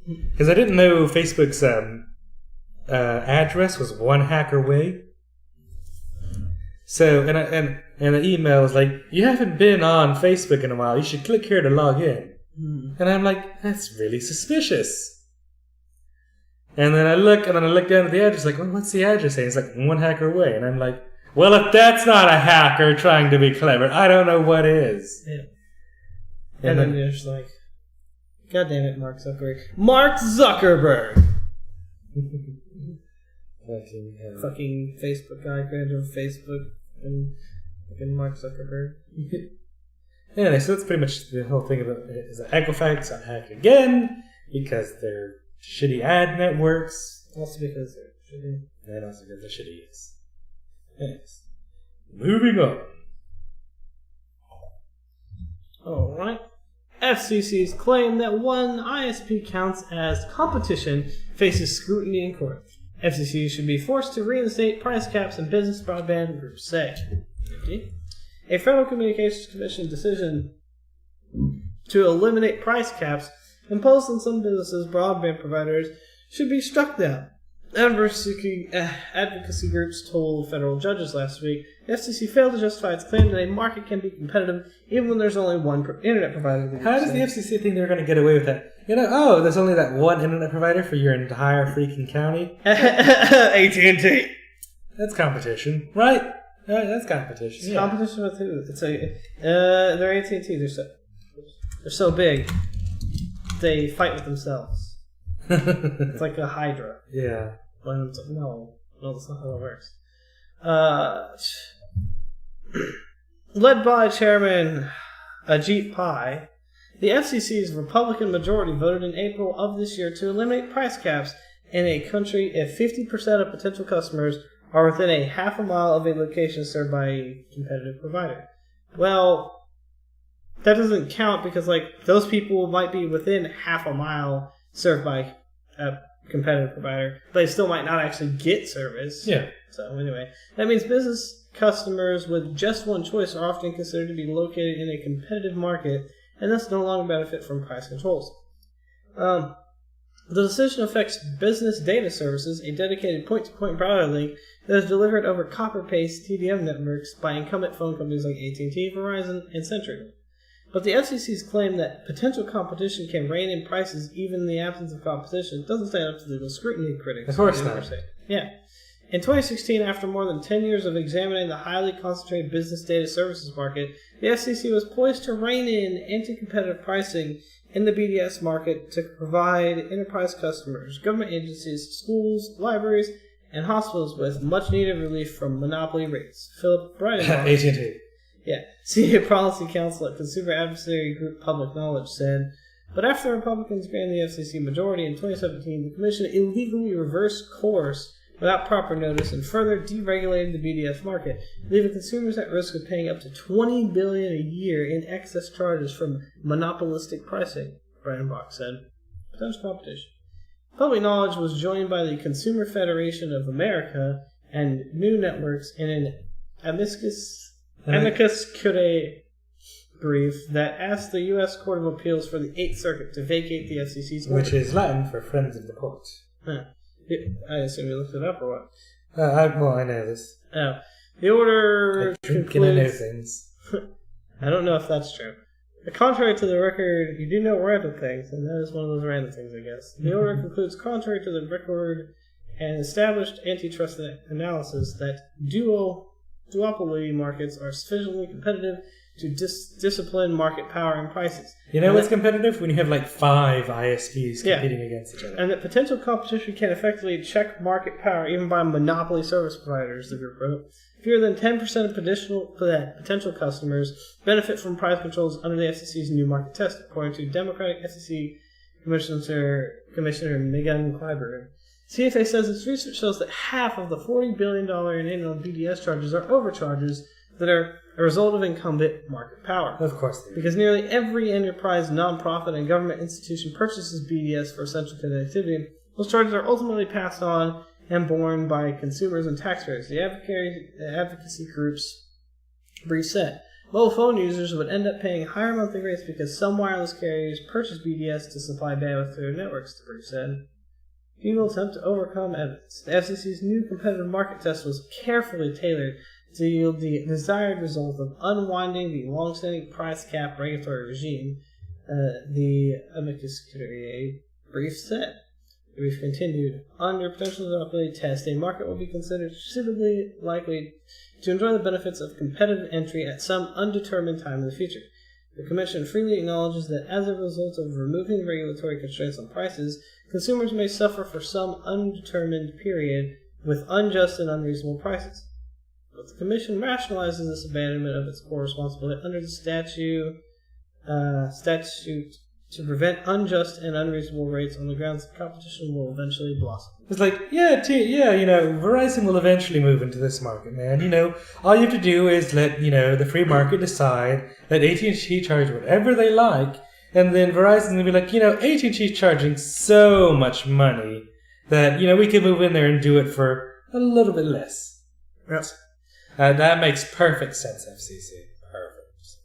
because I didn't know Facebook's address was one hacker away. So, and the email was like, "You haven't been on Facebook in a while. You should click here to log in." And I'm like, that's really suspicious. And then I look down at the address, like, well, what's the address saying? It's like 1 hacker away. And I'm like, well, if that's not a hacker trying to be clever, I don't know what is. Yeah. And then you're just like, God damn it, Mark Zuckerberg. Mark Zuckerberg! Fucking Facebook guy, creator of Facebook, and fucking Mark Zuckerberg. Anyway, so that's pretty much the whole thing about it. Is that Equifax got hacked again because they're shitty ad networks. Also because they're shitty. And also because they're shitty. Yes. Moving on. Alright. FCC's claim that one ISP counts as competition faces scrutiny in court. FCC should be forced to reinstate price caps in business broadband group SEG. A Federal Communications Commission decision to eliminate price caps imposed on some businesses' broadband providers should be struck down. Advocacy groups told federal judges last week the FCC failed to justify its claim that a market can be competitive even when there's only one internet provider. How does the FCC think they're going to get away with that? There's only that one internet provider for your entire freaking county? AT&T. That's competition, right? That's competition. It's competition with who? They're AT&T. They're so big, they fight with themselves. It's like a Hydra. Yeah. No, that's not how it works. Led by Chairman Ajit Pai, the FCC's Republican majority voted in April of this year to eliminate price caps in a country if 50% of potential customers are within a half a mile of a location served by a competitive provider. Well, that doesn't count because those people might be within half a mile served by a competitive provider, but they still might not actually get service. Yeah. So anyway, that means business customers with just one choice are often considered to be located in a competitive market and thus no longer benefit from price controls. The decision affects business data services, a dedicated point-to-point browser link that is delivered over copper-paste TDM networks by incumbent phone companies like AT&T, Verizon, and CenturyLink. But the FCC's claim that potential competition can rein in prices even in the absence of competition doesn't stand up to legal scrutiny, critics. Of course not. Yeah. In 2016, after more than 10 years of examining the highly concentrated business data services market, the FCC was poised to rein in anti-competitive pricing in the BDS market to provide enterprise customers, government agencies, schools, libraries, and hospitals with much-needed relief from monopoly rates. Philip Breidenbach, AT&T. Yeah, Senior Policy Counsel at consumer adversary group Public Knowledge said, but after the Republicans gained the FCC majority in 2017, the Commission illegally reversed course without proper notice and further deregulated the BDS market, leaving consumers at risk of paying up to $20 billion a year in excess charges from monopolistic pricing, Breidenbach said. Potential competition. Public Knowledge was joined by the Consumer Federation of America and New Networks in an amicus curiae brief that asked the U.S. Court of Appeals for the Eighth Circuit to vacate the FCC's order. Which is Latin for Friends of the Court. Huh. I assume you looked it up or what? I know this. Oh. The order concludes... I know things. I don't know if that's true. Contrary to the record, you do know random things, and that is one of those random things, I guess. The order concludes, contrary to the record and established antitrust analysis, that duopoly markets are sufficiently competitive to discipline market power and prices. You know what's competitive? When you have 5 ISPs competing against each other. And that potential competition can effectively check market power even by monopoly service providers, the group wrote. Fewer than 10% of potential customers benefit from price controls under the FCC's new market test, according to Democratic FCC Commissioner Megan Clyburn. CFA says its research shows that half of the $40 billion in annual BDS charges are overcharges that are a result of incumbent market power. Of course they are. Because nearly every enterprise, nonprofit, and government institution purchases BDS for essential connectivity, those charges are ultimately passed on and borne by consumers and taxpayers. The advocacy group's brief said, mobile phone users would end up paying higher monthly rates because some wireless carriers purchase BDS to supply bandwidth to their networks, the brief said. People attempt to overcome evidence. The FCC's new competitive market test was carefully tailored to yield the desired result of unwinding the long-standing price cap regulatory regime, the amicus curiae brief said. If we've continued under potential monopoly test, a market will be considered suitably likely to enjoy the benefits of competitive entry at some undetermined time in the future. The Commission freely acknowledges that as a result of removing regulatory constraints on prices, consumers may suffer for some undetermined period with unjust and unreasonable prices. But the Commission rationalizes this abandonment of its core responsibility under the statute to prevent unjust and unreasonable rates on the grounds that competition will eventually blossom. It's like, Verizon will eventually move into this market, man. All you have to do is let, the free market decide, let AT&T charge whatever they like, and then Verizon will be like, AT&T's charging so much money that, we can move in there and do it for a little bit less. Yep. That makes perfect sense, FCC. Perfect sense.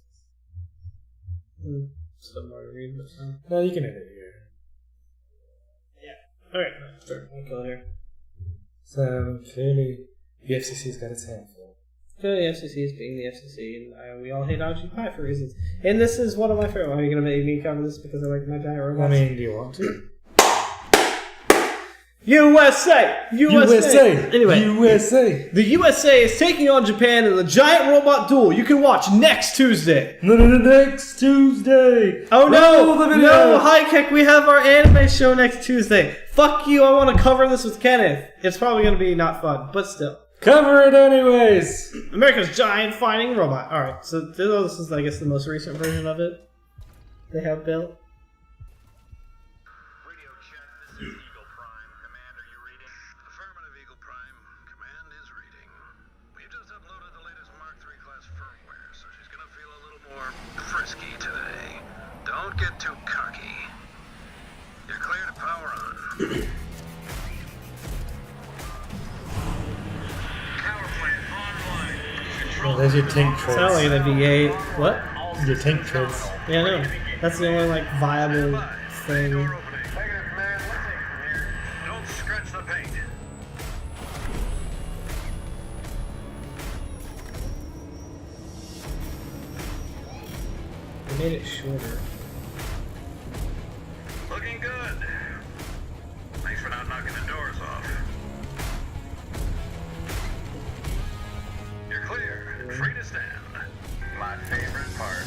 Still more to read, but no, you can edit it here. Yeah. Alright, sure. We'll go here. So, clearly, the FCC's got its hand full. Clearly, the FCC is being the FCC, and we all hate Audrey Pie for reasons. And this is one of my favorite. Are you going to make me cover this because I like my giant robots? I mean, do you want to? USA! Anyway, USA! the USA is taking on Japan in the giant robot duel. You can watch next Tuesday. Next Tuesday! Oh no! The video. No, High Kick, we have our anime show next Tuesday. Fuck you, I want to cover this with Kenneth. It's probably going to be not fun, but still. Cover it anyways! America's giant fighting robot. Alright, so this is, I guess, the most recent version of it they have built. Don't get too cocky. You're clear to power on. Power plant online. Oh, there's your tank treads. Sound like an V8. What? Your tank treads. Yeah, no. That's the only, viable thing. Don't scratch the paint. They made it shorter. Looking good. Thanks for not knocking the doors off. You're clear. Free to stand. My favorite part.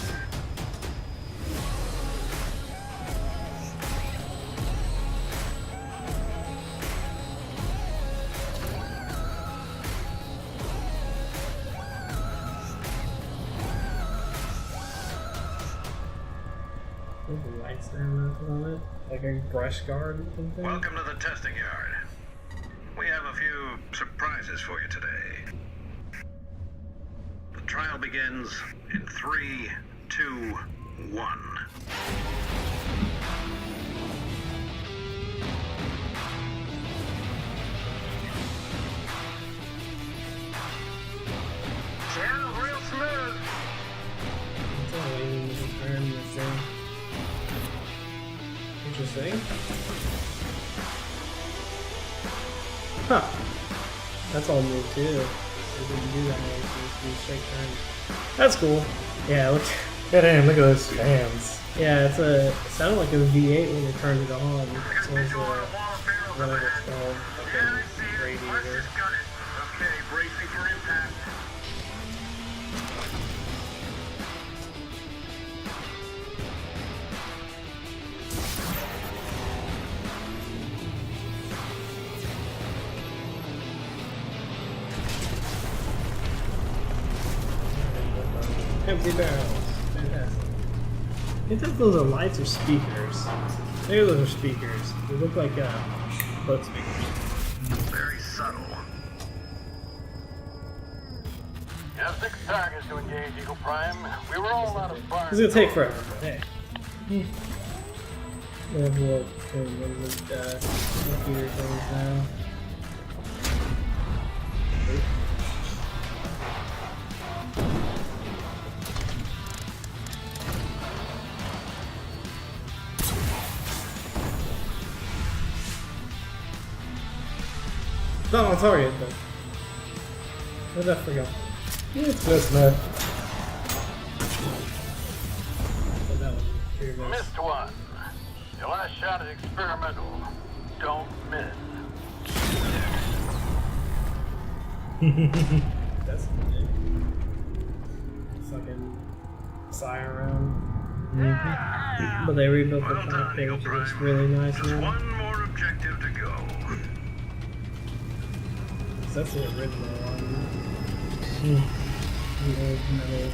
The lights there mounted on it, like a brush guard or something. Welcome to the testing yard. We have a few surprises for you today. The trial begins in 3, 2, 1. Sounds real smooth. It's all waiting to turn this thing. Interesting. Huh. That's all new too. They didn't do that way, so it's a straight turn. That's cool. Yeah, look. Damn, look at those fans. Yeah, it sounded like a V8 when they turned it on. So it's whatever it's called. Fucking radiator. Okay, bracing for impact. Empty barrels. Fantastic. I think that those are lights or speakers. Maybe those are speakers. They look like boat speakers. Very subtle. You have 6 targets to engage, Eagle Prime. We were all out of fire. It's gonna take forever, but hey. We have what is it, computer things now. Not on target, but where'd that go? Yeah, it's just enough. Missed one. Your last shot is experimental. don't miss. That's the thing. Fucking fire around. But they rebuilt the cockpit, which looks really nice Just now. one more objective to go. That's the original one. The old metal.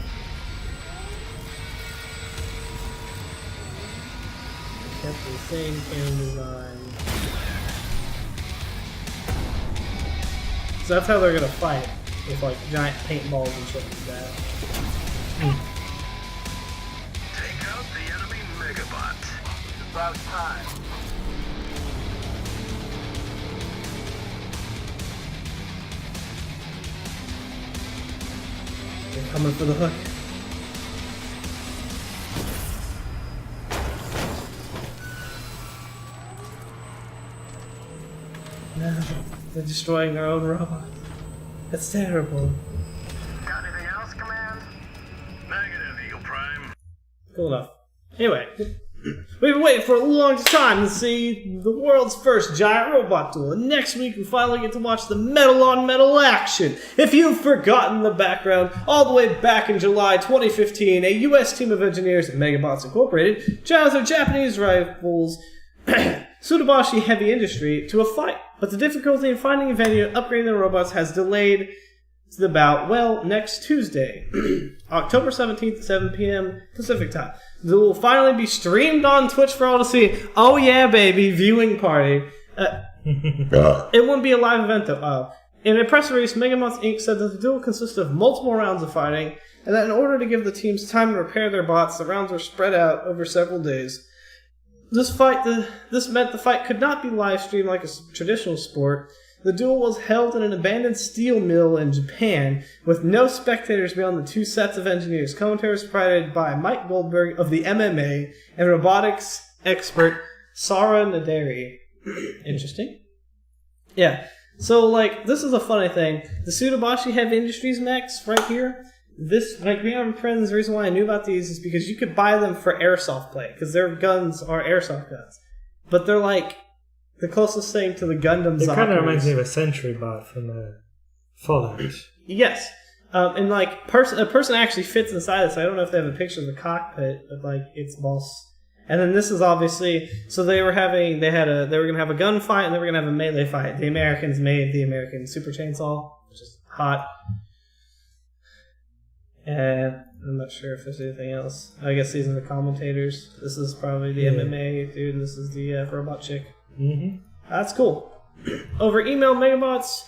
Kept the same cannon design. So that's how they're gonna fight, with like giant paintballs and shit like that. Take out the enemy Megabots. It's about time. They're coming for the hook. No, they're destroying their own robot. That's terrible. Got anything else, Command? Negative, Eagle Prime. Cool enough. Anyway, we've been waiting for a long time to see the world's first giant robot duel, and next week we finally get to watch the metal-on-metal action. If you've forgotten the background, all the way back in July 2015, a U.S. team of engineers at Megabots Incorporated challenged their Japanese rivals Tsutobashi Heavy Industry to a fight, but the difficulty in finding a venue and upgrading the robots has delayed to about, well, next Tuesday, October 17th at 7 p.m. Pacific time. It will finally be streamed on Twitch for all to see. Oh yeah, baby, viewing party. It won't be a live event though. In a press release, Megabots Inc. said that the duel consists of multiple rounds of fighting, and that in order to give the teams time to repair their bots, the rounds were spread out over several days. This meant the fight could not be live streamed like a traditional sport. The duel was held in an abandoned steel mill in Japan, with no spectators beyond the two sets of engineers. Commentary was provided by Mike Goldberg of the MMA and robotics expert Sara Naderi. Interesting. Yeah. So, like, this is a funny thing. The Tsutobashi Heavy Industries mechs right here, this, like, me and my friends, the reason why I knew about these is because you could buy them for airsoft play, because their guns are airsoft guns. But they're, like, the closest thing to the Gundam It kind of reminds me of a Sentry bot from Fallout. Yes. And, like, a person actually fits inside this. I don't know if they have a picture of the cockpit, but, like, it's boss. And then this is obviously, so they were going to have a gunfight and they were going to have a melee fight. The Americans made the American Super Chainsaw, which is hot. And I'm not sure if there's anything else. I guess these are the commentators. This is probably the MMA dude, and this is the robot chick. Mm-hmm. That's cool. Over email, Megabots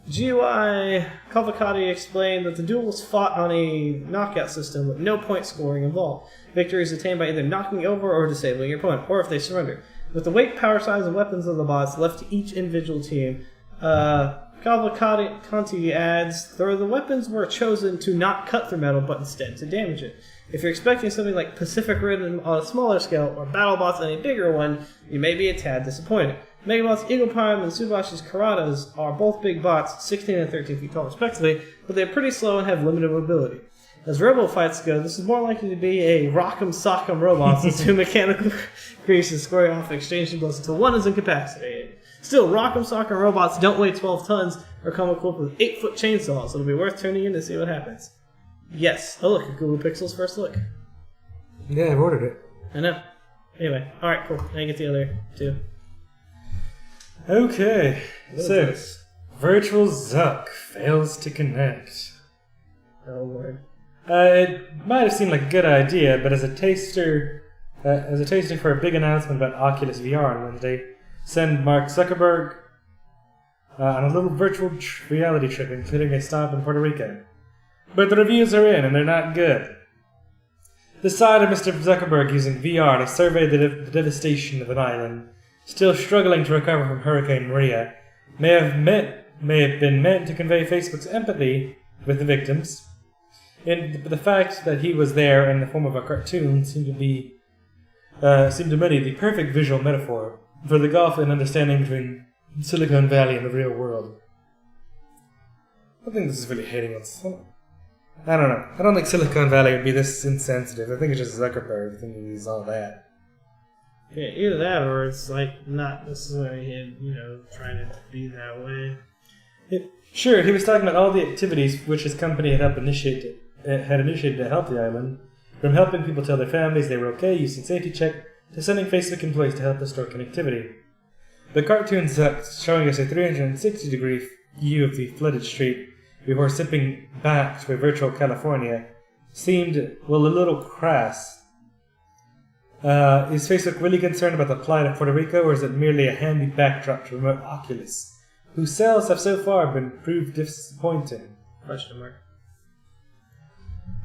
GUI Cavalcante explained that the duel was fought on a knockout system with no point scoring involved. Victory is attained by either knocking over or disabling your opponent, or if they surrender. With the weight, power, size, and weapons of the bots left to each individual team, Cavalcante adds, though the weapons were chosen to not cut through metal, but instead to damage it. If you're expecting something like Pacific Rim on a smaller scale, or BattleBots on a bigger one, you may be a tad disappointed. Megabots Eagle Prime and Tsubashi's Karatas are both big bots, 16 and 13 feet tall respectively, but they're pretty slow and have limited mobility. As robo fights go, this is more likely to be a rock'em sock'em robots with two mechanical creases squaring off and exchanging blows until one is incapacitated. Still, rock'em sock'em robots don't weigh 12 tons or come equipped with 8-foot chainsaws, so it'll be worth tuning in to see what happens. Yes. Oh look, Google Pixel's first look. Yeah, I've ordered it. I know. Anyway, alright, cool. Now you get the other two. Okay, so Virtual Zuck fails to connect. Oh Lord. It might have seemed like a good idea, but as a taster for a big announcement about Oculus VR on Wednesday, send Mark Zuckerberg on a little virtual reality trip, including a stop in Puerto Rico. But the reviews are in, and they're not good. The sight of Mr. Zuckerberg using VR to survey the devastation of an island, still struggling to recover from Hurricane Maria, may have been meant to convey Facebook's empathy with the victims. And the fact that he was there in the form of a cartoon seemed to many the perfect visual metaphor for the gulf in understanding between Silicon Valley and the real world. I think this is really hating on some. I don't know. I don't think Silicon Valley would be this insensitive. I think it's just Zuckerberg thinking he's all that. Yeah, either that or it's like not necessarily him, trying to be that way. Sure, he was talking about all the activities which his company had initiated to help the island, from helping people tell their families they were okay using safety check, to sending Facebook employees to help restore connectivity. The cartoons showing us a 360-degree view of the flooded street before zipping back to a virtual California seemed, well, a little crass. Is Facebook really concerned about the plight of Puerto Rico, or is it merely a handy backdrop to remote Oculus, whose sales have so far been proved disappointing? Question mark.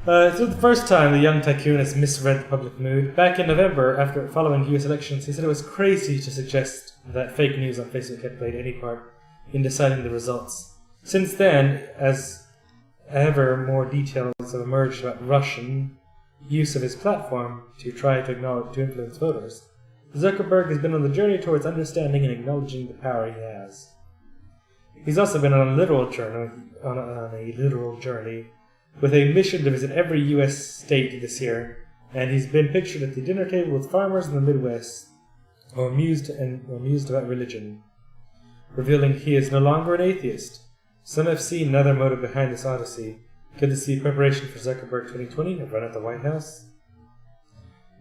It's not the first time the young tycoon has misread the public mood. Back in November, after following US elections, he said it was crazy to suggest that fake news on Facebook had played any part in deciding the results. Since then, as ever more details have emerged about Russian use of his platform to try to influence voters, Zuckerberg has been on the journey towards understanding and acknowledging the power he has. He's also been on a literal journey with a mission to visit every U.S. state this year, and he's been pictured at the dinner table with farmers in the Midwest, or amused about religion, revealing he is no longer an atheist. Some have seen another motive behind this odyssey. Could this be preparation for Zuckerberg 2020, a run at the White House?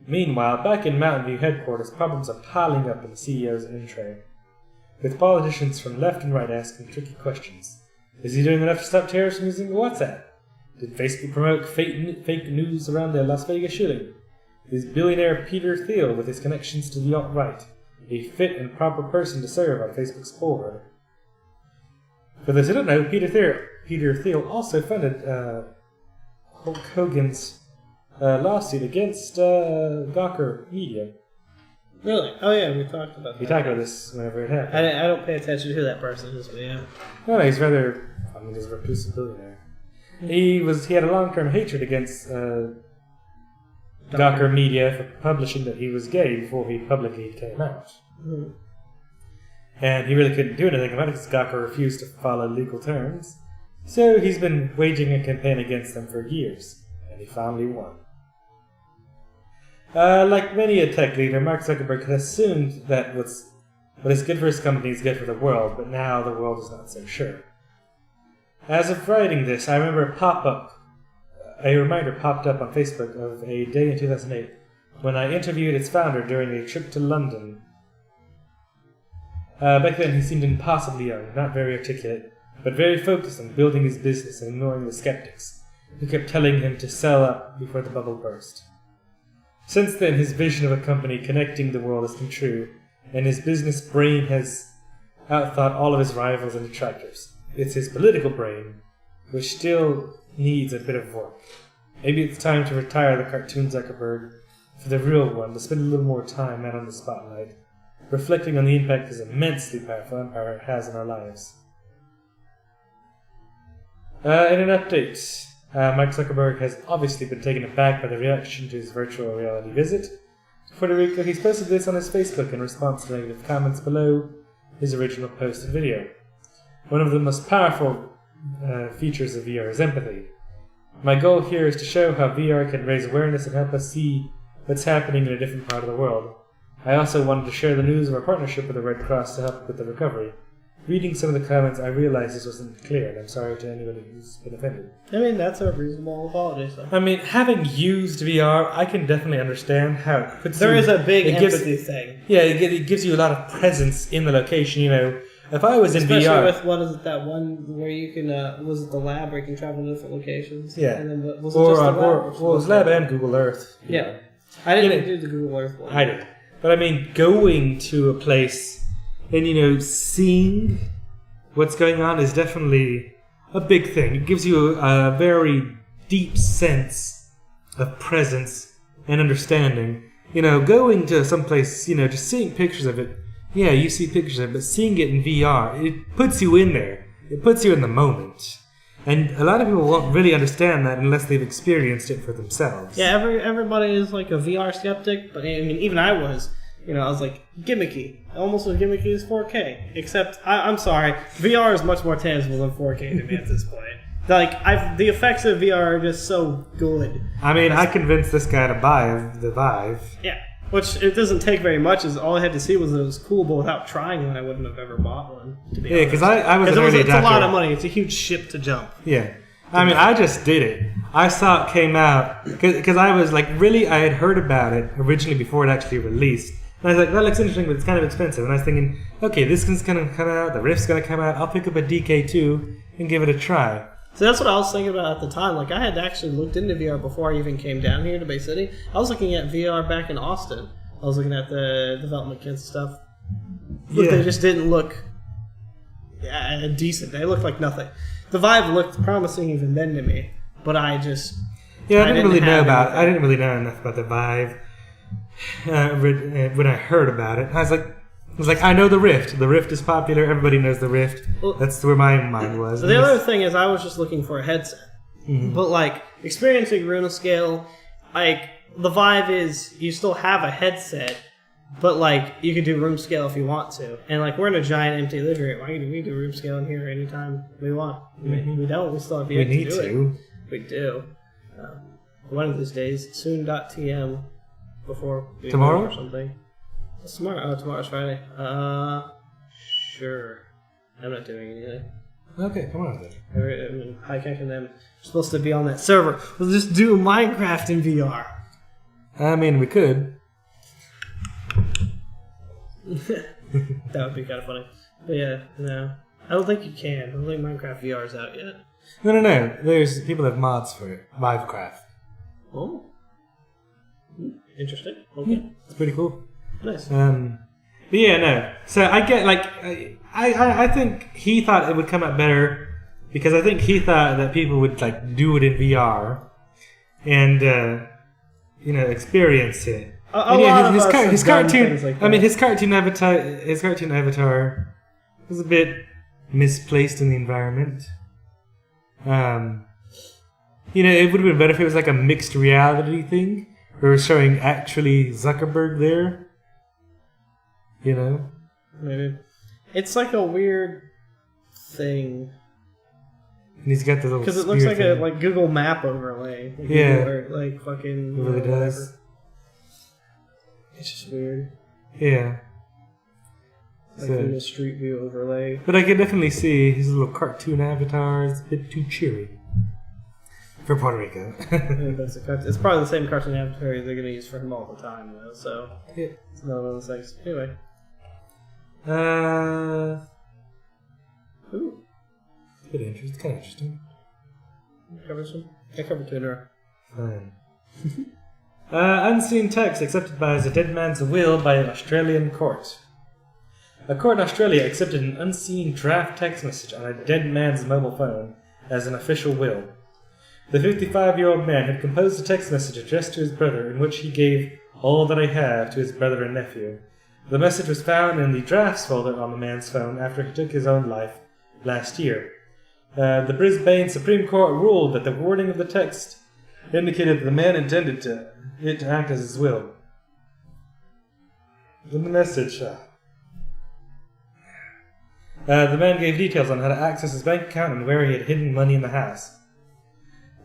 Meanwhile, back in Mountain View headquarters, problems are piling up in the CEO's in-tray, with politicians from left and right asking tricky questions. Is he doing enough to stop terrorists from using WhatsApp? Did Facebook promote fake news around their Las Vegas shooting? Is billionaire Peter Thiel, with his connections to the alt-right, a fit and proper person to serve on Facebook's board? For those who don't know, Peter Thiel also funded Hulk Hogan's lawsuit against Gawker Media. Really? Oh yeah, we talked about that. We talked about this whenever it happened. I don't pay attention to who that person is, but yeah. No, he's he's a reclusive billionaire. He had a long-term hatred against Gawker Media for publishing that he was gay before he publicly came out. Mm-hmm. And he really couldn't do anything about it because Gawker refused to follow legal terms. So he's been waging a campaign against them for years, and he finally won. Like many a tech leader, Mark Zuckerberg had assumed that what is good for his company is good for the world, but now the world is not so sure. As of writing this, I remember a reminder popped up on Facebook of a day in 2008 when I interviewed its founder during a trip to London. Back then he seemed impossibly young, not very articulate, but very focused on building his business and ignoring the skeptics, who kept telling him to sell up before the bubble burst. Since then, his vision of a company connecting the world has come true, and his business brain has outthought all of his rivals and detractors. It's his political brain, which still needs a bit of work. Maybe it's time to retire the cartoon Zuckerberg for the real one, to spend a little more time out on the spotlight, reflecting on the impact his immensely powerful empire has in our lives. In an update, Mark Zuckerberg has obviously been taken aback by the reaction to his virtual reality visit to Puerto Rico. He's posted this on his Facebook in response to negative comments below his original posted video. One of the most powerful features of VR is empathy. My goal here is to show how VR can raise awareness and help us see what's happening in a different part of the world. I also wanted to share the news of our partnership with the Red Cross to help with the recovery. Reading some of the comments, I realized this wasn't clear, and I'm sorry to anybody who's been offended. I mean, that's a reasonable apology, so. I mean, having used VR, I can definitely understand how it puts There is a big empathy thing. Yeah, it gives you a lot of presence in the location, you know. If I was in VR... Especially with, what is it, that one where you can, was it the lab where you can travel to different locations? Yeah. And then, was it just the lab? Well, it was lab and Google Earth. Yeah. I didn't do the Google Earth one. I did. But I mean, going to a place and, you know, seeing what's going on is definitely a big thing. It gives you a very deep sense of presence and understanding. You know, going to someplace, you know, just seeing pictures of it, yeah, you see pictures of it, but seeing it in VR, it puts you in there. It puts you in the moment. And a lot of people won't really understand that unless they've experienced it for themselves. Yeah, everybody is like a VR skeptic, but I mean, even I was. You know, I was like, gimmicky. Almost as gimmicky as 4K. Except, I'm sorry, VR is much more tangible than 4K to me at this point. Like, the effects of VR are just so good. I mean, I convinced this guy to buy the Vive. Yeah. Which it doesn't take very much. Is all I had to see was it was cool, but without trying one, I wouldn't have ever bought one. To be honest. Because I was an early it's a adopter. lot of money. It's a huge ship to jump. Yeah. I mean, I just did it. I saw it came out because I was like, really, I had heard about it originally before it actually released. And I was like, that looks interesting, but it's kind of expensive. And I was thinking, okay, this one's going to come out, the Rift's going to come out, I'll pick up a DK2 and give it a try. So that's what I was thinking about at the time. Like, I had actually looked into VR before I even came down here to Bay City. I was looking at VR back in Austin. I was looking at the development kits and stuff. But they just didn't look decent. They looked like nothing. The Vive looked promising even then to me, but I just... Yeah, I didn't really know enough about the Vive when I heard about it. I was like, I know the Rift. The Rift is popular. Everybody knows the Rift. That's where my mind was. The other thing is, I was just looking for a headset. Mm-hmm. But, like, experiencing Runescale, like, the Vive is, you still have a headset, but, like, you can do room scale if you want to. And, like, we're in a giant empty living room. Why do we do room scale in here anytime we want? We don't. We still have to do it. We do. One of these days, soon.tm, before we tomorrow or something. What's tomorrow? Oh, tomorrow's Friday. Sure. I'm not doing anything. Okay, come on then. I mean, Highkick and them are supposed to be on that server. We'll just do Minecraft in VR. I mean, we could. That would be kind of funny. But yeah, no. I don't think you can. I don't think Minecraft VR is out yet. No. There's people that have mods for it. Vivecraft. Oh. Interesting. Okay. Yeah, it's pretty cool. Nice. But yeah, no. So I get, like, I think he thought it would come out better because I think he thought that people would, like, do it in VR and, experience it. His cartoon. Like I mean, his cartoon avatar was a bit misplaced in the environment. It would have been better if it was like a mixed reality thing, where we're showing actually Zuckerberg there. Maybe. It's like a weird thing. And he's got the little. Because it looks like a Google Map overlay. Like fucking. It really does. It's just weird. Yeah. Like Google Street View overlay. But I can definitely see his little cartoon avatar is a bit too cheery for Puerto Rico. It's probably the same cartoon avatar they're going to use for him all the time, though. So yeah. It's another one of those things. Anyway. Ooh. It's a bit interesting. It's kind of interesting. I covered Twitter. Fine. Unseen text accepted as a dead man's will by an Australian court. A court in Australia accepted an unseen draft text message on a dead man's mobile phone as an official will. The 55-year-old man had composed a text message addressed to his brother in which he gave all that I have to his brother and nephew. The message was found in the drafts folder on the man's phone after he took his own life last year. The Brisbane Supreme Court ruled that the wording of the text indicated that the man intended it to act as his will. In the message, the man gave details on how to access his bank account and where he had hidden money in the house.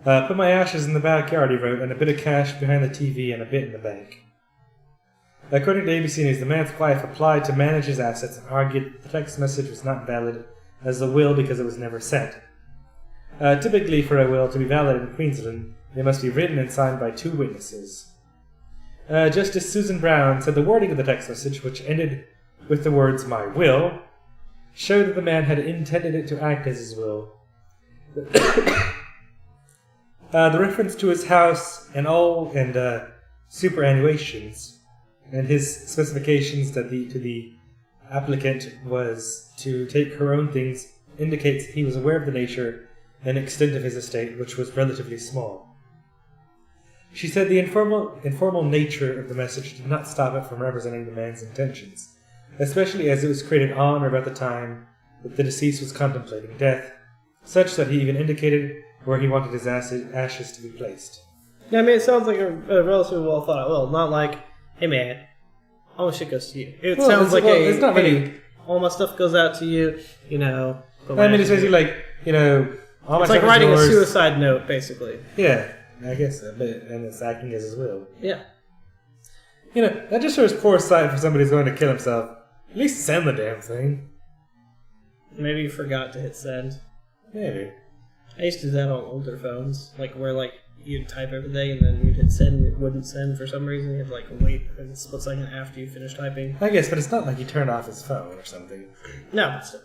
Put my ashes in the backyard, he wrote, and a bit of cash behind the TV and a bit in the bank. According to ABC News, the man's wife applied to manage his assets and argued that the text message was not valid as a will because it was never sent. Typically, for a will to be valid in Queensland, it must be written and signed by 2 witnesses. Justice Susan Brown said the wording of the text message, which ended with the words, "my will," showed that the man had intended it to act as his will. The reference to his house and superannuations and his specifications to the applicant was to take her own things indicates he was aware of the nature and extent of his estate, which was relatively small. She said the informal nature of the message did not stop it from representing the man's intentions, especially as it was created on or about the time that the deceased was contemplating death, such that he even indicated where he wanted his ashes to be placed. Yeah, I mean, it sounds like a relatively well thought out will. Not like, hey man, all my shit goes to you. It sounds like it's not really. All my stuff goes out to you, I mean, it's basically like, all my it's like writing a suicide note, basically. Yeah, I guess a bit, and it's acting as his will. Yeah. You know, that just shows foresight for somebody who's going to kill himself. At least send the damn thing. Maybe you forgot to hit send. Maybe. I used to do that on older phones, like where like you'd type everything and then you'd hit send and it wouldn't send for some reason. You'd like wait a split second after you finish typing. I guess, but it's not like he turned off his phone or something. No, but still.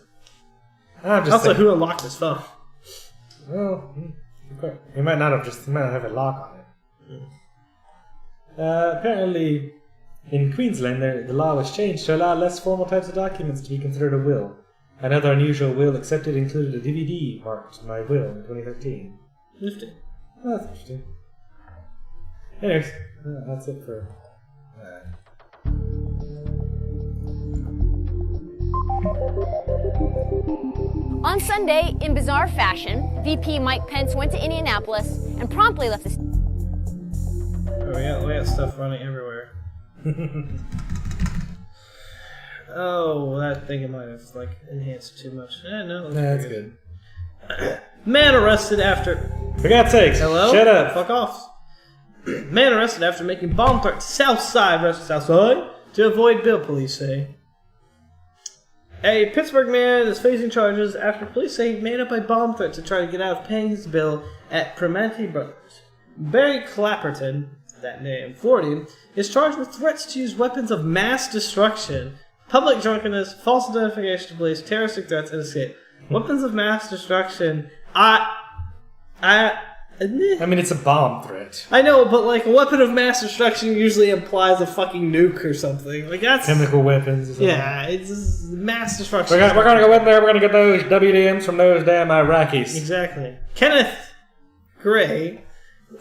I'm just also, saying. who unlocked his phone? Well, he might not have a lock on it. Apparently, in Queensland, the law was changed to allow less formal types of documents to be considered a will. Another unusual will accepted included a DVD marked "My Will" in 2013. Nifty. Oh, that's interesting. Anyways, that's it for On Sunday, in bizarre fashion, VP Mike Pence went to Indianapolis and promptly left the... Oh, we got stuff running everywhere. Oh, that thing it might have like enhanced too much. No, that's good. Man arrested after... For God's sakes, hello? Shut up. Fuck off. Man arrested after making bomb threat to Southside to avoid bill, police say. A Pittsburgh man is facing charges after police say he made up a bomb threat to try to get out of paying his bill at Primanti Brothers. Barry Clapperton, that name, 40, is charged with threats to use weapons of mass destruction, public drunkenness, false identification to police, terroristic threats, and escape. Weapons of mass destruction. I mean, it's a bomb threat. I know, but like a weapon of mass destruction usually implies a fucking nuke or something. Like that's chemical weapons. Or something. Yeah, it's mass destruction. We're gonna go in there. We're gonna get those WDMs from those damn Iraqis. Exactly. Kenneth Gray,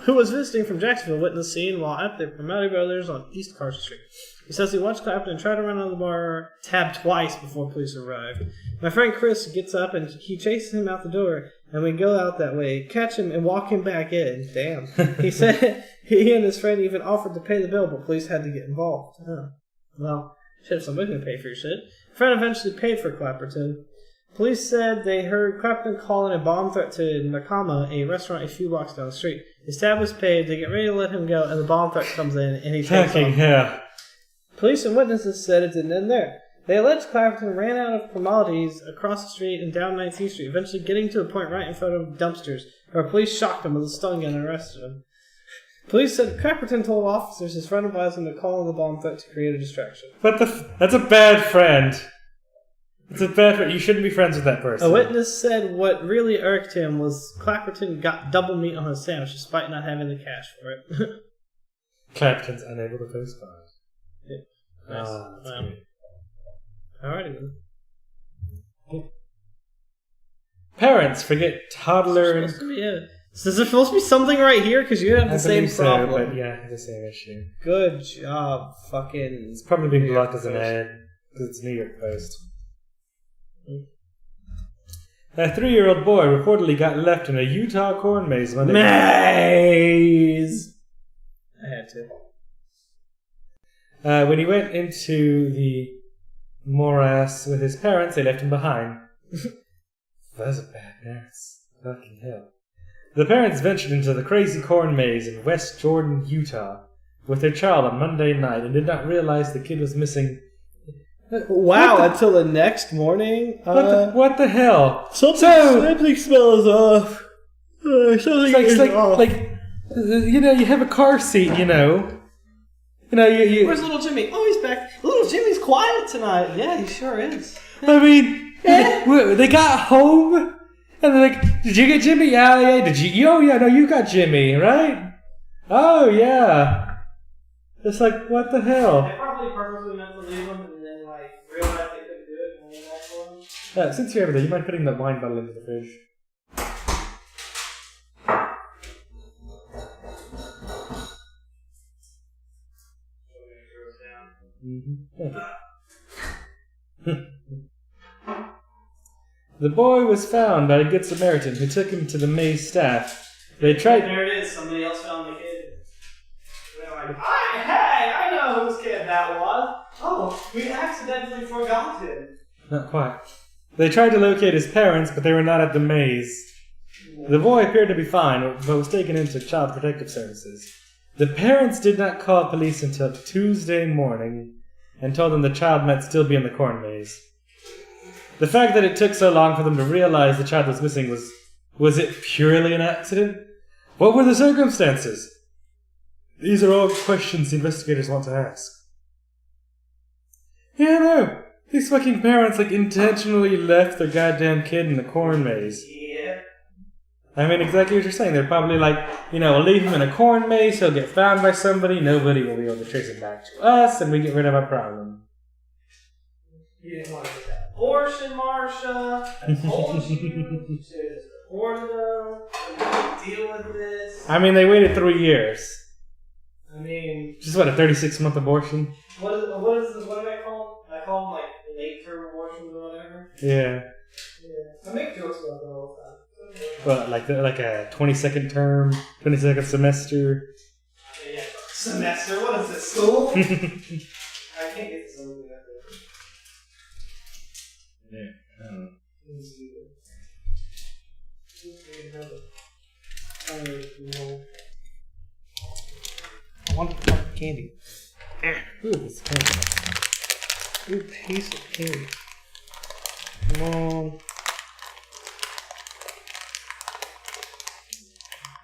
who was visiting from Jacksonville, witnessed the scene while at the Primanti Brothers on East Carson Street. He says he watched Clapton try to run out of the bar tab twice before police arrived. My friend Chris gets up and he chases him out the door, and we go out that way, catch him, and walk him back in. Damn. He said he and his friend even offered to pay the bill, but police had to get involved. Oh. Well, shit, if somebody's gonna pay for your shit. Friend eventually paid for Clapperton. Police said they heard Clapton call in a bomb threat to Nakama, a restaurant a few blocks down the street. His tab was paid, they get ready to let him go, and the bomb threat comes in, and he takes off. Yeah. Police and witnesses said it didn't end there. They alleged Clapperton ran out of formalities across the street and down 19th Street, eventually getting to a point right in front of dumpsters, where police shocked him with a stun gun and arrested him. Police said Clapperton told officers his friend advised him to call in the bomb threat to create a distraction. That's a bad friend. It's a bad friend. You shouldn't be friends with that person. A witness said what really irked him was Clapperton got double meat on his sandwich despite not having the cash for it. Clapperton's unable to postpone. Yeah. Nice. Great. Alrighty then. Parents forget toddler and... So is there supposed to be something right here? Because you have the same problem. But yeah, the same issue. Good job, fucking... It's probably being blocked as an ad, because it's New York Post. A 3-year-old boy reportedly got left in a Utah corn maze Monday. Maze! I had to. When he went into the morass with his parents, they left him behind. Those are bad parents. Fucking hell. The parents ventured into the crazy corn maze in West Jordan, Utah, with their child on Monday night and did not realize the kid was missing. Wow, until the next morning? What the hell? Something smells off. Something is off. You know, you have a car seat, you know. Where's little Jimmy? Oh, he's back. Little Jimmy's quiet tonight. Yeah, he sure is. I mean, they got home, and they're like, did you get Jimmy? Yeah. Did you? Oh, yeah, no, you got Jimmy, right? Oh, yeah. It's like, what the hell? They probably purposely meant to leave him and then, realized they couldn't do it and then that one. Since you're over there, you mind putting that wine bottle into the fridge? The boy was found by a good Samaritan who took him to the maze staff. They tried. There it is. Somebody else found the kid. They're like, hey, I know whose kid that was. Oh, we accidentally forgot him. Not quite. They tried to locate his parents, but they were not at the maze. The boy appeared to be fine, but was taken into Child Protective Services. The parents did not call police until Tuesday morning and told them the child might still be in the corn maze. The fact that it took so long for them to realize the child was missing was it purely an accident? What were the circumstances? These are all questions the investigators want to ask. Yeah, no. These fucking parents, intentionally left their goddamn kid in the corn maze. Yeah. I mean, exactly what you're saying. They're probably we'll leave him in a corn maze, he'll get found by somebody, nobody will be able to trace him back to us, and we get rid of our problem. You didn't want to get that abortion, Marsha. I told you. You should have just reported them. Deal with this. I mean, they waited 3 years. I mean... Just what, a 36-month abortion? What do I call them? I call them, late-term abortions or whatever. Yeah. I make jokes about that all the time. What, like a 22nd term, 22nd semester? Yeah. Semester? What is this, school? I can't get this over there. Yeah, I don't know. I want the fucking candy. Ooh, it's candy. Ooh, piece of candy. Come on.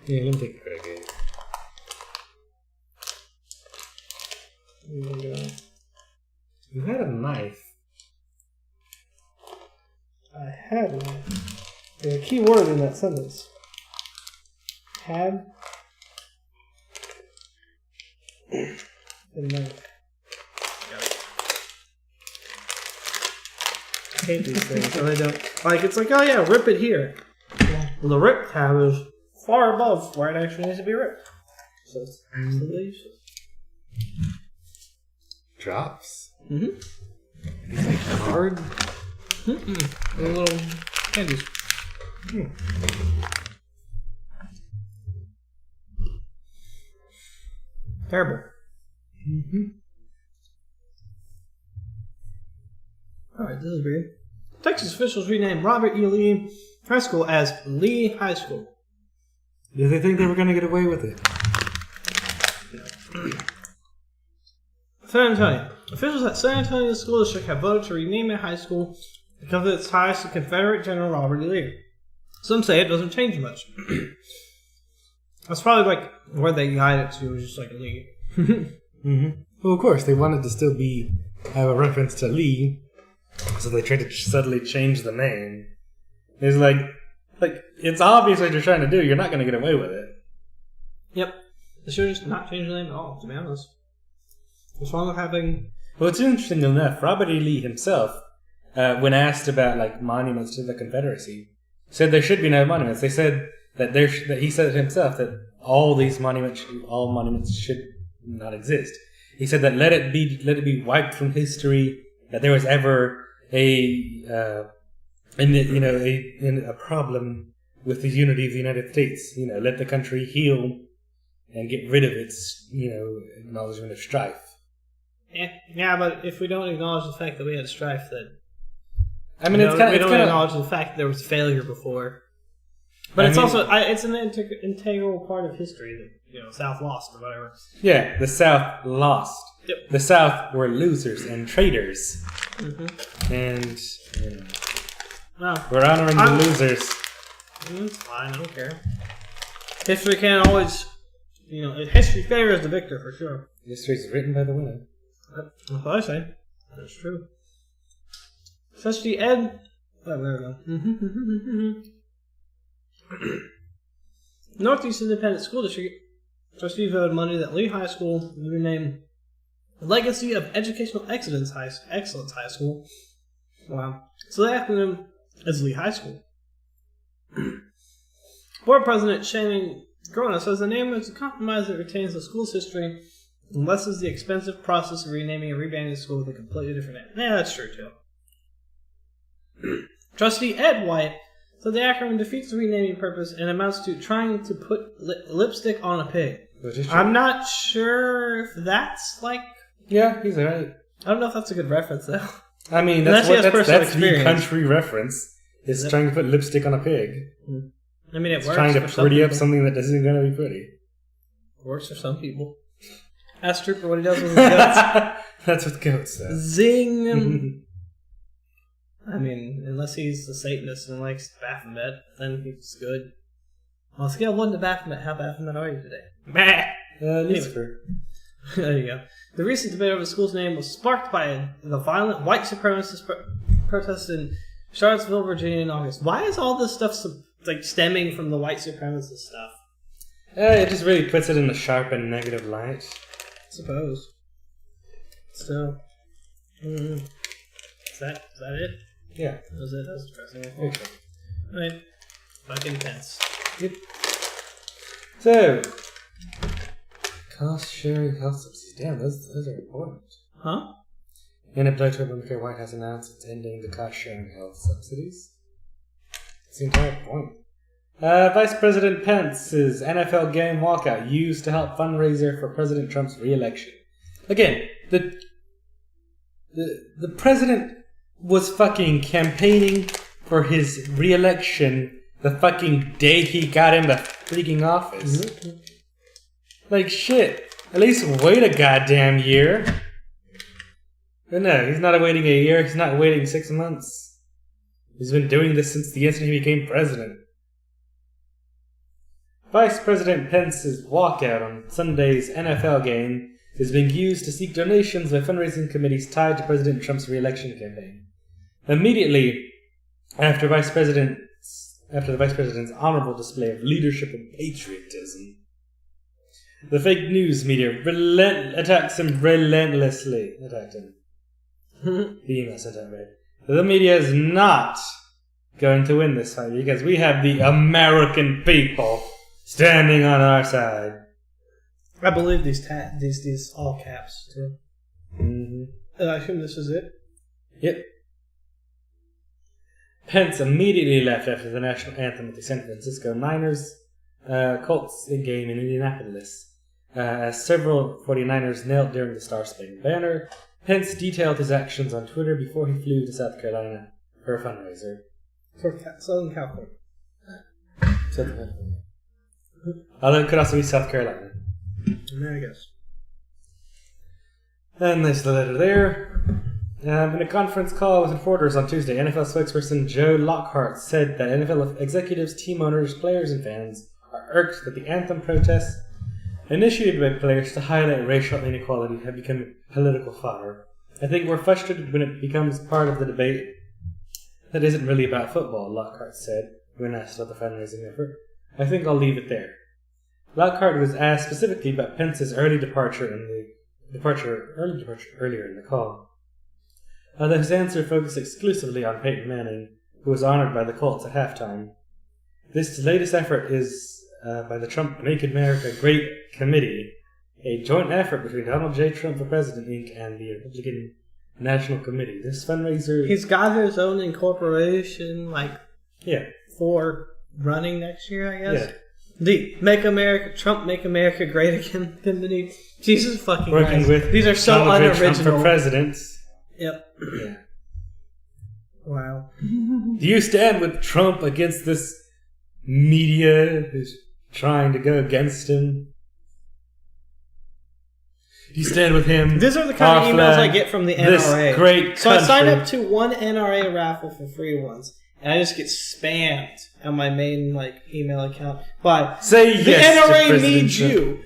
Yeah, let me take a crack at it. You had a knife. I had one. There's a key word in that sentence. Had. And knife. I hate these things, so they don't. It's oh yeah, rip it here. Well, the rip tab is far above where it actually needs to be ripped. So it's absolutely useless. Drops? Mm-hmm. These hard? Mm-mm. They're little candies. Terrible. Mm-hmm. Alright, this is weird. Texas officials renamed Robert E. Lee High School as Lee High School. Did they think they were going to get away with it? San Antonio. Officials at San Antonio School District have voted to rename a high school because of its ties to Confederate General Robert E. Lee. Some say it doesn't change much. That's probably where they guide it to, is just Lee. Mm-hmm. Well, of course, they wanted to still have a reference to Lee, so they tried to subtly change the name. It's it's obvious what you're trying to do. You're not going to get away with it. Yep. They should have just not changed the name at all, to be honest. What's wrong with having... Well, it's interesting enough. Robert E. Lee himself, when asked about monuments to the Confederacy, said there should be no monuments. They said that he said himself that all monuments should not exist. He said that let it be wiped from history that there was ever a problem with the unity of the United States. Let the country heal and get rid of its acknowledgement of strife. Yeah, but if we don't acknowledge the fact that we had strife, then we don't acknowledge the fact that there was failure before. But it's an integral part of history that South lost or whatever. Yeah, the South lost. Yep. The South were losers and traitors. Mm-hmm. And we're honoring the losers. It's fine, I don't care. History can't always, history favors the victor for sure. History's written by the winner. That's what I say. That's true. Especially Ed. Oh, there we go. Northeast Independent School District trustees voted Monday that Lee High School will be renamed Legacy of Educational Excellence High School. Wow. So the acronym is Lee High School. Board President Shannon Grona says the name is a compromise that retains the school's history and lessens the expensive process of renaming and rebranding the school with a completely different name. Yeah, that's true too. Trustee Ed White said the acronym defeats the renaming purpose and amounts to trying to put lipstick on a pig. I'm not sure if that's Yeah, he's right. I don't know if that's a good reference though. I mean, that's the country reference. Is trying to put lipstick on a pig. I mean, it works. Trying to pretty up something that isn't going to be pretty. Works for some people. Ask Trooper what he does with his guts. That's what Goat says. Zing! I mean, unless he's a Satanist and likes Baphomet, then he's good. On a scale of 1 to Baphomet, how Baphomet are you today? Meh! Lucifer. There you go. The recent debate over the school's name was sparked by the violent white supremacist protests in Charlottesville, Virginia in August. Why is all this stuff stemming from the white supremacist stuff? It just really puts it in a sharp and negative light. I suppose. So, is that it? Yeah. That was it. That was depressing. Okay. Alright. Fucking tense. Yep. So, cost sharing health subsidies. Damn, those are important. Huh? In a blow to Obamacare, White House announced it's ending the cost sharing health subsidies. That's the entire point. Vice President Pence's NFL game walkout used to help fundraiser for President Trump's re-election. Again, the president was fucking campaigning for his re-election the fucking day he got in the freaking office. Mm-hmm. Like, shit. At least wait a goddamn year. But no, he's not waiting a year. He's not waiting 6 months. He's been doing this since the instant he became president. Vice President Pence's walkout on Sunday's NFL game is being used to seek donations by fundraising committees tied to President Trump's re-election campaign. Immediately after the Vice President's honorable display of leadership and patriotism, the fake news media attacked him relentlessly. Attacked him. The email sent out right. The media is not going to win this fight because we have the American people standing on our side. I believe these all caps too. Mm-hmm. I assume this is it. Yep. Pence immediately left after the national anthem at the San Francisco Niners Colts game in Indianapolis, as several 49ers knelt during the Star-Spangled Banner. Pence detailed his actions on Twitter before he flew to South Carolina for a fundraiser. For Southern California. Southern California. Although it could also be South Carolina. I guess. And there's the letter there. In a conference call with reporters on Tuesday, NFL spokesperson Joe Lockhart said that NFL executives, team owners, players, and fans are irked that the anthem protests initiated by players to highlight racial inequality have become political fodder. I think we're frustrated when it becomes part of the debate that isn't really about football, Lockhart said when asked about the fundraising effort. I think I'll leave it there. Lockhart was asked specifically about Pence's early departure earlier in the call. Although his answer focused exclusively on Peyton Manning, who was honored by the Colts at halftime. This latest effort is by the Trump Make America Great Committee, a joint effort between Donald J. Trump for President Inc. and the Republican National Committee. This fundraiser... He's got his own incorporation, for running next year, I guess. Yeah. The Trump Make America Great Again Committee. Jesus fucking Working Christ. with These are so Donald J. unoriginal. Trump for presidents. Yep. Yeah. Wow. Do you stand with Trump against this media who's trying to go against him? Do you stand with him? These are the kind of emails I get from the NRA. This great so I country. signed up to one NRA raffle for free once, and I just get spammed on my main email account by Say the yes NRA to needs you.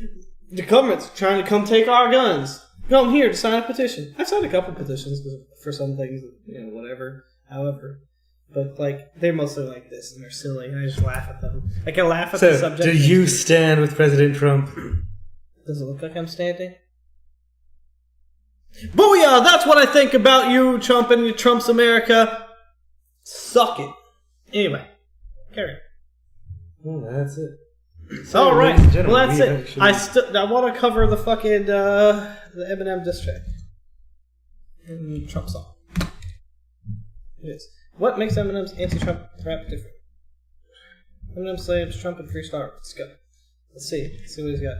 The government's trying to come take our guns. Come here to sign a petition. I've signed a couple petitions for some things, whatever. However, but they're mostly like this, and they're silly, and I just laugh at them. I can laugh at the subject. Do you stand with President Trump? Does it look like I'm standing? Booyah! That's what I think about you, Trump, and Trump's America. Suck it. Anyway, carry on. Well, that's it. So, all right. Well, that's it. I want to cover the fucking the Eminem diss track and Trump song. It is. What makes Eminem's anti-Trump rap different? Eminem slams Trump and freestyle. Let's go. Let's see. Let's see what he's got.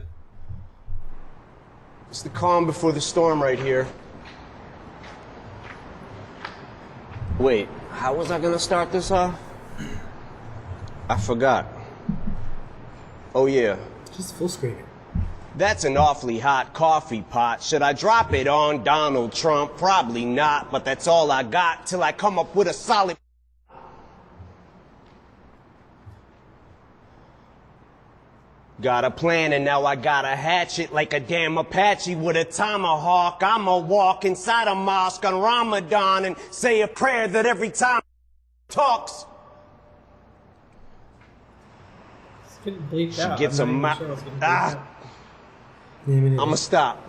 It's the calm before the storm right here. Wait, how was I gonna start this off? I forgot. Oh yeah. Just full screen. That's an awfully hot coffee pot. Should I drop it on Donald Trump? Probably not, but that's all I got till I come up with a solid... Got a plan and now I gotta hatch it like a damn Apache with a tomahawk. I'ma walk inside a mosque on Ramadan and say a prayer that every time talks. She gets a mouth. I'ma stop.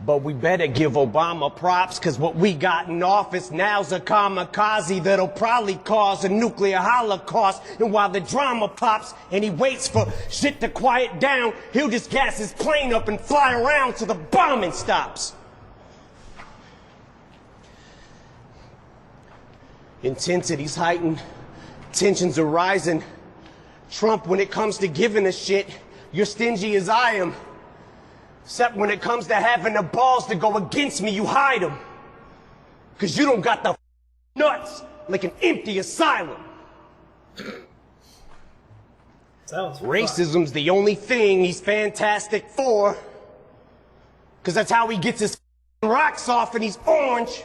But we better give Obama props, cause what we got in office now's a kamikaze that'll probably cause a nuclear holocaust. And while the drama pops and he waits for shit to quiet down, he'll just gas his plane up and fly around till the bombing stops. Intensity's heightened, tensions are rising. Trump, when it comes to giving a shit, you're stingy as I am. Except when it comes to having the balls to go against me, you hide them. Cause you don't got the nuts like an empty asylum. Racism's the only thing he's fantastic for. Cause that's how he gets his rocks off and he's orange.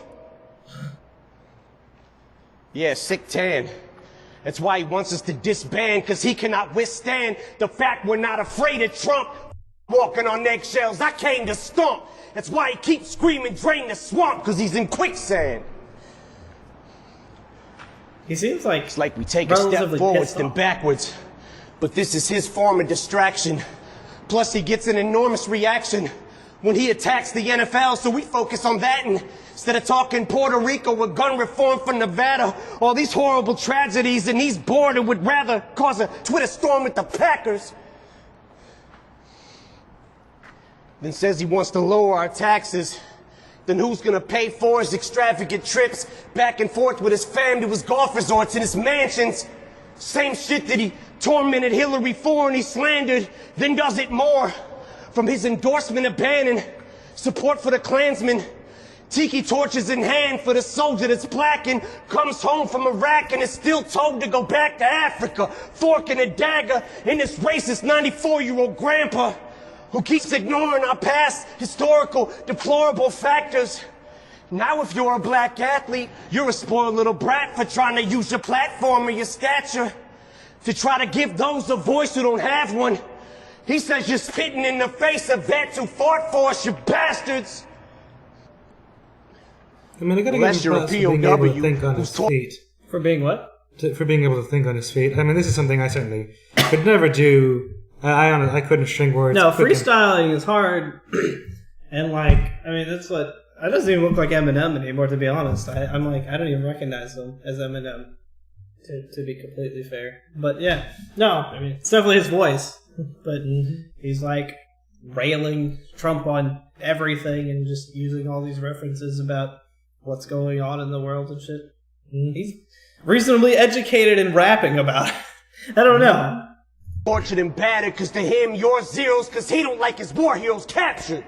Yeah, sick tan. That's why he wants us to disband, cause he cannot withstand the fact we're not afraid of Trump. Walking on eggshells, I came to stomp. That's why he keeps screaming, drain the swamp, cause he's in quicksand. He seems like it's like we take a step forwards then backwards. But this is his form of distraction. Plus he gets an enormous reaction when he attacks the NFL, so we focus on that instead of talking Puerto Rico with gun reform for Nevada, all these horrible tragedies, and he's bored and would rather cause a Twitter storm with the Packers. Then says he wants to lower our taxes. Then who's gonna pay for his extravagant trips back and forth with his fam to his golf resorts and his mansions? Same shit that he tormented Hillary for and he slandered, then does it more. From his endorsement of banning support for the Klansmen, tiki torches in hand for the soldier that's black and comes home from Iraq and is still told to go back to Africa, fork and a dagger in this racist 94-year-old grandpa who keeps ignoring our past historical deplorable factors. Now if you're a black athlete, you're a spoiled little brat for trying to use your platform or your stature to try to give those a voice who don't have one. He says you're spitting in the face of vets who fought for us, you bastards. I mean, I gotta give him props for being able to think on his feet. For being what? For being able to think on his feet. I mean, this is something I certainly could never do. I couldn't string words. No, freestyling is hard. And like, I mean, that's what... It doesn't even look like Eminem anymore, to be honest. I'm like, I don't even recognize him as Eminem, to be completely fair. But yeah, no, I mean, it's definitely his voice. But he's like railing Trump on everything and just using all these references about what's going on in the world and shit. He's reasonably educated in rapping about it. I don't know. Tortured and battered, cause to him you're zeros, cause he don't like his war heroes captured.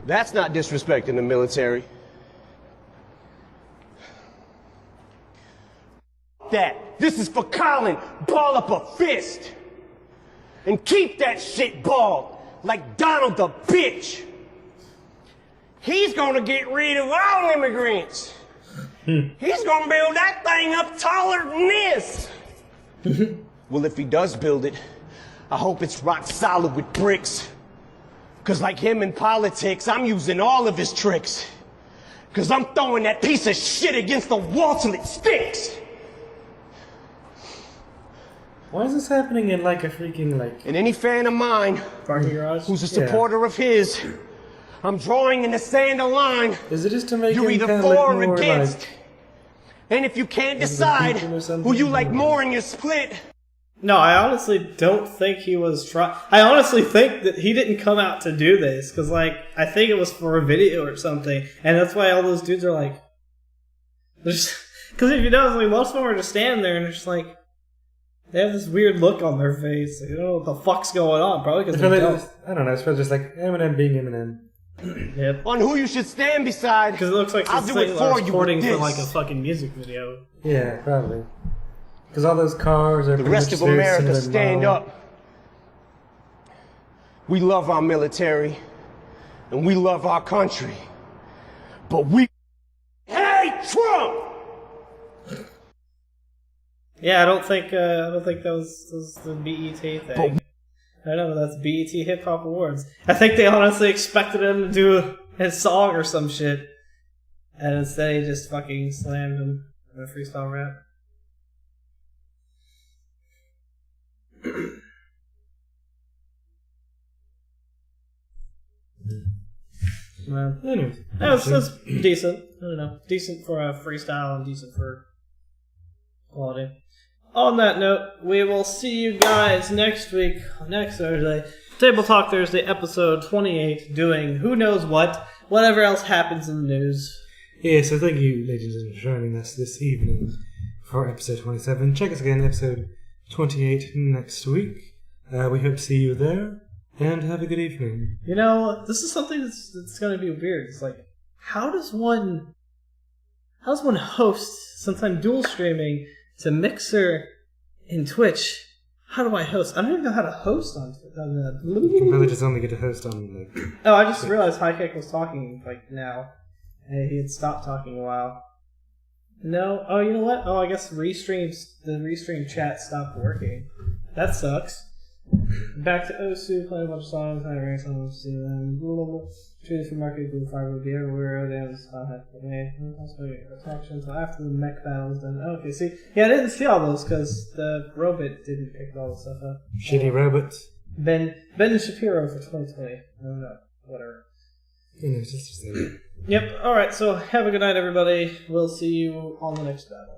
That's not disrespecting the military. That. This is for Colin. Ball up a fist. And keep that shit balled. Like Donald the bitch. He's gonna get rid of all immigrants. He's gonna build that thing up taller than this. Well, if he does build it, I hope it's rock solid with bricks. Cause like him in politics, I'm using all of his tricks. Cause I'm throwing that piece of shit against the wall till it sticks. Why is this happening in like a freaking like... And any fan of mine who's a supporter of his, I'm drawing in the sand a line. Is it just to make you're either for or against? Like, and if you can't decide who you like more in your split... No, I honestly don't think he was trying... I honestly think that he didn't come out to do this, because, like, I think it was for a video or something, and that's why all those dudes are like... Because if you notice, like, most of them are just standing there, and they're just like... They have this weird look on their face. They don't know what the fuck's going on, probably because they don't. I don't know, it's probably just like Eminem being Eminem. Yep. On who you should stand beside. Because it looks like I'll this do it thing for are you recording with for this. like a fucking music video. Yeah, probably. Because all those cars are... The rest of America, stand up. We love our military, and we love our country. But we hate Trump! Yeah, I don't think that was the BET thing. I know, that's BET Hip Hop Awards. I think they honestly expected him to do his song or some shit. And instead he just fucking slammed him in a freestyle rap. Well, anyways, that was decent. I don't know. Decent for a freestyle and decent for quality. On that note, we will see you guys next week, next Thursday. Table Talk Thursday, episode 28, doing who knows what, whatever else happens in the news. Yeah, so thank you, ladies and gentlemen, for joining us this evening for episode 27. Check us again, episode 28 next week. We hope to see you there, and have a good evening. You know, this is something that's going to be weird. It's like, how does one host, sometime dual streaming, to Mixer and Twitch? How do I host? I don't even know how to host on that. You can probably just only get to host on Oh, I just realized High Kick was talking, like, now. He had stopped talking a while. No? Oh, you know what? Oh, I guess the restream chat stopped working. That sucks. Back to Osu, playing a bunch of songs, I rank songs, see them. True for market, Blue Fire would be everywhere, dance, attraction until after the mech battle is done. Okay, see? Yeah, I didn't see all those because the robot didn't pick all the stuff up. Shitty robots. Ben Shapiro for 2020. I don't know. Whatever. You know, it's just Yep, alright, so have a good night, everybody. We'll see you on the next battle.